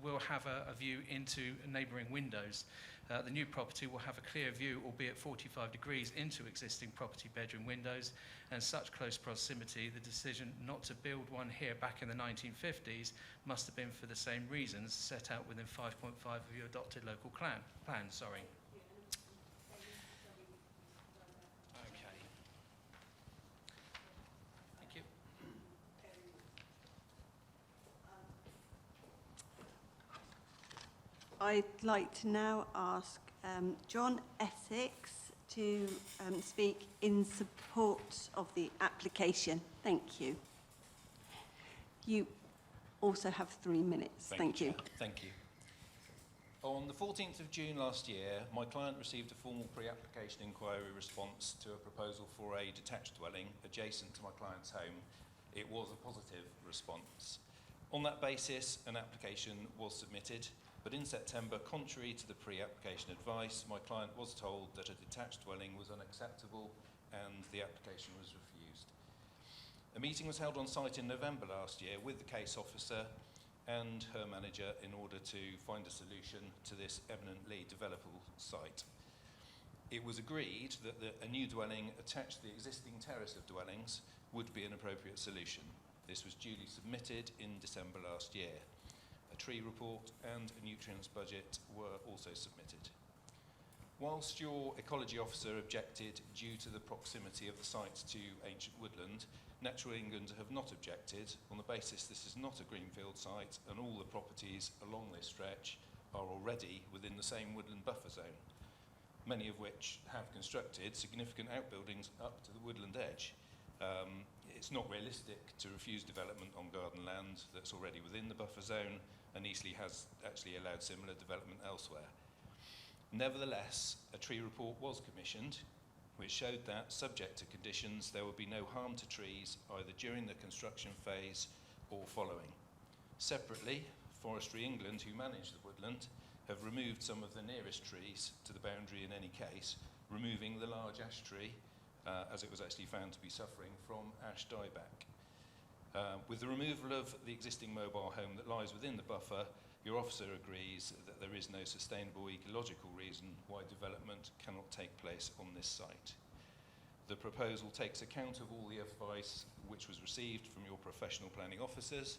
will have a view into neighbouring windows. The new property will have a clear view, albeit 45 degrees, into existing property bedroom windows, and such close proximity, the decision not to build one here back in the 1950s must have been for the same reasons set out within 5.5 of your adopted local plan. Sorry. Okay. Thank you. I'd like to now ask John Essex to speak in support of the application. Thank you. You also have 3 minutes. Thank you. Thank you. On the 14th of June last year, my client received a formal pre-application inquiry response to a proposal for a detached dwelling adjacent to my client's home. It was a positive response. On that basis, an application was submitted, but in September, contrary to the pre-application advice, my client was told that a detached dwelling was unacceptable and the application was refused. A meeting was held on site in November last year with the case officer and her manager in order to find a solution to this eminently developable site. It was agreed that a new dwelling attached to the existing terrace of dwellings would be an appropriate solution. This was duly submitted in December last year. A tree report and a nutrients budget were also submitted. Whilst your ecology officer objected due to the proximity of the site to ancient woodland, Natural England have not objected on the basis this is not a greenfield site and all the properties along this stretch are already within the same woodland buffer zone, many of which have constructed significant outbuildings up to the woodland edge. It's not realistic to refuse development on garden land that's already within the buffer zone, and Eastleigh has actually allowed similar development elsewhere. Nevertheless, a tree report was commissioned which showed that, subject to conditions, there would be no harm to trees either during the construction phase or following. Separately, Forestry England, who manage the woodland, have removed some of the nearest trees to the boundary in any case, removing the large ash tree as it was actually found to be suffering from ash dieback. With the removal of the existing mobile home that lies within the buffer, your officer agrees that there is no sustainable ecological reason why development cannot take place on this site. The proposal takes account of all the advice which was received from your professional planning officers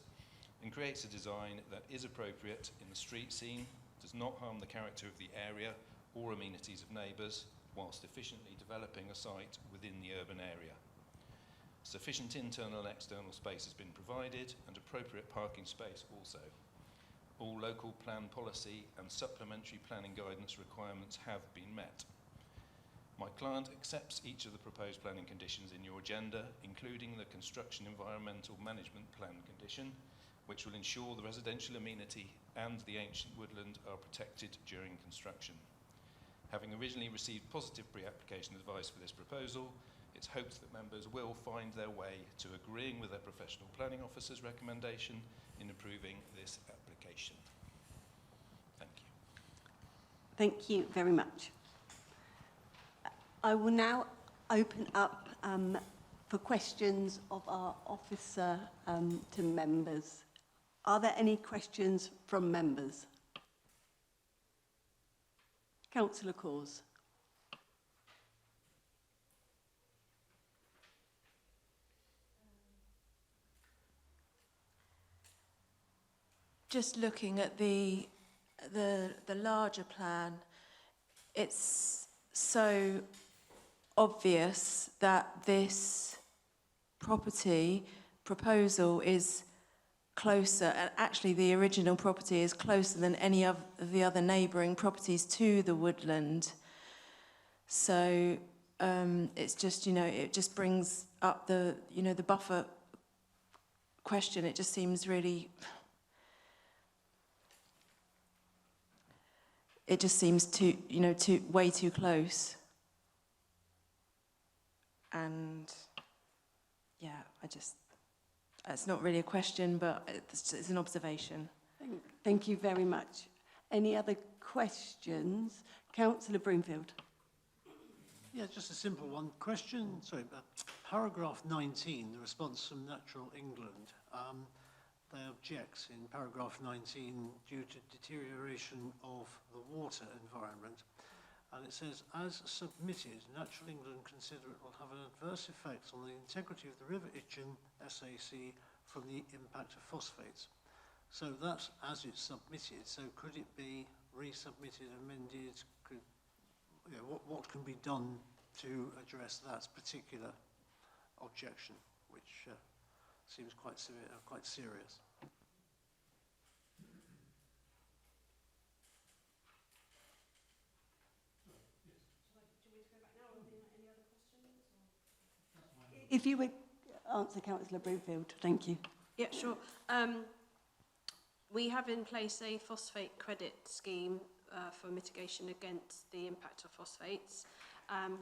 and creates a design that is appropriate in the street scene, does not harm the character of the area or amenities of neighbours, whilst efficiently developing a site within the urban area. Sufficient internal and external space has been provided and appropriate parking space also. All local plan policy and supplementary planning guidance requirements have been met. My client accepts each of the proposed planning conditions in your agenda, including the construction environmental management plan condition, which will ensure the residential amenity and the ancient woodland are protected during construction. Having originally received positive pre-application advice for this proposal, it's hoped that members will find their way to agreeing with their professional planning officer's recommendation in approving this application. Thank you. Thank you very much. I will now open up for questions of our officer to members. Are there any questions from members? Councillor Caws. Just looking at the larger plan, it's so obvious that this property proposal is closer, and actually the original property is closer than any of the other neighbouring properties to the woodland. So it's just, it just brings up the buffer question. It just seems really, it just seems way too close. And yeah, it's not really a question, but it's an observation. Thank you very much. Any other questions? Councillor Broomfield. Yeah, just a simple one. Paragraph 19, the response from Natural England. they object in paragraph 19 due to deterioration of the water environment. And it says, as submitted, Natural England consider it will have an adverse effect on the integrity of the River Itchen SAC from the impact of phosphates. So that's as it's submitted. So could it be resubmitted, amended? Could, you know, what can be done to address that particular objection, which seems quite serious? If you would answer Councillor Broomfield, thank you. Yeah, sure. We have in place a phosphate credit scheme for mitigation against the impact of phosphates.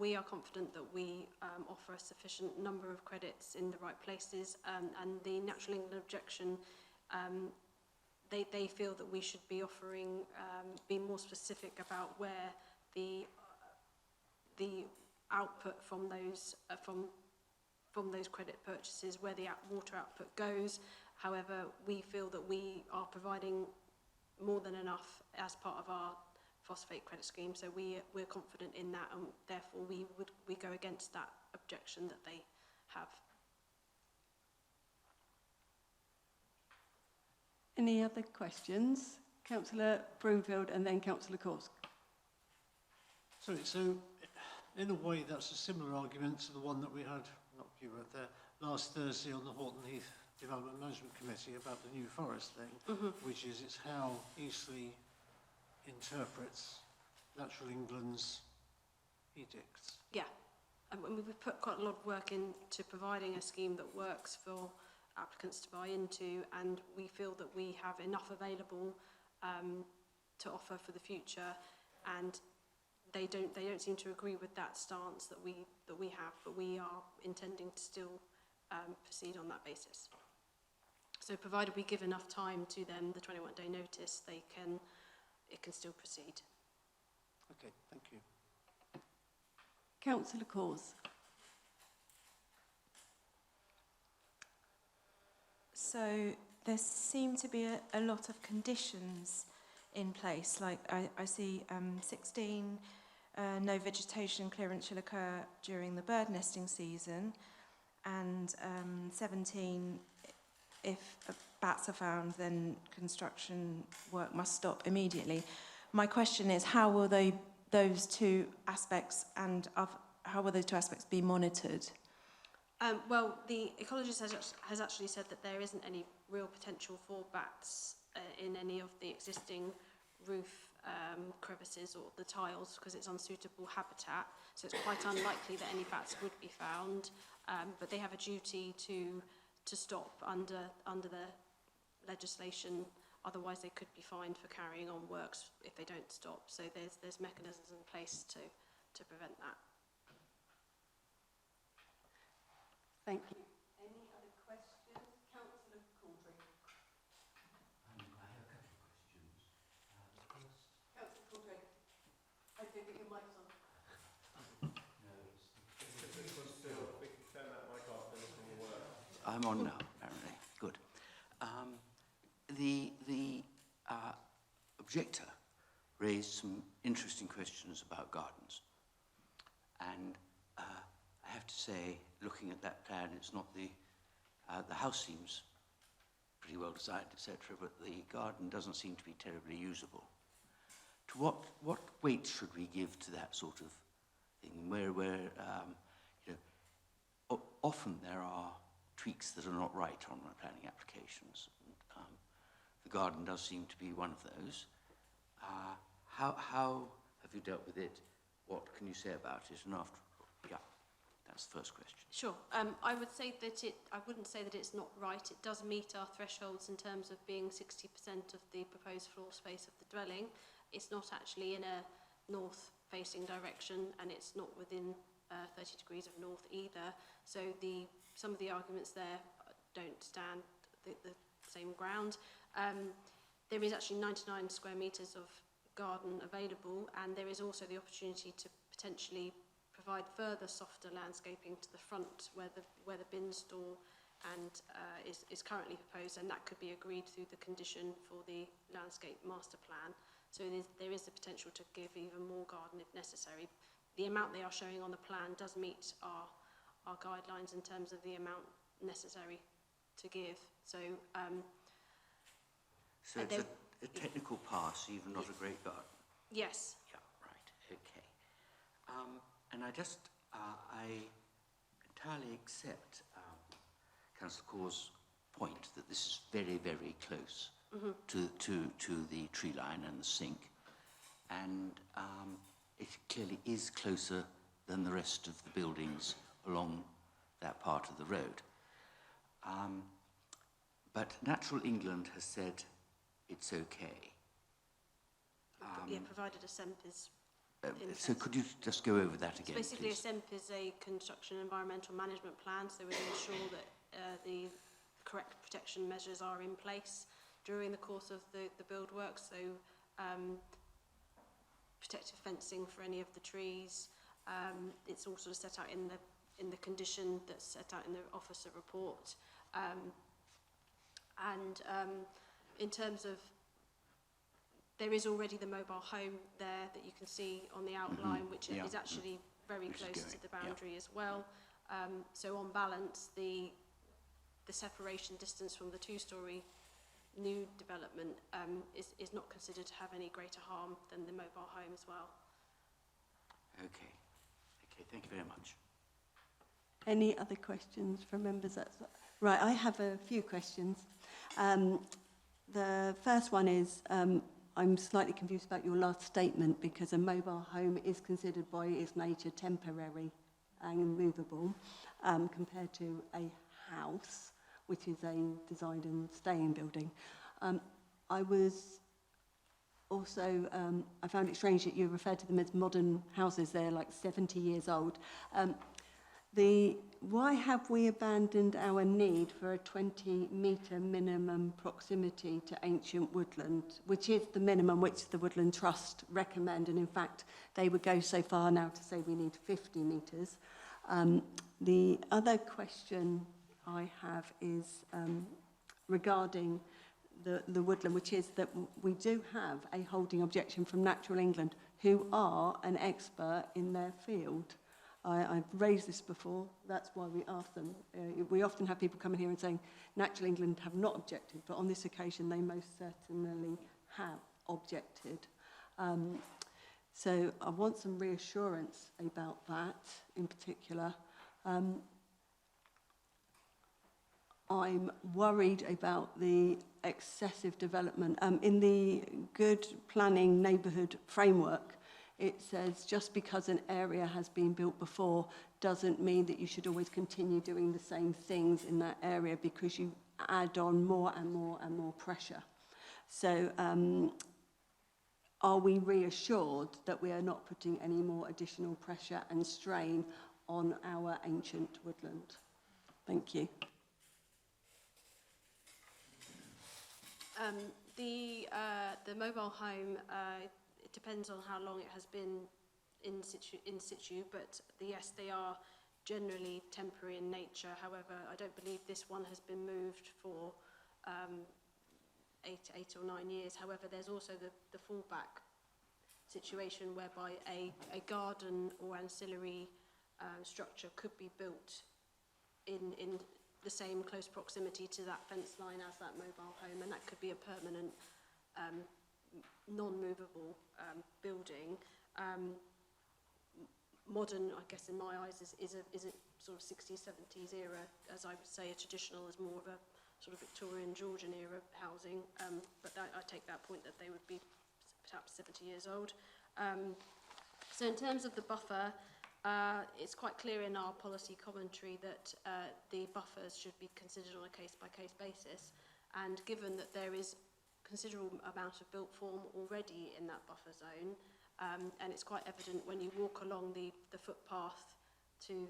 We are confident that we offer a sufficient number of credits in the right places, and the Natural England objection, they feel that we should be offering, be more specific about where the output from those credit purchases, where the water output goes. However, we feel that we are providing more than enough as part of our phosphate credit scheme, so we're confident in that, and therefore we go against that objection that they have. Any other questions? Councillor Broomfield and then Councillor Caws. Sorry, so in a way that's a similar argument to the one that we had, not you weren't there, last Thursday on the Horton Heath Development Management Committee about the New Forest thing, which is it's how Eastleigh interprets Natural England's edicts. Yeah, and we've put quite a lot of work into providing a scheme that works for applicants to buy into, and we feel that we have enough available to offer for the future, and they don't seem to agree with that stance that we have, but we are intending to still proceed on that basis. So provided we give enough time to them, the 21-day notice, it can still proceed. Okay, thank you. Councillor Caws. So there seem to be a lot of conditions in place. Like I see 16, no vegetation clearance shall occur during the bird nesting season, and 17, if bats are found, then construction work must stop immediately. My question is, how will those two aspects be monitored? Well, the ecologist has actually said that there isn't any real potential for bats in any of the existing roof crevices or the tiles, because it's unsuitable habitat, so it's quite unlikely that any bats would be found, but they have a duty to stop under the legislation. Otherwise they could be fined for carrying on works if they don't stop, so there's mechanisms in place to prevent that. Thank you. Any other questions? Councillor Couldrey. I have a couple of questions. Councillor Couldrey, I think your mic's on. I'm on now, apparently. Good. The objector raised some interesting questions about gardens, and I have to say, looking at that plan, it's not the house seems pretty well designed, etc., but the garden doesn't seem to be terribly usable. To what weight should we give to that sort of thing? Where you know, often there are tweaks that are not right on my planning applications. And, the garden does seem to be one of those. How have you dealt with it? What can you say about it? And after, yeah, that's the first question. Sure. I would say that I wouldn't say that it's not right. It does meet our thresholds in terms of being 60% of the proposed floor space of the dwelling. It's not actually in a north-facing direction, and it's not within 30 degrees of north either. So some of the arguments there don't stand the same ground. There is actually 99 square metres of garden available, and there is also the opportunity to potentially provide further softer landscaping to the front where the bin store and is currently proposed, and that could be agreed through the condition for the landscape master plan. So there is the potential to give even more garden if necessary. The amount they are showing on the plan does meet our guidelines in terms of the amount necessary to give. So, so it's a technical pass, even not a great garden. Yes. Yeah, right. Okay. And I entirely accept Councillor Caws' point that this is very, very close to the tree line and the sink, and it clearly is closer than the rest of the buildings along that part of the road. But Natural England has said it's okay. Yeah, provided a SEMP is so could you just go over that again, so basically, please? a SEMP is a construction environmental management plan, so we ensure that the correct protection measures are in place during the course of the build work. So protective fencing for any of the trees. It's also set out in the condition that's set out in the officer report. In terms of, there is already the mobile home there that you can see on the outline, which is actually very close to the boundary as well. So on balance, the separation distance from the two-storey new development is not considered to have any greater harm than the mobile home as well. Okay. Okay, thank you very much. Any other questions from members? Right, I have a few questions. The first one is, I'm slightly confused about your last statement, because a mobile home is considered by its nature temporary and movable, compared to a house, which is a designed and staying building. I was also, I found it strange that you referred to them as modern houses. They're like 70 years old. Why have we abandoned our need for a 20-metre minimum proximity to ancient woodland, which is the minimum which the Woodland Trust recommend, and in fact they would go so far now to say we need 50 metres. The other question I have is regarding the woodland, which is that we do have a holding objection from Natural England, who are an expert in their field. I've raised this before, that's why we ask them. We often have people coming here and saying, Natural England have not objected, but on this occasion they most certainly have objected. So I want some reassurance about that in particular. I'm worried about the excessive development. In the Good Planning Neighbourhood Framework, it says just because an area has been built before doesn't mean that you should always continue doing the same things in that area, because you add on more and more and more pressure. So are we reassured that we are not putting any more additional pressure and strain on our ancient woodland? Thank you. The mobile home, it depends on how long it has been in situ, but yes, they are generally temporary in nature. However, I don't believe this one has been moved for 8 or 9 years. However, there's also the fallback situation whereby a garden or ancillary structure could be built in the same close proximity to that fence line as that mobile home, and that could be a permanent non-movable building. Modern, I guess in my eyes, is a sort of 60s, 70s era, as I would say. A traditional is more of a sort of Victorian, Georgian era housing, but I take that point that they would be perhaps 70 years old. So in terms of the buffer, it's quite clear in our policy commentary that the buffers should be considered on a case-by-case basis, and given that there is considerable amount of built form already in that buffer zone, and it's quite evident when you walk along the footpath to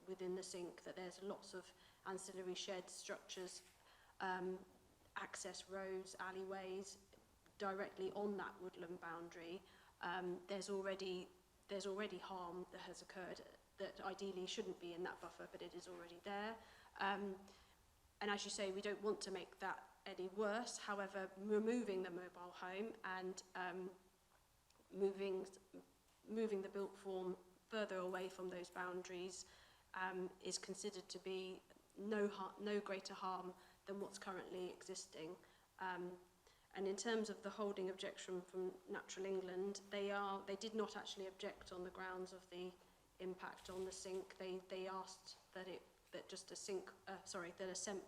within the sink that there's lots of ancillary sheds, structures, access roads, alleyways directly on that woodland boundary. There's already harm that has occurred that ideally shouldn't be in that buffer, but it is already there. And as you say, we don't want to make that any worse. However, removing the mobile home and moving the built form further away from those boundaries is considered to be no greater harm than what's currently existing. And in terms of the holding objection from Natural England, they did not actually object on the grounds of the impact on the sink. They asked that a SEMP,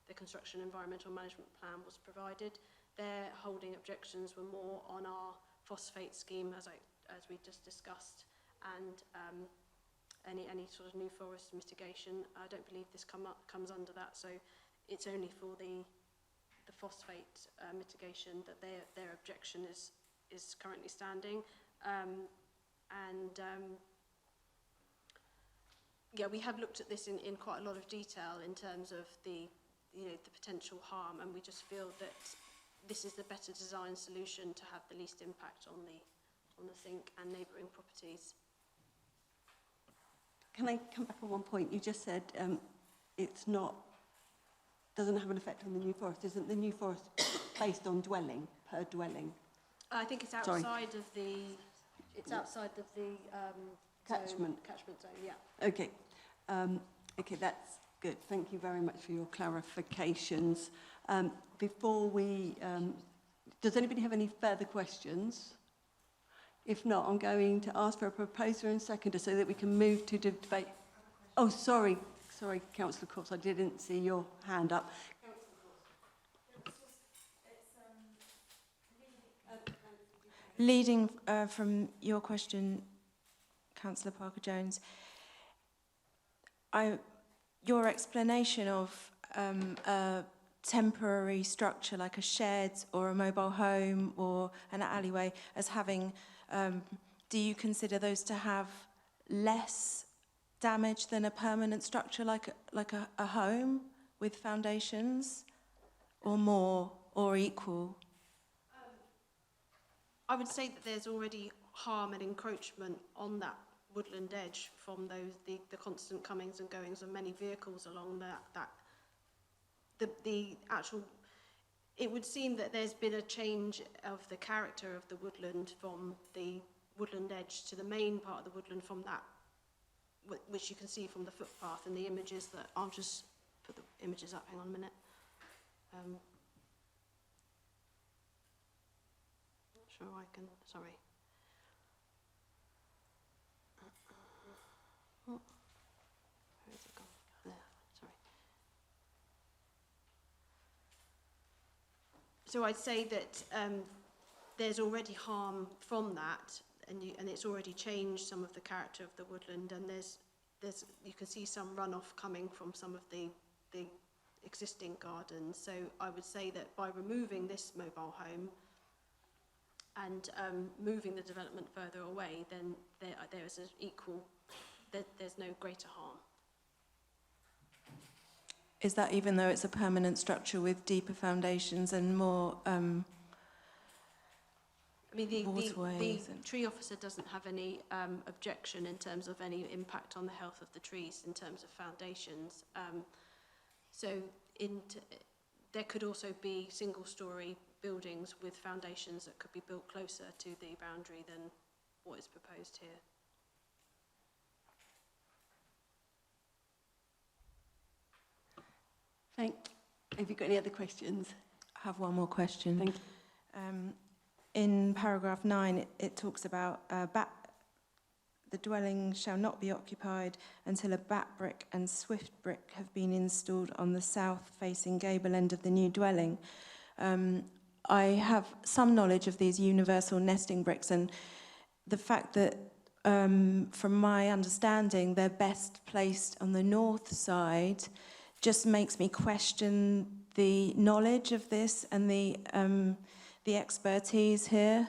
the Construction Environmental Management Plan, was provided. Their holding objections were more on our phosphate scheme, as we just discussed, and any sort of new forest mitigation. I don't believe this comes under that, so it's only for the phosphate mitigation that their objection is currently standing. Yeah, we have looked at this in quite a lot of detail in terms of the potential harm, and we just feel that this is the better design solution to have the least impact on the sink and neighbouring properties. Can I come back on one point? You just said doesn't have an effect on the New Forest. Isn't the New Forest based on dwelling, per dwelling? I think it's outside of the. It's outside of the catchment zone. Yeah. Okay. Okay, that's good. Thank you very much for your clarifications. Before we, does anybody have any further questions? If not, I'm going to ask for a proposer and seconder so that we can move to debate. Oh, sorry, Councillor Caws, I didn't see your hand up. Leading from your question, Councillor Parker-Jones, your explanation of a temporary structure like a shed or a mobile home or an alleyway as having, do you consider those to have less damage than a permanent structure like a home with foundations, or more, or equal? I would say that there's already harm and encroachment on that woodland edge from the constant comings and goings of many vehicles along the actual. It would seem that there's been a change of the character of the woodland from the woodland edge to the main part of the woodland from that, which you can see from the footpath and the images that I'll just put the images up. Hang on a minute. Not sure I can. Sorry. Oh, where's it gone? There. Sorry. So I'd say that there's already harm from that, and it's already changed some of the character of the woodland, and there's you can see some runoff coming from some of the existing gardens. So I would say that by removing this mobile home and moving the development further away, then there is there's no greater harm. Is that even though it's a permanent structure with deeper foundations and more I mean, the waterways tree officer doesn't have any objection in terms of any impact on the health of the trees in terms of foundations. There could also be single-storey buildings with foundations that could be built closer to the boundary than what is proposed here. Have you got any other questions? I have one more question. Thank you. In paragraph 9, it talks about the dwelling shall not be occupied until a back brick and swift brick have been installed on the south-facing gable end of the new dwelling. I have some knowledge of these universal nesting bricks, and the fact that, from my understanding, they're best placed on the north side just makes me question the knowledge of this and the expertise here.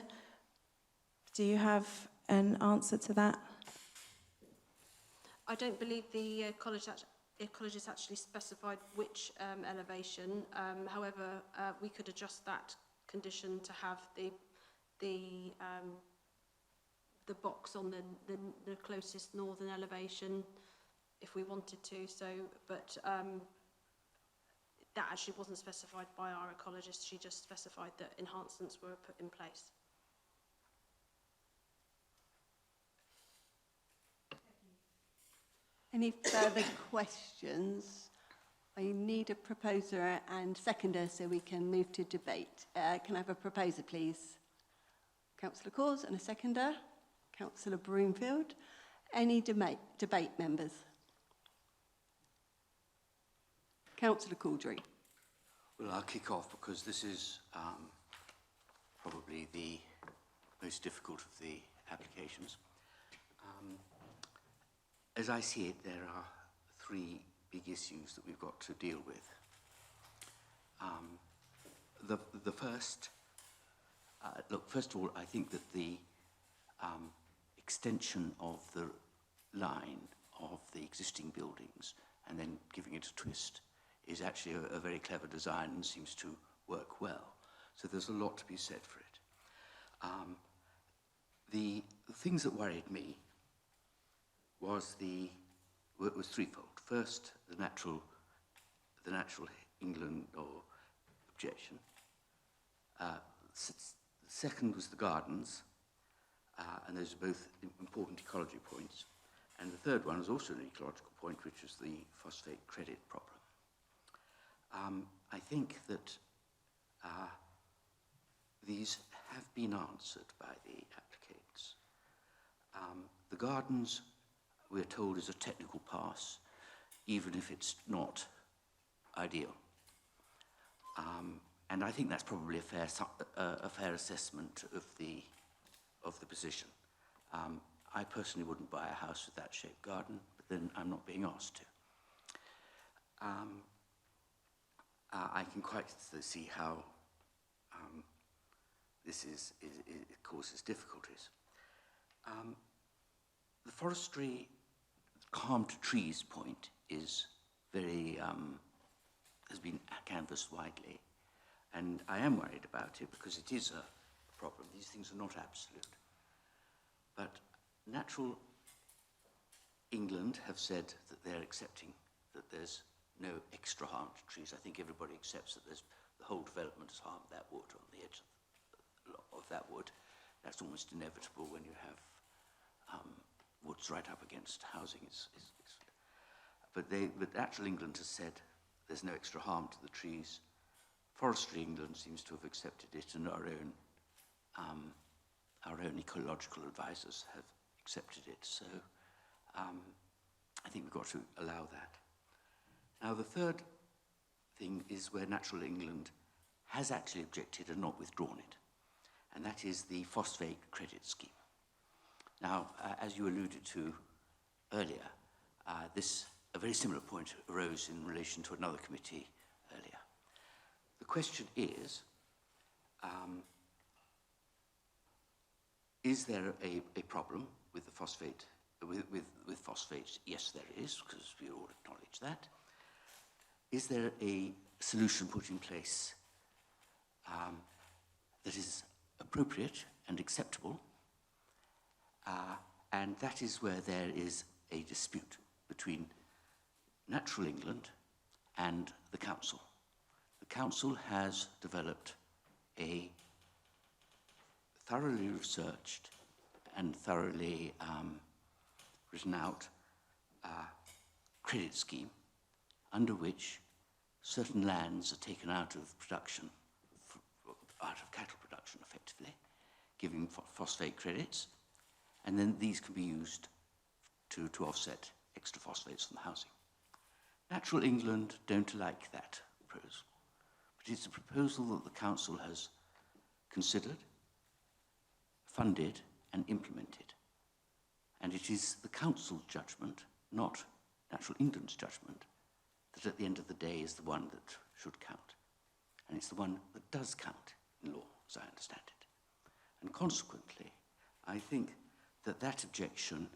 Do you have an answer to that? I don't believe the college has actually specified which elevation. However, we could adjust that condition to have the box on the closest northern elevation if we wanted to. So, but that actually wasn't specified by our ecologist. She just specified that enhancements were put in place. Any further questions? I need a proposer and seconder so we can move to debate. Can I have a proposer, please? Cllr Caws and a seconder. Cllr Broomfield. Any debate, members? Cllr Couldrey. Well, I'll kick off because this is probably the most difficult of the applications. As I see it, there are three big issues that we've got to deal with. The first, look, first of all, I think that the extension of the line of the existing buildings and then giving it a twist is actually a very clever design and seems to work well. So there's a lot to be said for it. The things that worried me was threefold. First, the natural England or objection. Second was the gardens, and those are both important ecology points. And the third one is also an ecological point, which is the phosphate credit problem. I think that these have been answered by the applicants. The gardens, we're told, is a technical pass, even if it's not ideal. And I think that's probably a fair assessment of the position. I personally wouldn't buy a house with that shaped garden, but then I'm not being asked to. I can quite see how this it causes difficulties. The forestry harm to trees point is very, has been canvassed widely, and I am worried about it because it is a problem. These things are not absolute. But Natural England have said that they're accepting that there's no extra harm to trees. I think everybody accepts that the whole development has harmed that wood on the edge of that wood. That's almost inevitable when you have woods right up against housing. But Natural England has said there's no extra harm to the trees. Forestry England seems to have accepted it, and our own ecological advisors have accepted it. So I think we've got to allow that. Now, the third thing is where Natural England has actually objected and not withdrawn it, and that is the phosphate credit scheme. Now, as you alluded to earlier, a very similar point arose in relation to another committee earlier. The question is there a problem with the phosphate, with phosphates? Yes, there is, because we all acknowledge that. Is there a solution put in place that is appropriate and acceptable? And that is where there is a dispute between Natural England and the Council. The Council has developed a thoroughly researched and thoroughly written out credit scheme under which certain lands are taken out of production, out of cattle production effectively, giving phosphate credits, and then these can be used to offset extra phosphates from housing. Natural England don't like that proposal, but it's a proposal that the Council has considered, funded and implemented. And it is the Council's judgment, not Natural England's judgment, that at the end of the day is the one that should count. And it's the one that does count in law, as I understand it. And consequently, I think that that objection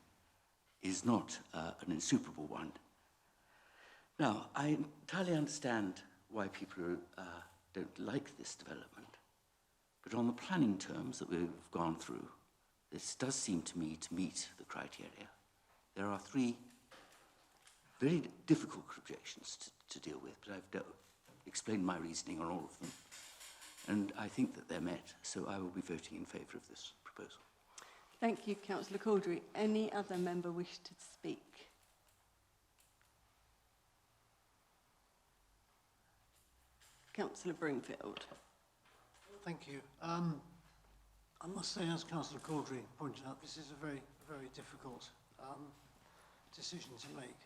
is not an insuperable one. Now, I entirely understand why people don't like this development, but on the planning terms that we've gone through, this does seem to me to meet the criteria. There are three very difficult objections to deal with, but I've explained my reasoning on all of them. And I think that they're met, so I will be voting in favour of this proposal. Thank you, Councillor Couldrey. Any other member wish to speak? Councillor Broomfield. Thank you. I must say, as Councillor Couldrey pointed out, this is a very, very difficult decision to make.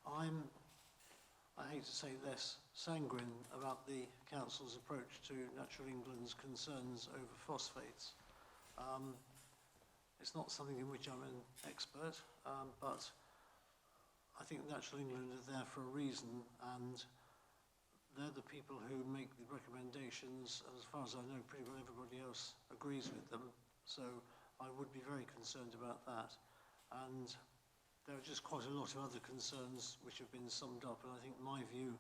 I hate to say, less sanguine about the Council's approach to Natural England's concerns over phosphates. It's not something in which I'm an expert, but I think Natural England are there for a reason, and they're the people who make the recommendations, and as far as I know, pretty well everybody else agrees with them, so I would be very concerned about that. And there are just quite a lot of other concerns which have been summed up, and I think my view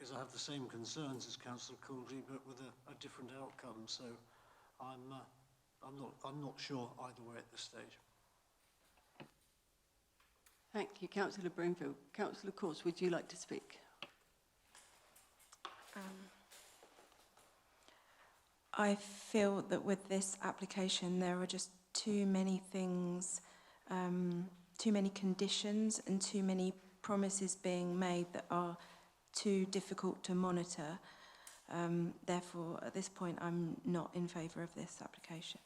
is I have the same concerns as Councillor Couldrey, but with a different outcome, so I'm not sure either way at this stage. Thank you, Councillor Broomfield. Councillor Caws, would you like to speak? I feel that with this application there are just too many things, too many conditions and too many promises being made that are too difficult to monitor. Therefore, at this point, I'm not in favour of this application.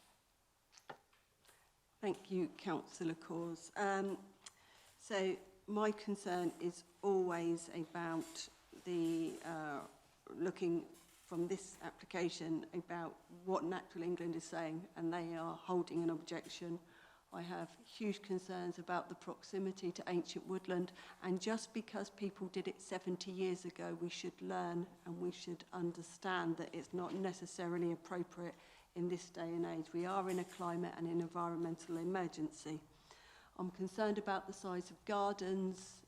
Thank you, Councillor Caws. So my concern is always about the looking from this application about what Natural England is saying, and they are holding an objection. I have huge concerns about the proximity to ancient woodland, and just because people did it 70 years ago, we should learn and we should understand that it's not necessarily appropriate in this day and age. We are in a climate and an environmental emergency. I'm concerned about the size of gardens.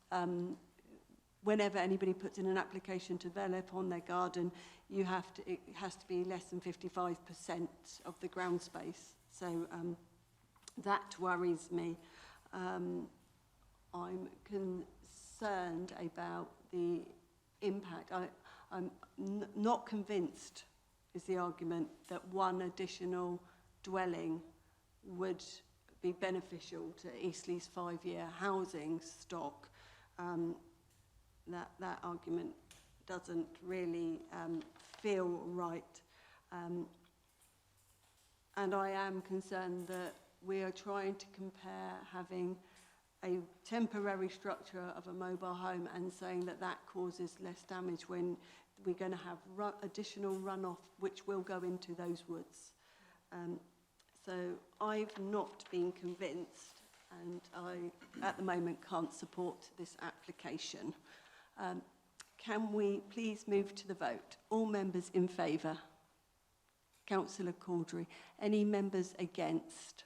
Whenever anybody puts in an application to develop on their garden, it has to be less than 55% of the ground space. So that worries me. I'm concerned about the impact. I'm not convinced, is the argument, that one additional dwelling would be beneficial to Eastleigh's 5-year housing stock. That argument doesn't really feel right. And I am concerned that we are trying to compare having a temporary structure of a mobile home and saying that that causes less damage when we're going to have additional runoff which will go into those woods. So I've not been convinced, and I, at the moment, can't support this application. Can we please move to the vote? All members in favour? Councillor Couldrey. Any members against?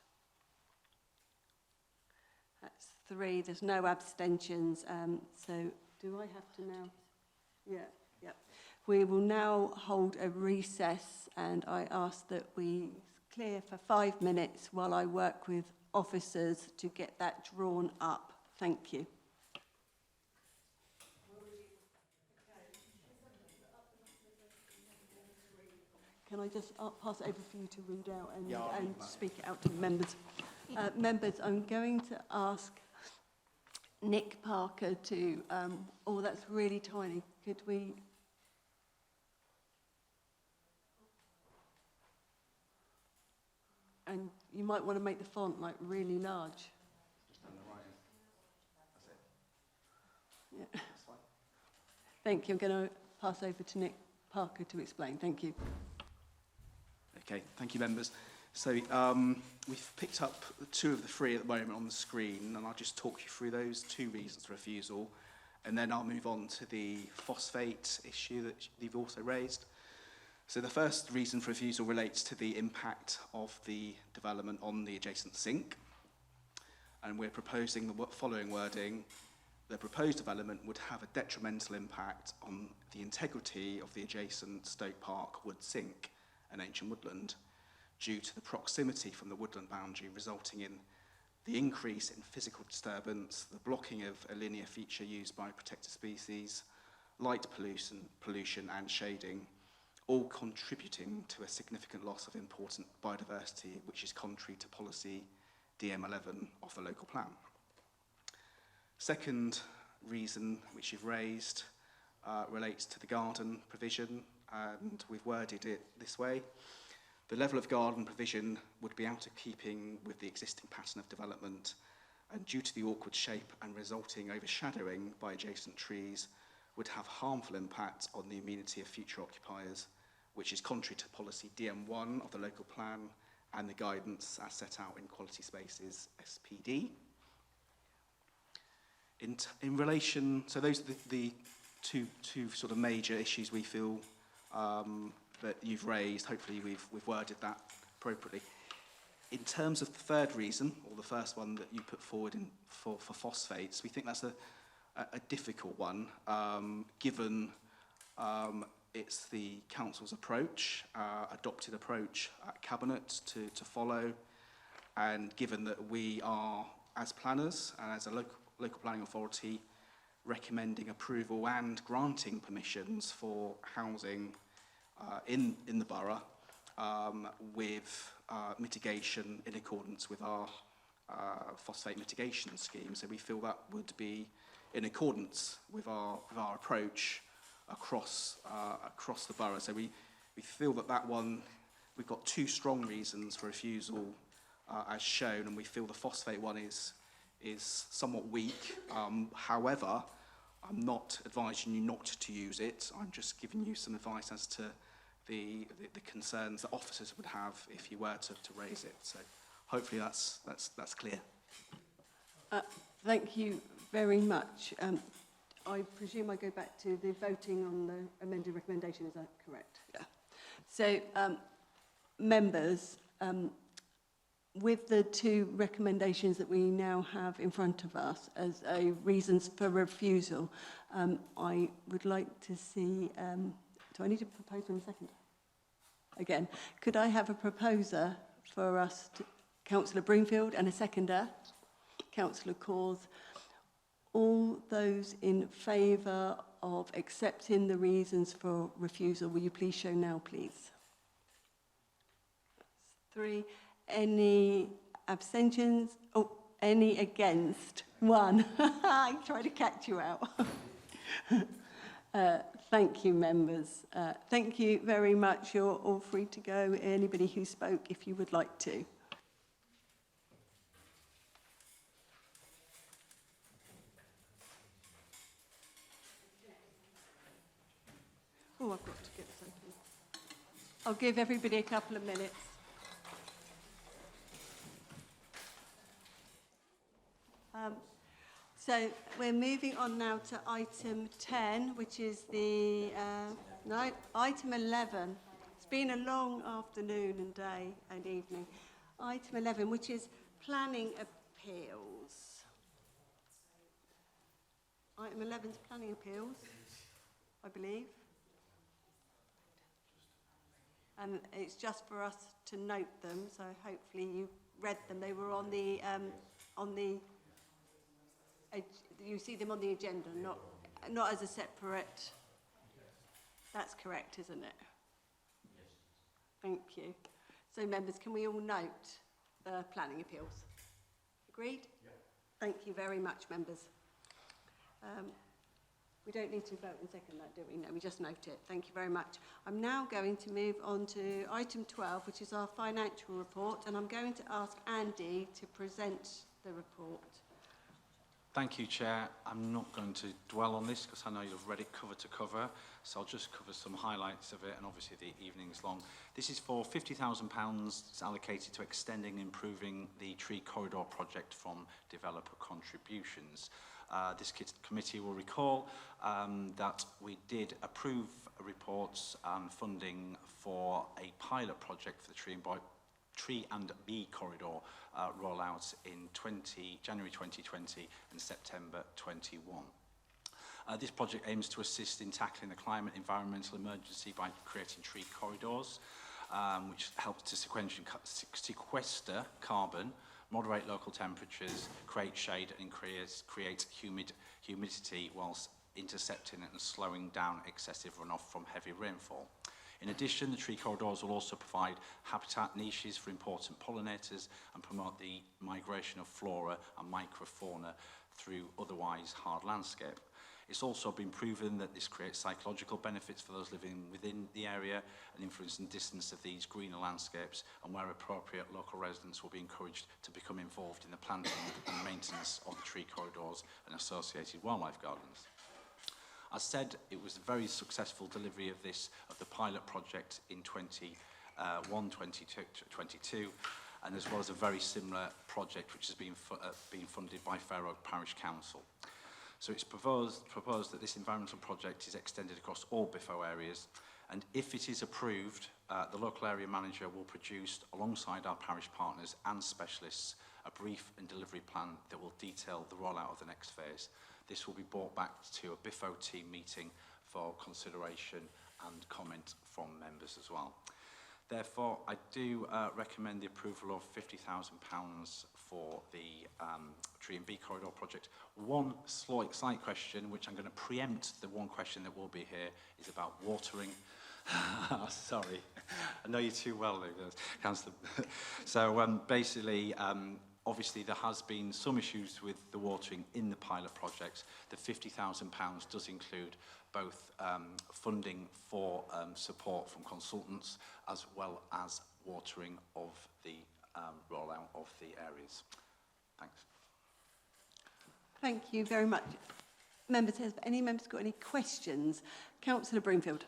That's 3. There's no abstentions. So do I have to now? Yeah. We will now hold a recess, and I ask that we clear for 5 minutes while I work with officers to get that drawn up. Thank you. Can I just pass it over for you to read out and speak it out to the members? Members, I'm going to ask Nick Parker to... oh, that's really tiny. Could we... And you might want to make the font like really large. Just on the right. That's it. Yeah. That's fine. Thank you. I'm going to pass over to Nick Parker to explain. Thank you. Okay, thank you, members. So we've picked up 2 of the 3 at the moment on the screen, and I'll just talk you through those 2 reasons for refusal, and then I'll move on to the phosphate issue that you've also raised. So the first reason for refusal relates to the impact of the development on the adjacent sink, and we're proposing the following wording. The proposed development would have a detrimental impact on the integrity of the adjacent Stoke Park wood sink, an ancient woodland, due to the proximity from the woodland boundary, resulting in the increase in physical disturbance, the blocking of a linear feature used by protected species, light pollution and shading, all contributing to a significant loss of important biodiversity, which is contrary to policy DM11 of the local plan. Second reason which you've raised relates to the garden provision, and we've worded it this way. The level of garden provision would be out of keeping with the existing pattern of development, and due to the awkward shape and resulting overshadowing by adjacent trees, would have harmful impact on the amenity of future occupiers, which is contrary to policy DM1 of the local plan and the guidance as set out in Quality Spaces SPD. In relation, so those are the two sort of major issues we feel that you've raised. Hopefully we've worded that appropriately. In terms of the third reason, or the first one that you put forward for phosphates, we think that's a difficult one, given it's the council's approach, adopted approach at Cabinet to follow, and given that we are, as planners and as a local planning authority, recommending approval and granting permissions for housing in the borough with mitigation in accordance with our phosphate mitigation scheme. So we feel that would be in accordance with our approach across the borough. So we feel that one, we've got two strong reasons for refusal as shown, and we feel the phosphate one is somewhat weak. However, I'm not advising you not to use it. I'm just giving you some advice as to the concerns that officers would have if you were to raise it. So hopefully that's clear. Thank you very much. I presume I go back to the voting on the amended recommendation, is that correct? Yeah. So, members, with the two recommendations that we now have in front of us as a reasons for refusal, I would like to see, do I need to propose in a second? Again, could I have a proposer for us, Councillor Broomfield, and a seconder, Cllr Caws? All those in favour of accepting the reasons for refusal, will you please show now, please? That's 3. Any abstentions? Oh, any against? 1. I tried to catch you out. Thank you, members. Thank you very much. You're all free to go. Anybody who spoke, if you would like to. Oh, I've got to get this open. I'll give everybody a couple of minutes. So we're moving on now to item 10, which is the, no, item 11. It's been a long afternoon and day and evening. Item 11, which is planning appeals. Item 11 is planning appeals, I believe. And it's just for us to note them, so hopefully you read them. They were on the you see them on the agenda, not as a separate. That's correct, isn't it? Yes. Thank you. So, members, can we all note the planning appeals? Agreed? Yep. Thank you very much, members. We don't need to vote and second that, do we? No, we just note it. Thank you very much. I'm now going to move on to item 12, which is our financial report, and I'm going to ask Andy to present the report. Thank you, Chair. I'm not going to dwell on this because I know you've read it cover to cover, so I'll just cover some highlights of it, and obviously the evening's long. This is for £50,000. It's allocated to extending and improving the tree corridor project from developer contributions. This committee will recall that we did approve reports and funding for a pilot project for the Tree and Bee corridor rollout in January 2020 and September 21. This project aims to assist in tackling the climate environmental emergency by creating tree corridors, which help to sequester carbon, moderate local temperatures, create shade and create humidity whilst intercepting and slowing down excessive runoff from heavy rainfall. In addition, the tree corridors will also provide habitat niches for important pollinators and promote the migration of flora and microfauna through otherwise hard landscape. It's also been proven that this creates psychological benefits for those living within the area and influencing distance of these greener landscapes, and where appropriate, local residents will be encouraged to become involved in the planting and maintenance of the tree corridors and associated wildlife gardens. As said, it was a very successful delivery of the pilot project in 21-22, and as well as a very similar project which has been funded by Fair Oak Parish Council. So it's proposed that this environmental project is extended across all BIFO areas, and if it is approved, the local area manager will produce, alongside our parish partners and specialists, a brief and delivery plan that will detail the rollout of the next phase. This will be brought back to a BIFO team meeting for consideration and comment from members as well. Therefore, I do recommend the approval of £50,000 for the Tree and Bee Corridor project. One slight question, which I'm going to preempt the one question that will be here, is about watering. Sorry, I know you too well, Councillor. So basically, obviously there has been some issues with the watering in the pilot project. The £50,000 does include both funding for support from consultants as well as watering of the rollout of the areas. Thanks. Thank you very much. Members, have any members got any questions? Councillor Broomfield.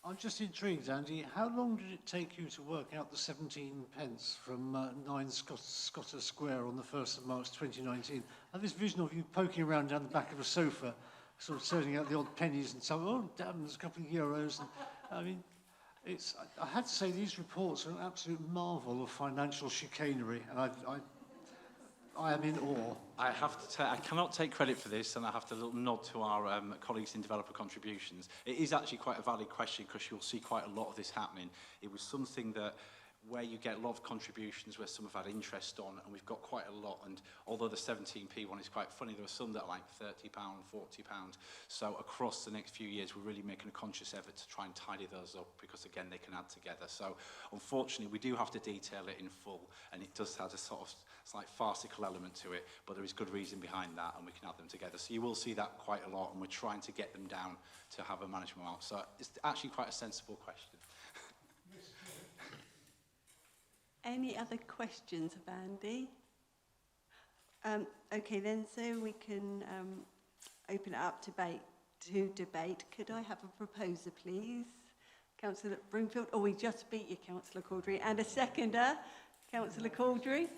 I'm just intrigued, Andy. How long did it take you to work out the 17 pence from 9 Scotter Square on the 1st of March 2019? I have this vision of you poking around down the back of a sofa, sort of turning out the odd pennies and so, oh, damn, there's a couple of euros. And, I mean, I had to say these reports are an absolute marvel of financial chicanery, and I am in awe. I have to I cannot take credit for this, and I have to little nod to our colleagues in developer contributions. It is actually quite a valid question, because you'll see quite a lot of this happening. It was something that where you get a lot of contributions where some have had interest on, and we've got quite a lot, and although the 17p one is quite funny, there are some that are like £30, £40. So across the next few years, we're really making a conscious effort to try and tidy those up, because again, they can add together. So unfortunately, we do have to detail it in full, and it does have a sort of slight farcical element to it, but there is good reason behind that, and we can add them together. So you will see that quite a lot, and we're trying to get them down to have a management amount. So it's actually quite a sensible question. Any other questions of Andy? Okay, then, so we can open it up to debate. Could I have a proposer, please? Councillor Broomfield. Oh, we just beat you, Councillor Couldrey. And a seconder, Councillor Couldrey.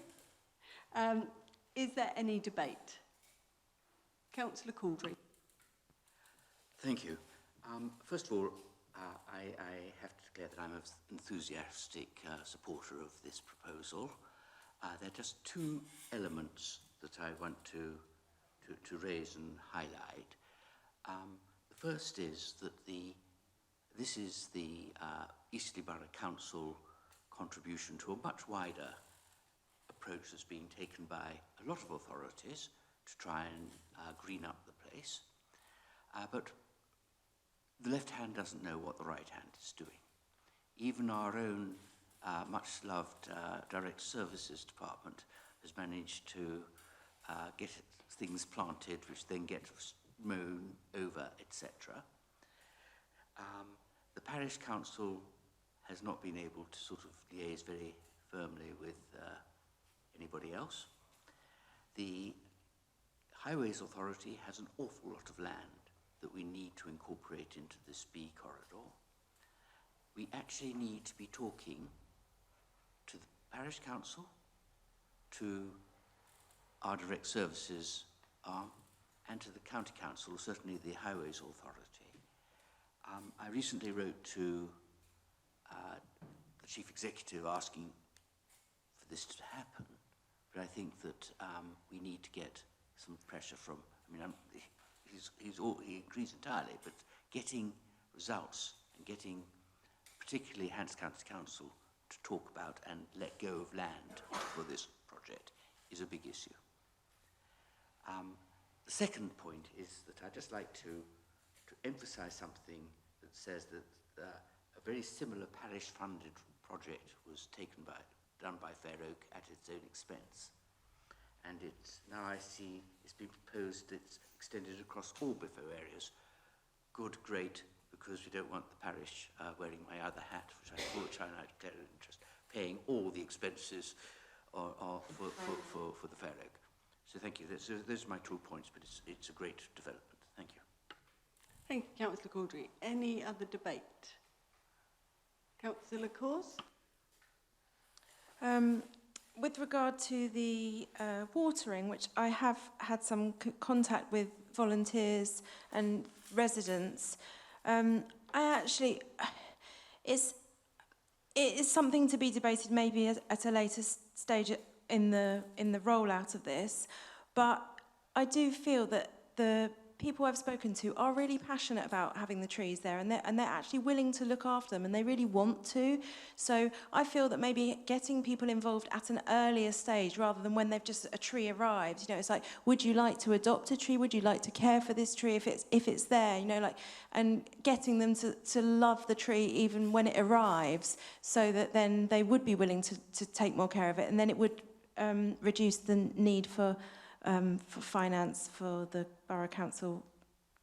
Is there any debate? Councillor Couldrey. Thank you. First of all, I have to declare that I'm an enthusiastic supporter of this proposal. There are just two elements that I want to raise and highlight. The first is that this is the Eastleigh Borough Council contribution to a much wider approach that's being taken by a lot of authorities to try and green up the place. But the left hand doesn't know what the right hand is doing. Even our own much-loved Direct Services Department has managed to get things planted, which then get mown over, etc. The Parish Council has not been able to sort of liaise very firmly with anybody else. The Highways Authority has an awful lot of land that we need to incorporate into this B corridor. We actually need to be talking to the Parish Council, to our Direct Services arm, and to the County Council, certainly the Highways Authority. I recently wrote to the Chief Executive asking for this to happen, but I think that we need to get some pressure from, I mean, he agrees entirely, but getting results and getting particularly Hants County Council to talk about and let go of land for this project is a big issue. The second point is that I'd just like to emphasise something that says that a very similar parish-funded project was done by Fair Oak at its own expense. And now I see it's been proposed it's extended across all Biffo areas. Good, great, because we don't want the parish wearing my other hat, which I declare an interest, paying all the expenses for the Fair Oak. So thank you. Those are my 2 points, but it's a great development. Thank you. Thank you, Councillor Couldrey. Any other debate? Councillor Caws? With regard to the watering, which I have had some contact with volunteers and residents, it is something to be debated maybe at a later stage in the rollout of this, but I do feel that the people I've spoken to are really passionate about having the trees there, and they're actually willing to look after them, and they really want to. So I feel that maybe getting people involved at an earlier stage rather than when a tree arrives. You know, it's like, would you like to adopt a tree? Would you like to care for this tree if it's there? You know, like, and getting them to love the tree even when it arrives, so that then they would be willing to take more care of it, and then it would reduce the need for finance for the Borough Council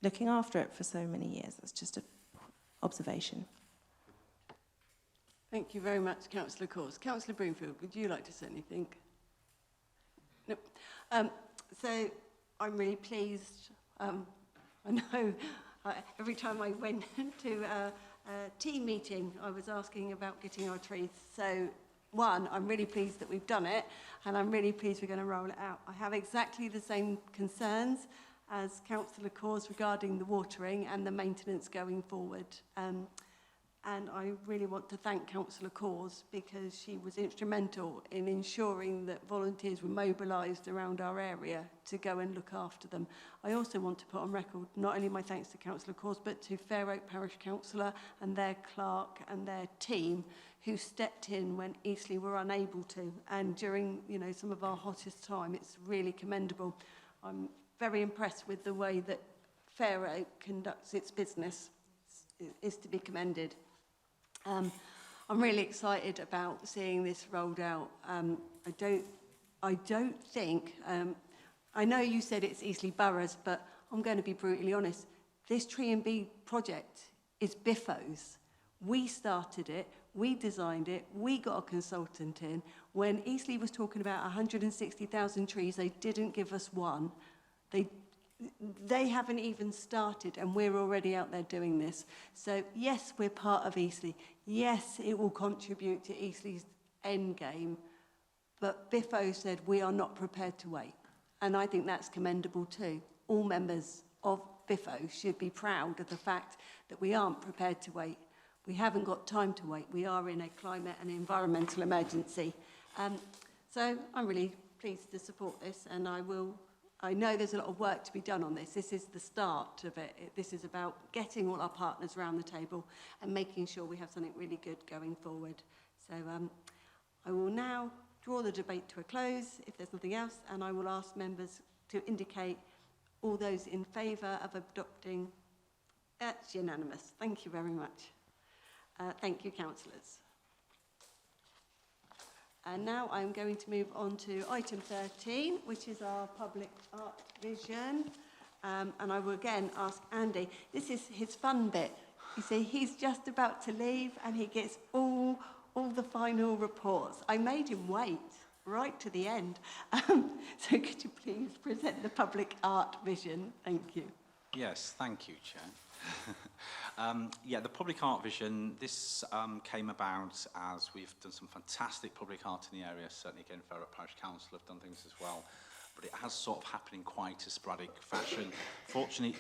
looking after it for so many years. That's just an observation. Thank you very much, Councillor Caws. Councillor Broomfield, would you like to say anything? No. So I'm really pleased. I know every time I went to a team meeting, I was asking about getting our trees. So one, I'm really pleased that we've done it, and I'm really pleased we're going to roll it out. I have exactly the same concerns as Councillor Caws regarding the watering and the maintenance going forward. And I really want to thank Councillor Caws, because she was instrumental in ensuring that volunteers were mobilised around our area to go and look after them. I also want to put on record not only my thanks to Councillor Caws, but to Fair Oak Parish Councillor and their clerk and their team, who stepped in when Eastleigh were unable to, and during some of our hottest time. It's really commendable. I'm very impressed with the way that Fair Oak conducts its business. It's to be commended. I'm really excited about seeing this rolled out. I don't think, I know you said it's Eastleigh Boroughs, but I'm going to be brutally honest. This Tree and Bee project is Biffo's. We started it, we designed it, we got a consultant in. When Eastleigh was talking about 160,000 trees, they didn't give us one. They haven't even started, and we're already out there doing this. So yes, we're part of Eastleigh. Yes, it will contribute to Eastleigh's end game, but Biffo said we are not prepared to wait. And I think that's commendable too. All members of Biffo should be proud of the fact that we aren't prepared to wait. We haven't got time to wait. We are in a climate and environmental emergency. So I'm really pleased to support this, and I know there's a lot of work to be done on this. This is the start of it. This is about getting all our partners around the table and making sure we have something really good going forward. So I will now draw the debate to a close, if there's nothing else, and I will ask members to indicate all those in favour of adopting. That's unanimous. Thank you very much. Thank you, councillors. And now I'm going to move on to item 13, which is our public art vision. And I will again ask Andy, this is his fun bit. You see, he's just about to leave and he gets all the final reports. I made him wait right to the end. So could you please present the public art vision? Thank you. Yes, thank you, Chair. The public art vision, this came about as we've done some fantastic public art in the area. Certainly again, Fair Oak Parish Council have done things as well, but it has sort of happened in quite a sporadic fashion. Fortunately,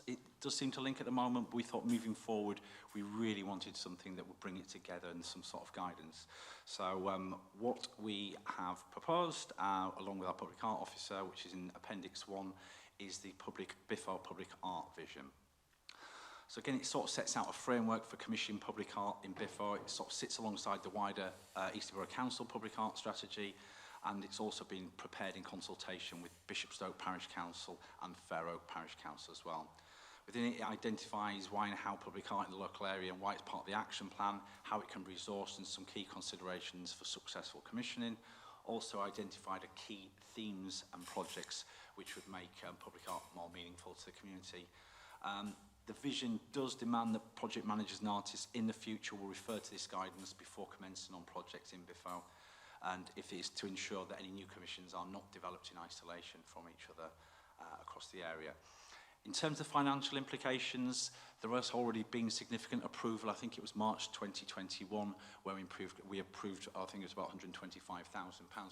it does seem to link at the moment, but we thought moving forward we really wanted something that would bring it together and some sort of guidance. So what we have proposed, along with our public art officer, which is in Appendix 1, is the Biffo public art vision. So again, it sort of sets out a framework for commissioning public art in Biffo. It sort of sits alongside the wider Eastleigh Borough Council public art strategy, and it's also been prepared in consultation with Bishopstoke Parish Council and Fair Oak Parish Council as well. Within it, it identifies why and how public art in the local area and why it's part of the action plan, how it can be resourced, and some key considerations for successful commissioning. Also identified key themes and projects which would make public art more meaningful to the community. The vision does demand that project managers and artists in the future will refer to this guidance before commencing on projects in BIFO, and if it is to ensure that any new commissions are not developed in isolation from each other across the area. In terms of financial implications, there has already been significant approval. I think it was March 2021 where we approved, I think it was about £125,000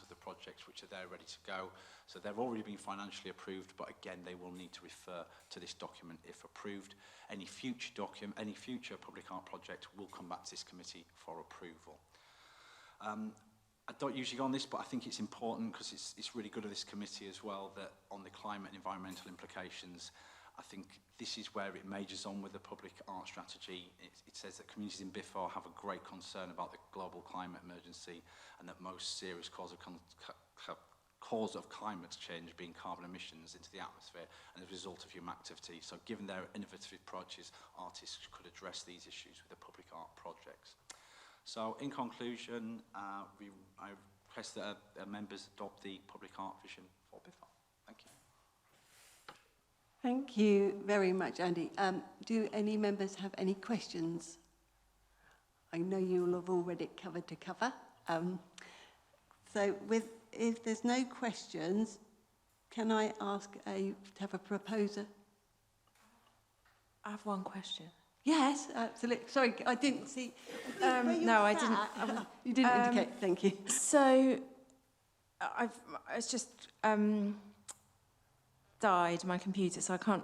of the projects which are there ready to go. So they've already been financially approved, but again, they will need to refer to this document if approved. Any future public art project will come back to this committee for approval. I don't usually go on this, but I think it's important because it's really good of this committee as well that on the climate and environmental implications, I think this is where it majors on with the public art strategy. It says that communities in BIFO have a great concern about the global climate emergency and that most serious cause of climate change being carbon emissions into the atmosphere and the result of human activity. So given their innovative approaches, artists could address these issues with the public art projects. So in conclusion, I request that members adopt the public art vision for BIFO. Thank you. Thank you very much, Andy. Do any members have any questions? I know you will have all read it cover to cover. If there's no questions, can I ask to have a proposer? I have one question. Yes, absolutely. Sorry, I didn't see. No, I didn't. You didn't indicate. Thank you. So, it's just died my computer, so I can't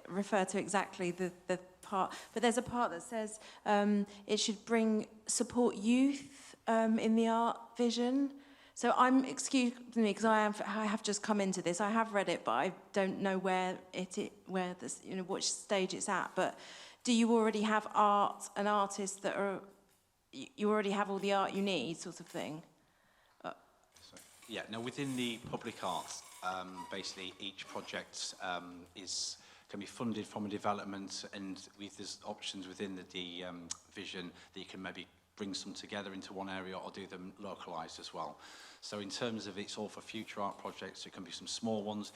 refer to exactly the part. But there's a part that says it should support youth in the art vision. So excuse me, because I have just come into this. I have read it, but I don't know which stage it's at. But do you already have art and artists that are? You already have all the art you need, sort of thing. Yeah. Now within the public arts, basically each project can be funded from a development, and there's options within the vision that you can maybe bring some together into one area or do them localised as well. So in terms of it's all for future art projects, it can be some small ones.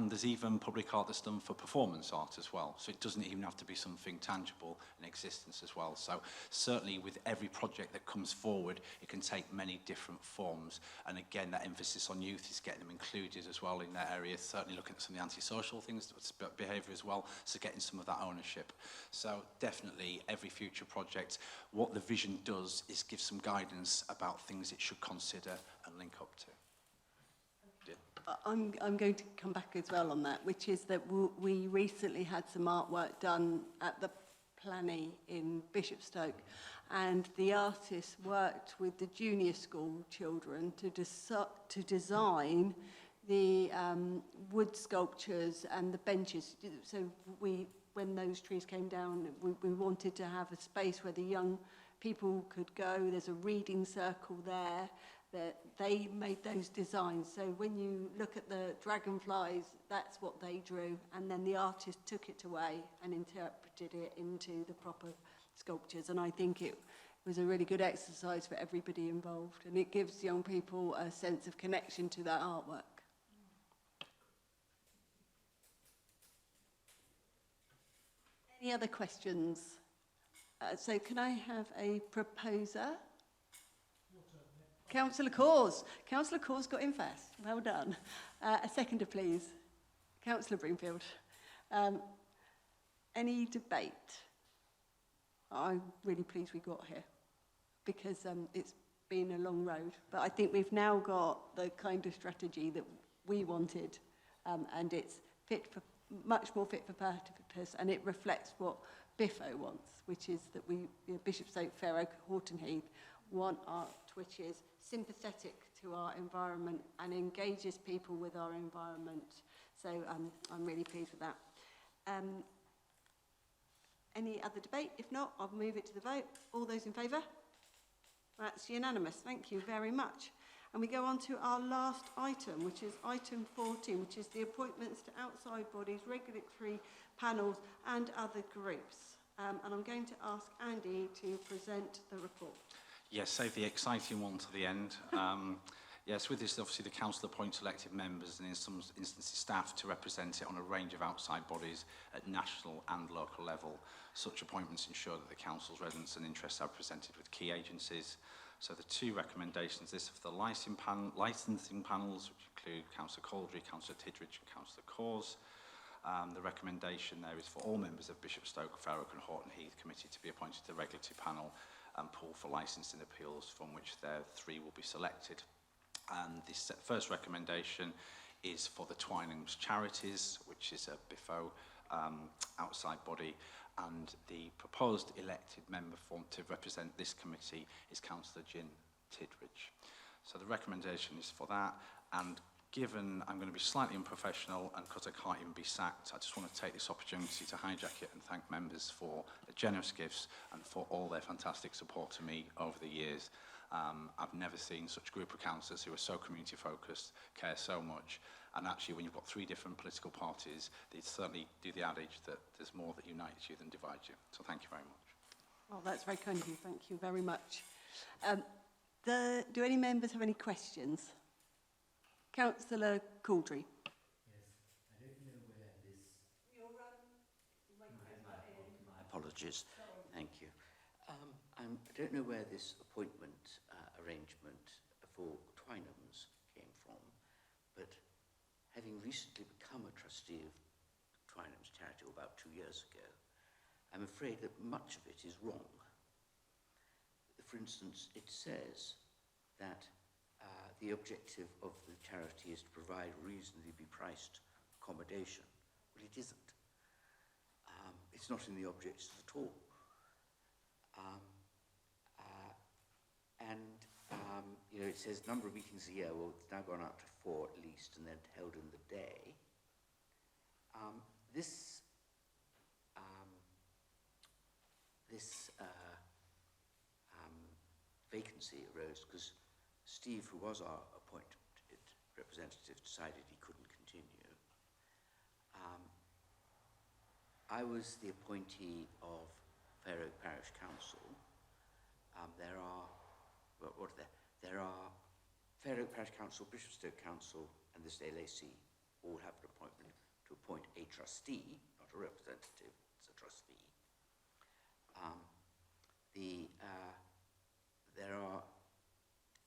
There's even public art that's done for performance art as well. So it doesn't even have to be something tangible in existence as well. So certainly with every project that comes forward, it can take many different forms. And again, that emphasis on youth is getting them included as well in that area, certainly looking at some of the antisocial things, behaviour as well, so getting some of that ownership. So definitely every future project, what the vision does is give some guidance about things it should consider and link up to. Yeah. I'm going to come back as well on that, which is that we recently had some artwork done at the Planny in Bishopstoke, and the artists worked with the junior school children to design the wood sculptures and the benches. So when those trees came down, we wanted to have a space where the young people could go. There's a reading circle there. That they made those designs. So when you look at the dragonflies, that's what they drew, and then the artist took it away and interpreted it into the proper sculptures. And I think it was a really good exercise for everybody involved, and it gives young people a sense of connection to that artwork. Any other questions? So can I have a proposer? Councillor Caws. Councillor Caws got in fast. Well done. A seconder, please. Cllr Broomfield. Any debate? I'm really pleased we got here because it's been a long road. But I think we've now got the kind of strategy that we wanted, and it's much more fit for purpose, and it reflects what BIFO wants, which is that Bishopstoke, Fair Oak, Horton, Heath want art which is sympathetic to our environment and engages people with our environment. So I'm really pleased with that. Any other debate? If not, I'll move it to the vote. All those in favour? That's unanimous. Thank you very much. And we go on to our last item, which is item 14, which is the appointments to outside bodies, regulatory panels and other groups. And I'm going to ask Andy to present the report. Yes, save the exciting one to the end. Yes, with this, obviously, the council appoints elected members and in some instances staff to represent it on a range of outside bodies at national and local level. Such appointments ensure that the council's residents and interests are represented with key agencies. So the two recommendations, this of the licensing panels, which include Cllr Couldrey, Cllr Tidridge and Cllr Caws. The recommendation there is for all members of Bishopstoke, Cllr and Horton Heath Committee to be appointed to the regulatory panel and pool for licensing appeals, from which their 3 will be selected. And this first recommendation is for the Twinings Charities, which is a BIFO outside body, and the proposed elected member to represent this committee is Councillor Tidridge. So the recommendation is for that, and given I'm going to be slightly unprofessional and because I can't even be sacked, I just want to take this opportunity to hijack it and thank members for the generous gifts and for all their fantastic support to me over the years. I've never seen such a group of councillors who are so community focused, care so much, and actually when you've got 3 different political parties, they certainly do the adage that there's more that unites you than divides you. So thank you very much. Well, that's very kind of you. Thank you very much. Do any members have any questions? Councillor Couldrey. My apologies. Thank you. I don't know where this appointment arrangement for Twinings came from, but having recently become a trustee of Twinings Charity about 2 years ago, I'm afraid that much of it is wrong. For instance, it says that the objective of the charity is to provide reasonably priced accommodation. Well, it isn't. It's not in the objectives at all. You know, it says number of meetings a year. Well, it's now gone up to 4 at least, and then held in the day. This vacancy arose because Steve, who was our appointed representative, decided he couldn't continue. I was the appointee of Cllr Parish Council. There are Cllr Parish Council, Bishopstoke Council, and this LAC all have an appointment to appoint a trustee, not a representative, it's a trustee. There are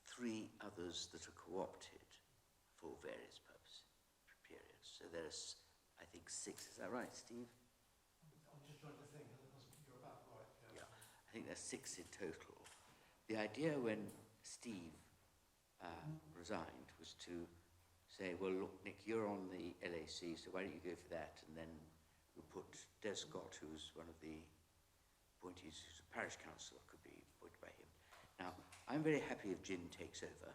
3 others that are co-opted for various purposes, periods. So there's, I think, 6. Is that right, Steve? I'm just trying to think, and you're about right. Yeah, I think there's 6 in total. The idea when Steve resigned was to say, well, look, Nick, you're on the LAC, so why don't you go for that? And then we'll put Des Scott, who's one of the appointees, who's a parish councillor, could be appointed by him. Now, I'm very happy if Gin takes over,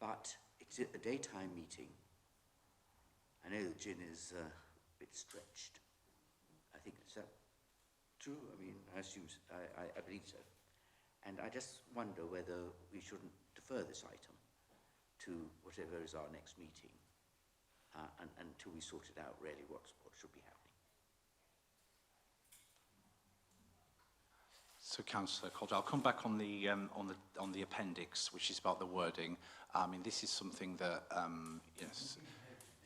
but it's a daytime meeting. I know that Gin is a bit stretched. I think, is that true? I mean, I assume, I believe so. And I just wonder whether we shouldn't defer this item to whatever is our next meeting until we sort it out really what should be happening. So, Councillor Couldrey, I'll come back on the appendix, which is about the wording. I mean, this is something that yes.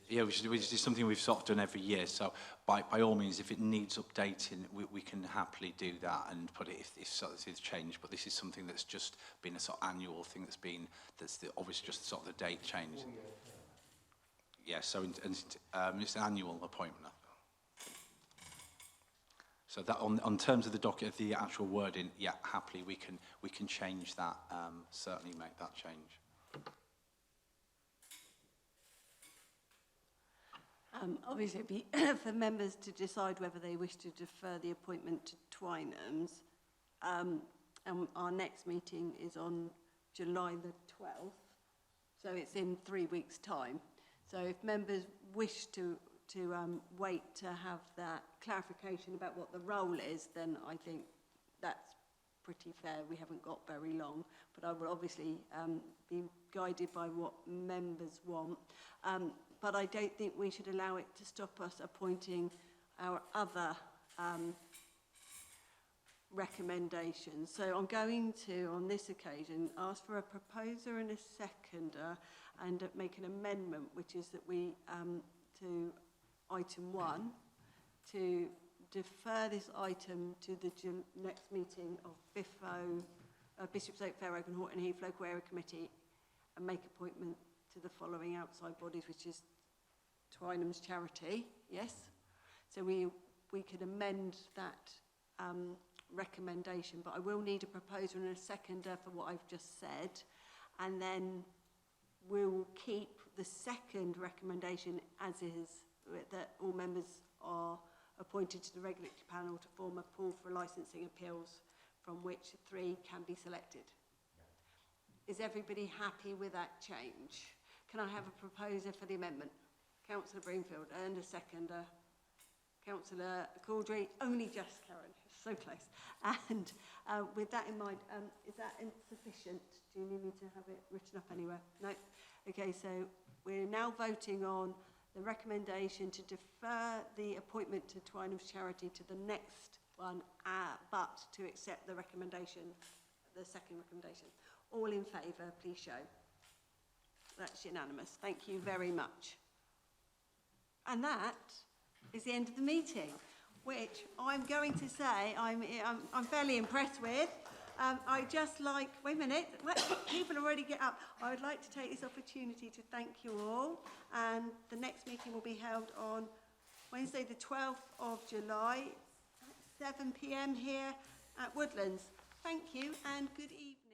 Yeah, which is something we've sort of done every year. So, by all means, if it needs updating, we can happily do that and put it if sort of it's changed. But this is something that's just been a sort of annual thing obviously just sort of the date change. Yeah, so it's an annual appointment. So that on terms of the docket, the actual wording, yeah, happily we can change that. Certainly make that change. Obviously, it'd be for members to decide whether they wish to defer the appointment to Twinings. And our next meeting is on July the 12th, so it's in 3 weeks' time. So if members wish to wait to have that clarification about what the role is, then I think that's pretty fair. We haven't got very long, but I will obviously be guided by what members want. But I don't think we should allow it to stop us appointing our other recommendations. So I'm going to, on this occasion, ask for a proposer and a seconder and make an amendment, which is that we, to item 1, to defer this item to the next meeting of Bishopstoke, Fair Oak and Horton Heath Local Area Committee and make appointment to the following outside bodies, which is Twynham's Charity, yes? So we could amend that recommendation, but I will need a proposer and a seconder for what I've just said, and then we'll keep the second recommendation as is, that all members are appointed to the regulatory panel to form a pool for licensing appeals from which 3 can be selected. Is everybody happy with that change? Can I have a proposer for the amendment? Councillor Broomfield and a seconder. Councillor Couldrey, only just Karen, so close. And with that in mind, is that insufficient? Do you need me to have it written up anywhere? No? Okay, so we're now voting on the recommendation to defer the appointment to Twynham's Charity to the next one, but to accept the recommendation, the second recommendation. All in favour, please show. That's unanimous. Thank you very much. And that is the end of the meeting, which I'm going to say I'm fairly impressed with. I just like, wait a minute, people already get up. I would like to take this opportunity to thank you all, and the next meeting will be held on Wednesday the 12th of July at 7 p.m. here at Woodlands. Thank you and good evening.